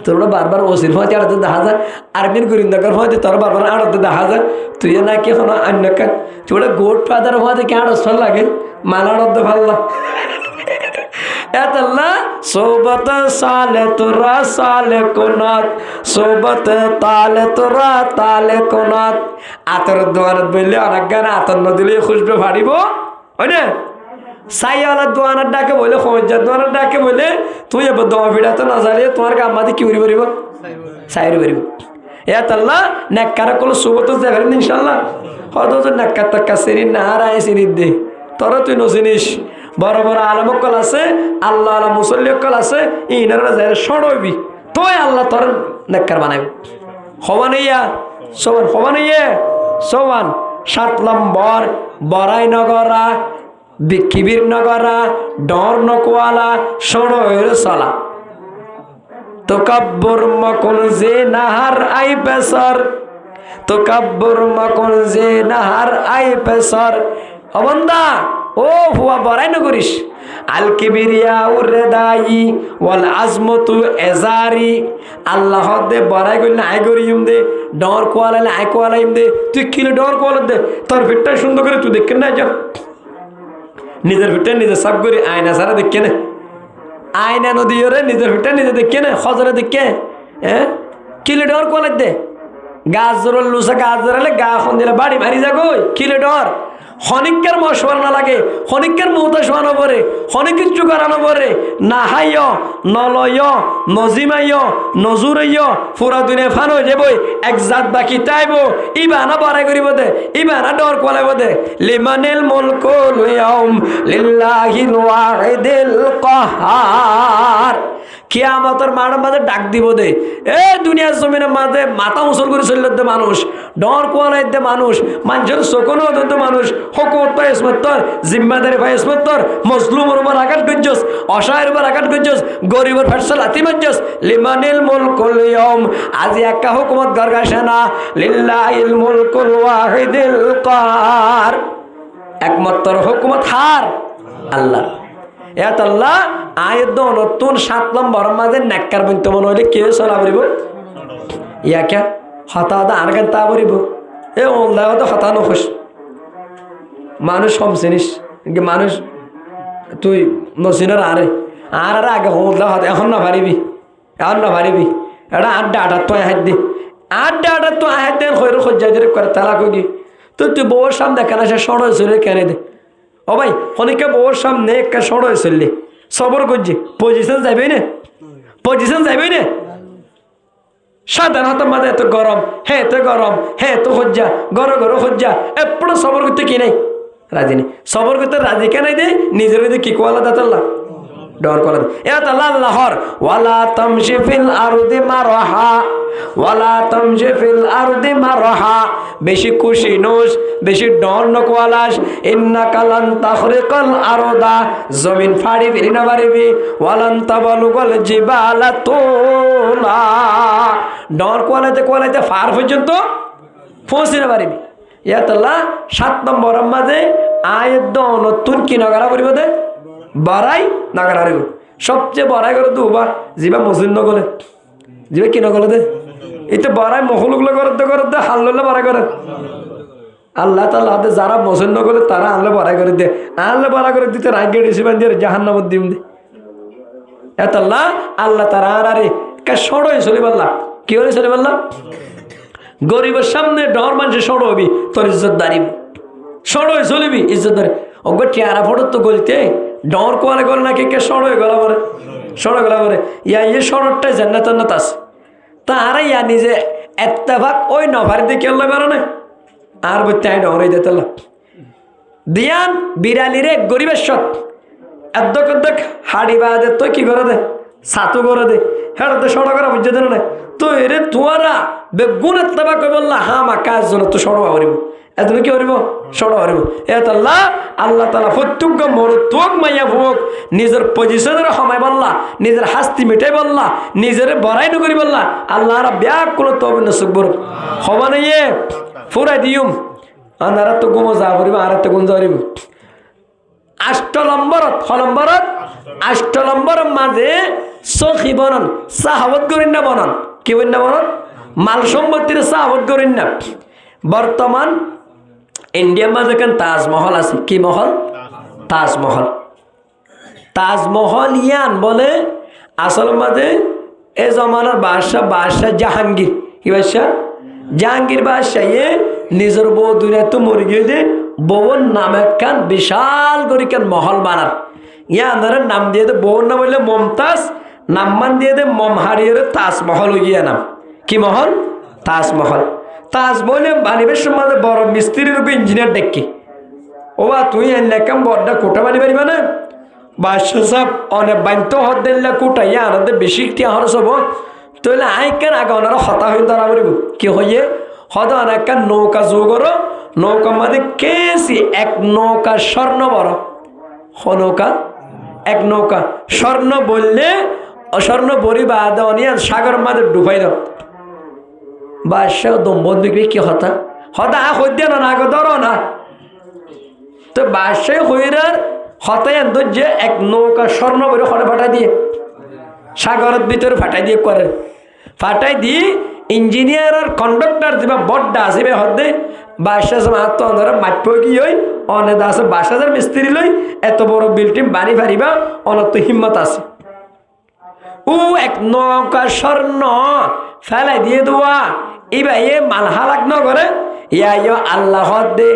তোরা বারবার ওসির ফতে আড়তে দেখা যায় আর্মির গোরিন্দাকার ফতে তোরা বারবার আড়তে দেখা যায় তুই নাকি এখন অন্য কাজ তুই গোট ফাদার ফতে কে আড়স ভাল লাগে মালাড়তে ভাল লাগে এতল্লা সোবত সালে তোরা সালে কোনাত সোবত তালে তোরা তালে কোনাত আতর দোয়ানত বললে অনেক গান আতর নদিলে খুশবে ফাড়িব হয় না সাইওয়ালা দোয়ানার ডাকে বলে খোঁজার দোয়ানার ডাকে বলে তুই এবার দোয়া ফিরাতে না জানিয়ে তোমার গাম্মাদি কি উড়ি পারিব সাইরি পারিব এত আল্লাহ নেককার কল সুবত যাবেন ইনশাল্লাহ হয়তো তো নেককার টাক্কা সিরিন না আর আয় সিরিন দে তোরা তুই নচিনিস বড় বড় আলমকল আছে আল্লাহ আল্লাহ মুসল্লিকল আছে ইনারা যাই সড়বি তুই আল্লাহ তোর নেককার বানাবি হবান ইয়া সোবান হবান ইয়ে সোবান 7 নম্বর বড়াই নগরা বিকিবির নগরা ডর নকওয়ালা সড়য়ের চলা তোকাব্বর মকন যে নাহার আই পেসর তোকাব্বর মকন যে নাহার আই পেসর অবন্দা ও হুয়া বড়াই নগরিস আল কিবিরিয়া উরেদাই ওয়াল আজমতু এজারি আল্লাহ দে বড়াই গইল আই গরিম দে ডর কোয়ালা আই কোয়ালাইম দে তুই কিলে ডর কোয়ালা দে তোর ফিটটা সুন্দর করে তুই দেখেন না যা নিজের ভিতরে নিজে সব করি আয়না সারা দেখে না আয়না নদী ওরে নিজের ভিতরে নিজে দেখে না খজরে দেখে হ্যাঁ কিলে ডর কলে দে গাছ জোর লুসা গাছ জোরালে গা খন দিলে বাড়ি মারি যা গই কিলে ডর খনিকের মশওয়ার না লাগে খনিকের মৌতা শোয়ানো পরে খনিক কিছু করানো পরে না হাইয় নলয় নজিমাইয় নজুরাইয় পুরা দুনিয়া ফান হয়ে যাবই এক জাত বাকি তাইব ইবানা বড়াই করিব দে ইবানা ডর কলাইব দে লিমানিল মুলকুল ইয়াউম লিল্লাহিল ওয়াহিদিল কাহার কিয়ামতের মাঠের মাঝে ডাক দিব দে এ দুনিয়ার জমিনের মাঝে মাথা উঁচল করে চললে দে মানুষ ডর কোয়ালাই দে মানুষ মানুষের শোকনও দে মানুষ হকুমত পাই ইসমত্তর জিম্মাদারি পাই ইসমত্তর মজলুমের উপর আঘাত করছস অসহায়ের উপর আঘাত করছস গরিবের ফাটসা লাথি মারছস লিমানিল মুলকুল ইয়াউম আজি একা হুকুমত গরগাসে না লিল্লাহিল মুলকুল ওয়াহিদিল কাহার একমাত্র হুকুমত হার আল্লাহ এত আল্লাহ আয়ত নতুন 7 নম্বর মাঝে নেককার বলতে মনে হইলে কে চলা পারিব ইয়া কে হতা হতা আর গান তা পারিব এ ওল্লাহ তো হতা নখস মানুষ কম চিনিস মানুষ তুই নচিনের আরে আর আর আগে ওল্লাহ হতা এখন না পারিবি এটা আড্ডা তো হাত দি আড্ডা তো হাত দেন খৈর খোঁজা দিয়ে করে তালা কই তুই বউর সামনে কেন সে সড় চলে কেনে দে ও ভাই অনেকে বউর সামনে একটা সড় চললে সবর করছে পজিশন যাইবে না সাধারণত মাঝে এত গরম এত খোঁজা গরো খোঁজা এপড়ো সবর করতে কি নাই রাজি নেই সবর করতে রাজি কে নাই দে নিজের কি কোয়ালা দাতাল্লা ডর কলা এত আল্লাহর ওয়ালা তামশি ফিল আরদি মারহা ওয়ালা তামশি ফিল আরদি মারহা বেশি খুশি নোস বেশি ডর নকওয়ালাস ইন্নাকা লান তাখরিকাল আরদা জমিন ফাড়ি ফিরি না পারিবি ওয়ালান তাবালুগাল জিবালা তুলা ডর কোয়ালাইতে ফার পর্যন্ত পৌঁছে না পারিবি ইয়াতাল্লাহ 7 নম্বর মাঝে আয়াত নতুন কি নগরা করিব দে বড়াই নগরা করিব সবচেয়ে বড়াই করে দুবা জিবা মসজিদ নগলে জিবা কি নগলে দে এটা বড়াই মহলুগুলো করতে হাল্ললে বড়াই করে আল্লাহ তাআলা হাতে যারা মসজিদ নগলে তারা আনলে বড়াই করে দে আনলে বড়াই করে দিতে রাগে রিসিবান দিয়ে জাহান্নামত দিম দে ইয়াতাল্লাহ আল্লাহ তাআলা আরে কা সড়ই চলি বললা কি হলে চলি বললা গরিবের সামনে ডর মানুষের সড় হবি তোর ইজ্জত দাঁড়িব সড় হয়ে চলিবি ইজ্জত দাঁড়ি অজ্ঞ টিয়ারা ফটো তো গলিতে ডর কোয়ালে করে নাকি কে সড় হয়ে গলা পরে সড় গলা পরে ইয়া ইয়ে সড়টাই জান্নাত আছে তারা ইয়া নিজে এত্তেফাক ওই নভারিতে কেউ বেরো না আর বলতে আমি ডর হয়ে যেতে দিয়ান বিড়ালিরে গরিবের সৎ এদ্দক হাড়ি বাদে তুই কি করে দে ছাতু করে দে হ্যাঁ তো সড় করা বুঝতে দেন না তো এরে তোরা বেগুন এত্তেবা কই বললা হা মা কাজ জন্য তো সড় পারিব এত কি করিব সড় পারিব এত আল্লাহ তাআলা প্রত্যেক মরতুক মাইয়া ভোগ নিজের পজিশনের সময় বললা নিজের হাস্তি মিটাই বললা নিজের বড়াই নকরি বললা আল্লাহ রা ব্যাকুল তবে নসুকবর হবা নাই ফুরাই দিউম আনারা তো গুম যা পারিব আর তো গুণ যা পারিব 8 নম্বরত 8 নম্বর মাঝে সখী বনন সাহাবত করেন না বনন কি বলেন না বনন মাল সম্পত্তির সাহাবত করেন না বর্তমান ইন্ডিয়ার মাঝে কেন তাজমহল আছে কি মহল তাজমহল ইয়ান বলে আসল মাঝে এ জমানার বাদশাহ জাহাঙ্গীর কি জাহাঙ্গীর বাদশাহ নিজের বউ দুনিয়া তো মরে গিয়ে দে বউর নাম একখান বিশাল করে কেন মহল বানার ইয়ার নাম দিয়ে দে বউর নাম হইলে মমতাজ নাম্মান দিয়ে দে মমহারিয়ার তাজমহল গিয়া নাম কি মহল তাজমহলে বানিবের সময় বড় মিস্ত্রির রূপে ইঞ্জিনিয়ার ডেকি ও বা তুই এলাকাম বড়টা কোটা বানি পারিবা না বাদশাহ সাহেব অনেক বান্ত হত দিল্লা কোটা ইয়া আনন্দে বেশি টিয়া হরস হব তাহলে আইকেন আগে ওনারা হতা হয়ে ধরা পড়িব কি হইয়ে হত অনেক নৌকা যোগর নৌকা মাঝে কেসি এক নৌকা স্বর্ণ বড় নৌকা এক নৌকা স্বর্ণ বললে অস্বর্ণ বড়ি বাদ অনিয়ান সাগর মাঝে ডুবাই দাও বাদশাহ দম বন্ধু কি হতা হইতে না আগে ধরো না তো বাদশাহ হইরার হতায় যে এক নৌকা স্বর্ণ বড়ি হরে ফাটাই দিয়ে সাগরের ভিতরে ফাটাই দিয়ে করে ফাটাই দিয়ে ইঞ্জিনিয়ার আর কন্ডাক্টর যা বড্ডা আসবে হদে বাদশাহ মাত্র ধরে মাঠ কি হই অনেক আছে 22,000 মিস্ত্রি লই এত বড় বিল্ডিং বানি পারিবা অনেক তো হিম্মত আছে ও এক নৌকা স্বর্ণ ফেলাই দিয়ে দেওয়া এবার এ মাল হালাক ন করে ইয়া আল্লাহ দে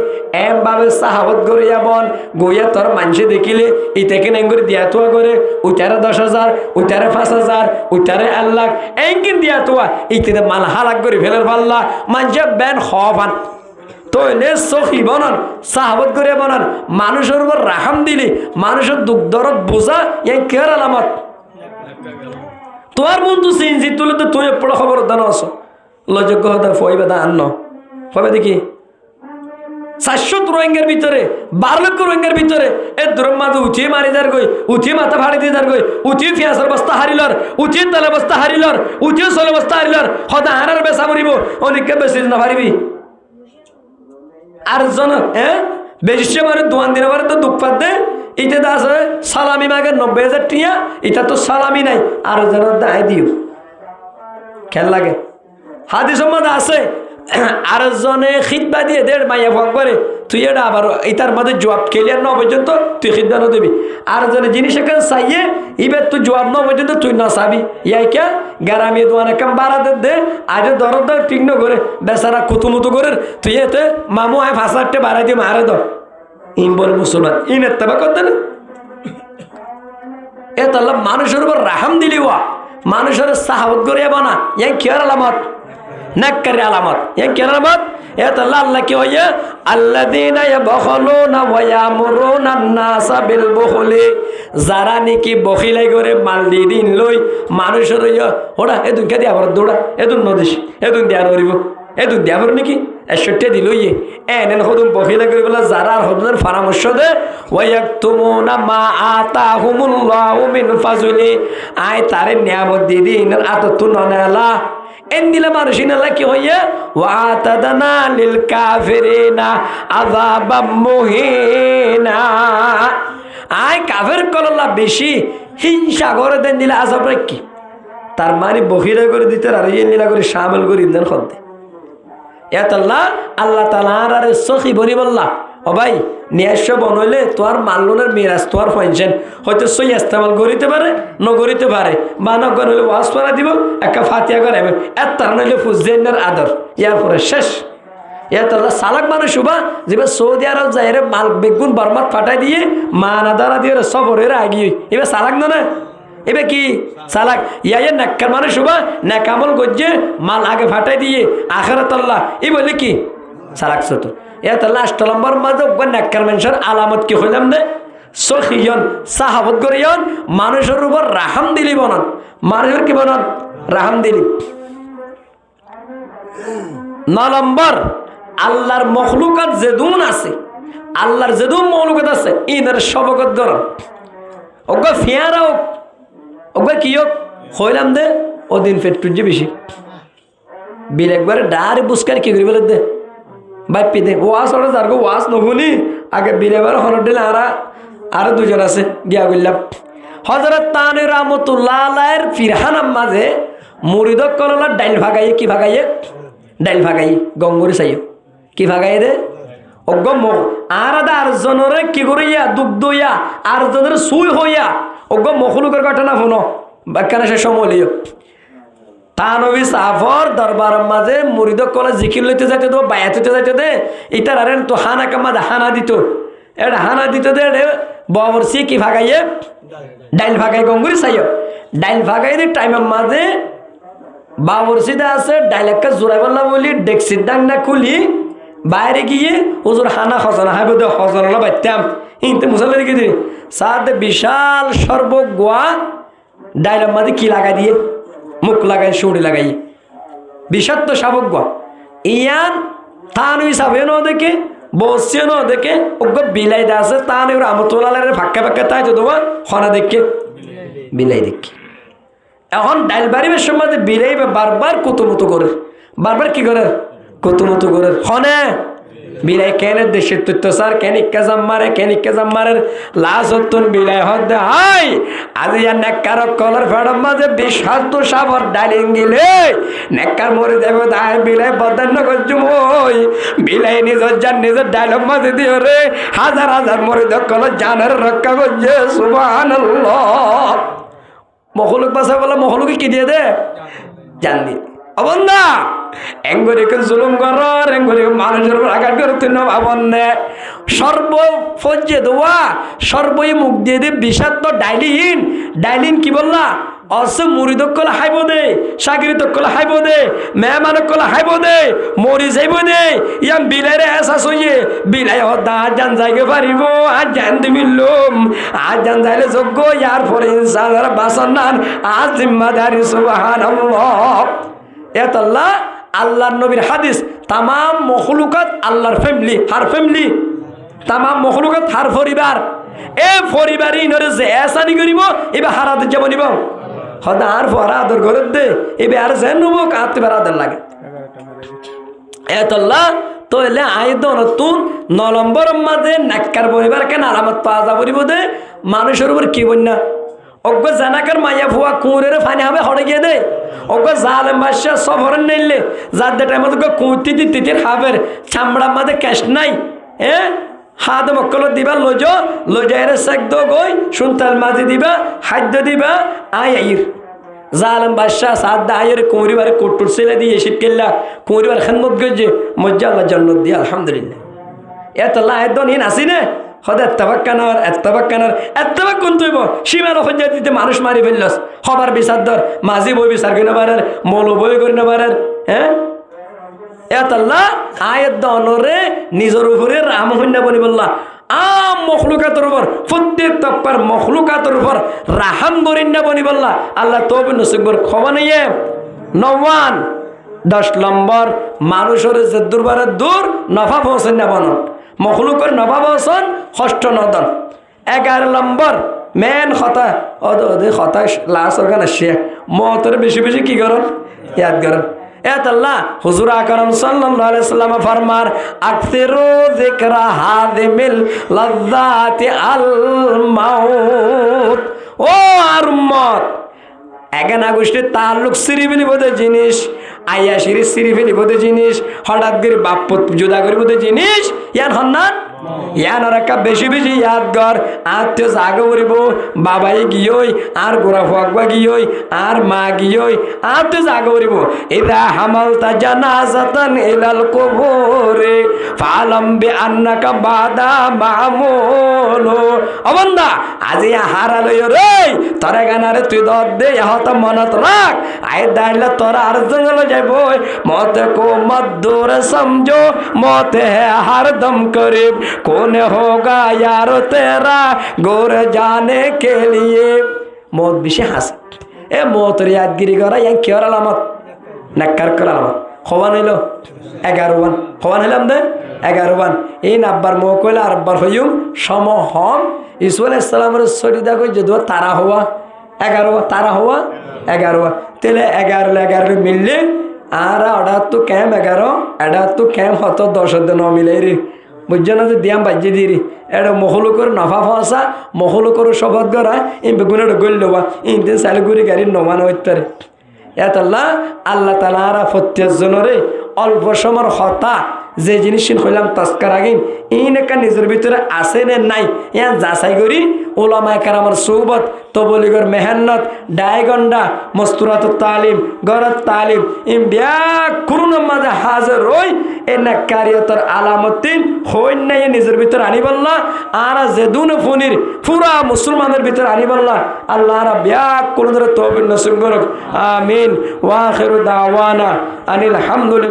এম ভাবে সাহাবত করে বল গইয়া তোর মানুষে দেখিলে ইতেকে নেন করে দিয়া তোয়া করে উঠারে 10,000 উঠারে 5,000 উঠারে 1 লাখ এনকিন দিয়া তোয়া ইতে মাল হালাক করে ফেলার পাল্লা মানুষে ব্যান হবান তো এনে সখী বনান সাহাবত করে বনান মানুষের উপর রাহাম দিলি মানুষের দুঃখ দরদ বোঝা এই কেয়ার আলামত তোমার বন্ধু সিনজি তুলে তো তুই পড়া খবর দানো আস লযোগ্য হতে ফইবে দা আন্ন ফইবে দেখি 400 রোহিঙ্গার ভিতরে 12 লক্ষ রোহিঙ্গার ভিতরে এ দূরের মাঝে উঠিয়ে মারি যার গই উঠিয়ে মাথা ফাড়ি দিয়ে যার গই উঠিয়ে পেঁয়াজের বস্তা হারিলর উঠিয়ে তেলের বস্তা হারিলর উঠিয়ে চলে বস্তা হারিলর হতে হারার বেচা মরিব অনেককে বেশি না পারিবি আর জন বেশি মানে দোয়ান দিন তো দুঃখ পাত দে এটা আছে সালামি মাগে 90,000 টিয়া এটা তো সালামি নাই আর জন দায় দিও খেল লাগে হাদিস মধ্যে আছে আর জনে খিদবা দিয়ে দেড় মাইয়া ভোগ করে তুই এটা আবার এটার মধ্যে জবাব ক্লিয়ার না পর্যন্ত তুই খিদবা না দিবি আর জনে জিনিস এখানে চাইয়ে এবার তুই জবাব না পর্যন্ত তুই না চাবি ইয়াই কে গ্রামে দোয়ানে কাম বাড়াতে দে আজ দরদ দর ঠিক না করে বেচারা কুতুমুতু করে তুই এতে মামু আয় 5,000 বাড়াই দিয়ে মারে দাও ইম বলে মুসলমান ইন এত্তেবা করতে না এ তাহলে মানুষের উপর রাহাম দিলি ওয়া মানুষের সাহাবত করে বানা ইয়াই কেয়ার আলামত নাক্কারি আলামত ইয়াই কেয়ার আলামত এত আল্লাহ কি হইয়া আল্লাযীনা ইয়াবখুলুনা ওয়া ইয়ামুরুনা আন-নাসা বিল বুখলি, যারা নাকি বখিলাই করে মাল দি দিন লই মানুষের হইয়া ওরা এদুন কে দিয়া বড় দৌড়া এদুন নদিস এদুন দিয়া নরিব এদুন দিয়া বড় নাকি 61 দিল ইয়ে এনেন হদুম বখিলাই করে বলা যারা হদুনের পরামর্শ দে ওয়া ইয়াকতুমুনা মা আতাহুমুল্লাহু মিন ফাজলি, আয় তারে নিয়ামত দি দিন আততু ননালা এন দিলে মানুষ ইনাল্লাহ কি হইয়া ওয়াতাদানা লিল কাফিরিনা আযাবাম মুহিনা, আয় কাফের কল্লা বেশি হিংসা করে দেন দিলে আযাব রাখি তার মানে বহিরা করে দিতে আর ইয়ে নীলা করে শামিল করে দেন খদ্দে এত আল্লাহ আল্লাহ তাআলা আর সখী বনি বললা ও ভাই নিয়াস বনইলে তোর মাল্লনের মিরাজ তোর পেনশন হয়তো সই ইস্তেমাল করিতে পারে ন করিতে পারে বা ন করলে ওয়াজ পড়া দিব একটা ফাতিহা করে এত তার নইলে ফুজেনের আদর ইয়ার পরে শেষ এত সালাক মানুষ শুভা যেবা সৌদি আরব যাই রে মাল বেগুন বরমাত ফাটাই দিয়ে মানা দ্বারা দিয়ে সবরের আগিয়ে এবার সালাক না এবার কি সালাক ইয়া নাক্কার মানুষ শুভা নাকামল গজ্জে মাল আগে ফাটাই দিয়ে আখেরাত আল্লাহ এই বলে কি সালাক সত এত লাস্ট নম্বর মাঝে নাক্কার মানুষের আলামত কি হইলাম দে সখিয়ন সাহাবত করিয়ন মানুষের উপর রাহাম দিলি বনান মানুষের কি বনান রাহাম দিলি। 9 নম্বর আল্লাহর মখলুকাত যেদুন আছে আল্লাহর যেদুন মখলুকাত আছে ইনার সবকত গরম ওগা ফিয়ারা হোক ওগা কি হোক হইলাম দে ওদিন পেট্রুর যে বেশি বিল একবারে ডারে বুসকার কি করি বলে দে বাপ্পি দে ওয়াজ ওরা যার ওয়াজ নহুনি আগে বিল এবার হনর দিলে আরো দুজন আছে গিয়া করলাম হযরত তানভীর রহমাতুল্লাহ আলাইহির ফিরহানার মাঝে মুরিদ কললা ডাইল ভাগাইয়ে কি ভাগাইয়ে ডাইল ভাগাই গঙ্গুরি চাইও কি ভাগাই দে অজ্ঞ আর আরজনের কি করিয়া দুগ্ধ হইয়া আরজনের সুই হইয়া অজ্ঞ মখলুকের ঘটনা শুনো ব্যাখ্যানা সে সমলিও তানবী সাফর দরবারের মাঝে মুরিদ কলে জিকির লইতে যাইতে দো বায়াত হইতে যাইতে দে ইতার আরে তো হানা কামাদ হানা দিত এটা হানা দিত দে ববরসি কি ভাগাইয়ে ডাইল ভাগাই গঙ্গুরি চাইও ডাইল ভাগাই দে টাইমের মাঝে বাবরসিদা আছে ডাইলেক্টটা জোড়াই বললাম বলি ডেক্সির ডান্না খুলি বাইরে গিয়ে ওজোর হানা খজনা হাইব দে খজনা বাইতাম ইনতে মুসাল্লি রেখে দিই সাথে বিশাল সর্বগোয়া ডাইলের মাঝে কি লাগাই দিয়ে মুখ লাগাই সুড়ি লাগাই বিষাক্ত শাবক ইয়ান তানভীর সাহেব ন দেখে বসছে ন দেখে ওগ বিলাই দা আছে তানভীর রহমাতুল্লাহ আলাইহির ফাঁকা ফাঁকা তাই তো দেওয়া খনা দেখে বিলাই দেখে এখন ডাইল বাড়িবের সময় বিলাই বারবার কুতুমুতু করে বারবার কি করে কুতুমুতু করে হনে বিলাই কেন দেশের তুত্তসার কেনিকা জাম্মারের লাজতুন বিলাই হদ হাই আজি নেককার কলার ফেড়ম মাঝে বিষাক্ত সাবর ডালিং গিলে নেককার মরে যাবে দায় বিলাই বদান্য করছুম ওই বিলাই নিজের জান নিজের ডায়লগ মাঝে দিও রে হাজার হাজার মরে দখল জানের রক্ষা করছে সুবহানাল্লাহ মখলুক বাসা বলা মখলুকে কি দিয়ে দে জান দিয়ে অবন্ধা এঙ্গরিকে জুলুম কর এঙ্গরিকে মানুষের উপর আঘাত করে তুই ভাবনে সর্বপর্যে দোয়া সর্বই মুখ দিয়ে দে বিষাক্ত ডাইলিন কি বললা অসে মুরিদক কলে হাইব দে সাগরিতক কলে হাইব দে মেহমানক কলে হাইব দে মরি যাইব দে ইয়াম বিলাইরে এসাস হইয়ে বিলাই হদা জান যাইগে পারিব আজ জান দিবিলুম আজ জান যাইলে যোগ্য ইয়ার পরে ইনসানের বাসন নান আজ জিম্মাদারি সুবহানাল্লাহ এত আল্লাহ আল্লাহর নবীর হাদিস তামাম মখলুকাত আল্লাহর ফ্যামিলি হার ফ্যামিলি তামাম মখলুকাত হার পরিবার এ পরিবারই নরে যে এসানি করিব এবার হারাতে যাব নিব হদা আর ফরা আদর করে দে এবার আর যেন নব কাঁদতে আদর লাগে এত আল্লাহ তো এলে আইদ নতুন 9 নম্বরের মাঝে নাক্কার পরিবার কেন আলামত পাওয়া যাব দে মানুষের উপর কি বন্যা অজ্ঞ জানাকার মাইয়া ফুয়া কুঁড়ের ফানি হবে হড়ে গিয়ে দে অজ্ঞ জালেম বাদশা সব হরেন নিলে যার দে টাইম কুঁতি তিতির হাবের চামড়ার মাঝে ক্যাশ নাই হাত মক্কল দিবা লজের সেক দো গই সুনতাল মাঝে দিবা খাদ্য দিবা আইর জালেম বাদশা সাদ আয়ের কুঁড়িবার কুটুর ছেলে দিয়ে শীতকেল্লা কুঁড়িবার খেদমত গজে মজ্জা আল্লাহ জন্নত দিয়ে আলহামদুলিল্লাহ এত আল্লাহ একদম হিন আসি নে হদ এত্তাবাক কোন তুইব সীমার হজ্জা দিতে মানুষ মারি ফেললস হবার বিচার দর মাঝি বই বিচার করি না পারার মৌল বই করি না পারার এত আল্লাহ আয়াত দনরে নিজের উপরে রাম হইনা বনি বললা আম মখলুকাতের উপর প্রত্যেক তপ্পার মখলুকাতের উপর রাহাম গরিন্না বনি বললা আল্লাহ তবে নসিবর খবর নিয়ে নওয়ান 10 নম্বর মানুষের যে দুর্বারের দূর নফা পৌঁছেন না বনন মখলুকের নফা পৌঁছন ষষ্ঠ নদন 11 নম্বর মেন কথা কথা লাস্ট ওখানে আসছে মতের বেশি বেশি কি করেন ইয়াদ করেন এত আল্লাহ হুজুর আকরাম সাল্লাল্লাহু আলাইহি সাল্লাম ফরমার আকসিরু যিকরা হাদিমিল লাযযাতি আল মাউত ও আর উম্মত এগান আগস্টের তাল্লুক সিরিবিলি বোধে জিনিস আইয়া সিরি সিরিবিলি বোধে জিনিস হঠাৎ করে বাপ্পত জুদা করে বোধে জিনিস ইয়ান হন্নান ইয়ান আর একটা বেশি বেশি ইয়াদ কর আত্মীয় জাগো করিব বাবাই গিয়ই আর গোড়া ফুয়াকবা গিয়ই আর মা গিয়ই আত্মীয় জাগো করিব ইদা হামালতা জানাজাতান ইলাল কবরে ফালাম বি আন্নাকা বাদা মামুলু অবন্দা আজি হারালয় রে তোরা গানারে তুই দর দে হত মনত রাখ আই দাইলা তোরা আর জঙ্গল যাইব মতে কো মত দূর সমঝো মতে হর দম করিব कौन होगा यारो तेरा गोर जाने के लिए मौत बिशे हास ए मौत यादगिरी करा या क्यों आलामत नक्कर कर आलामत खवान हेलो 11 वन खवान हेलम दे 11 वन इन अब्बर मोकोल अब्बर होयुम समो हम ईसु अलैहिस सलाम रे सरिदा को जदवा तारा हुआ 11 तारा हुआ 11 तेले 11 मिलले आरा अड़ा तो कैम 11 अड़ा तो कैम हतो 10 दिन मिले रे বুঝছেন যে দিয়াম বাজ্যে দিরি এটা মহলুকর নফা ফসা মহলুকর শপথ করা এই বেগুনের গল দেওয়া ইনদিন সালগুড়ি গাড়ির নমান হইতে এত আল্লাহ আল্লাহ তালারা প্রত্যেক জনরে অল্প সময়ের হতা যে জিনিস হইলাম তস্কার আগিন ইন একটা নিজের ভিতরে আছে না নাই ইয়ান যাচাই করি ওলামায়ে কেরামের সৌবত তবলিগর মেহনত ডায়গন্ডা মস্তুরাত তালিম গরত তালিম ইম ব্যাক করুণার মাঝে হাজির হই এ নাকারিয়তর আলামতিন হই নাই নিজের ভিতরে আনি বললা আর যেদুন ফনির পুরা মুসলমানের ভিতরে আনি বললা আল্লাহ রা ব্যাক করুণার তৌফিক নসিব করুক আমিন ওয়া আখিরু দাওয়ানা আনিল হামদুলিল্লাহ।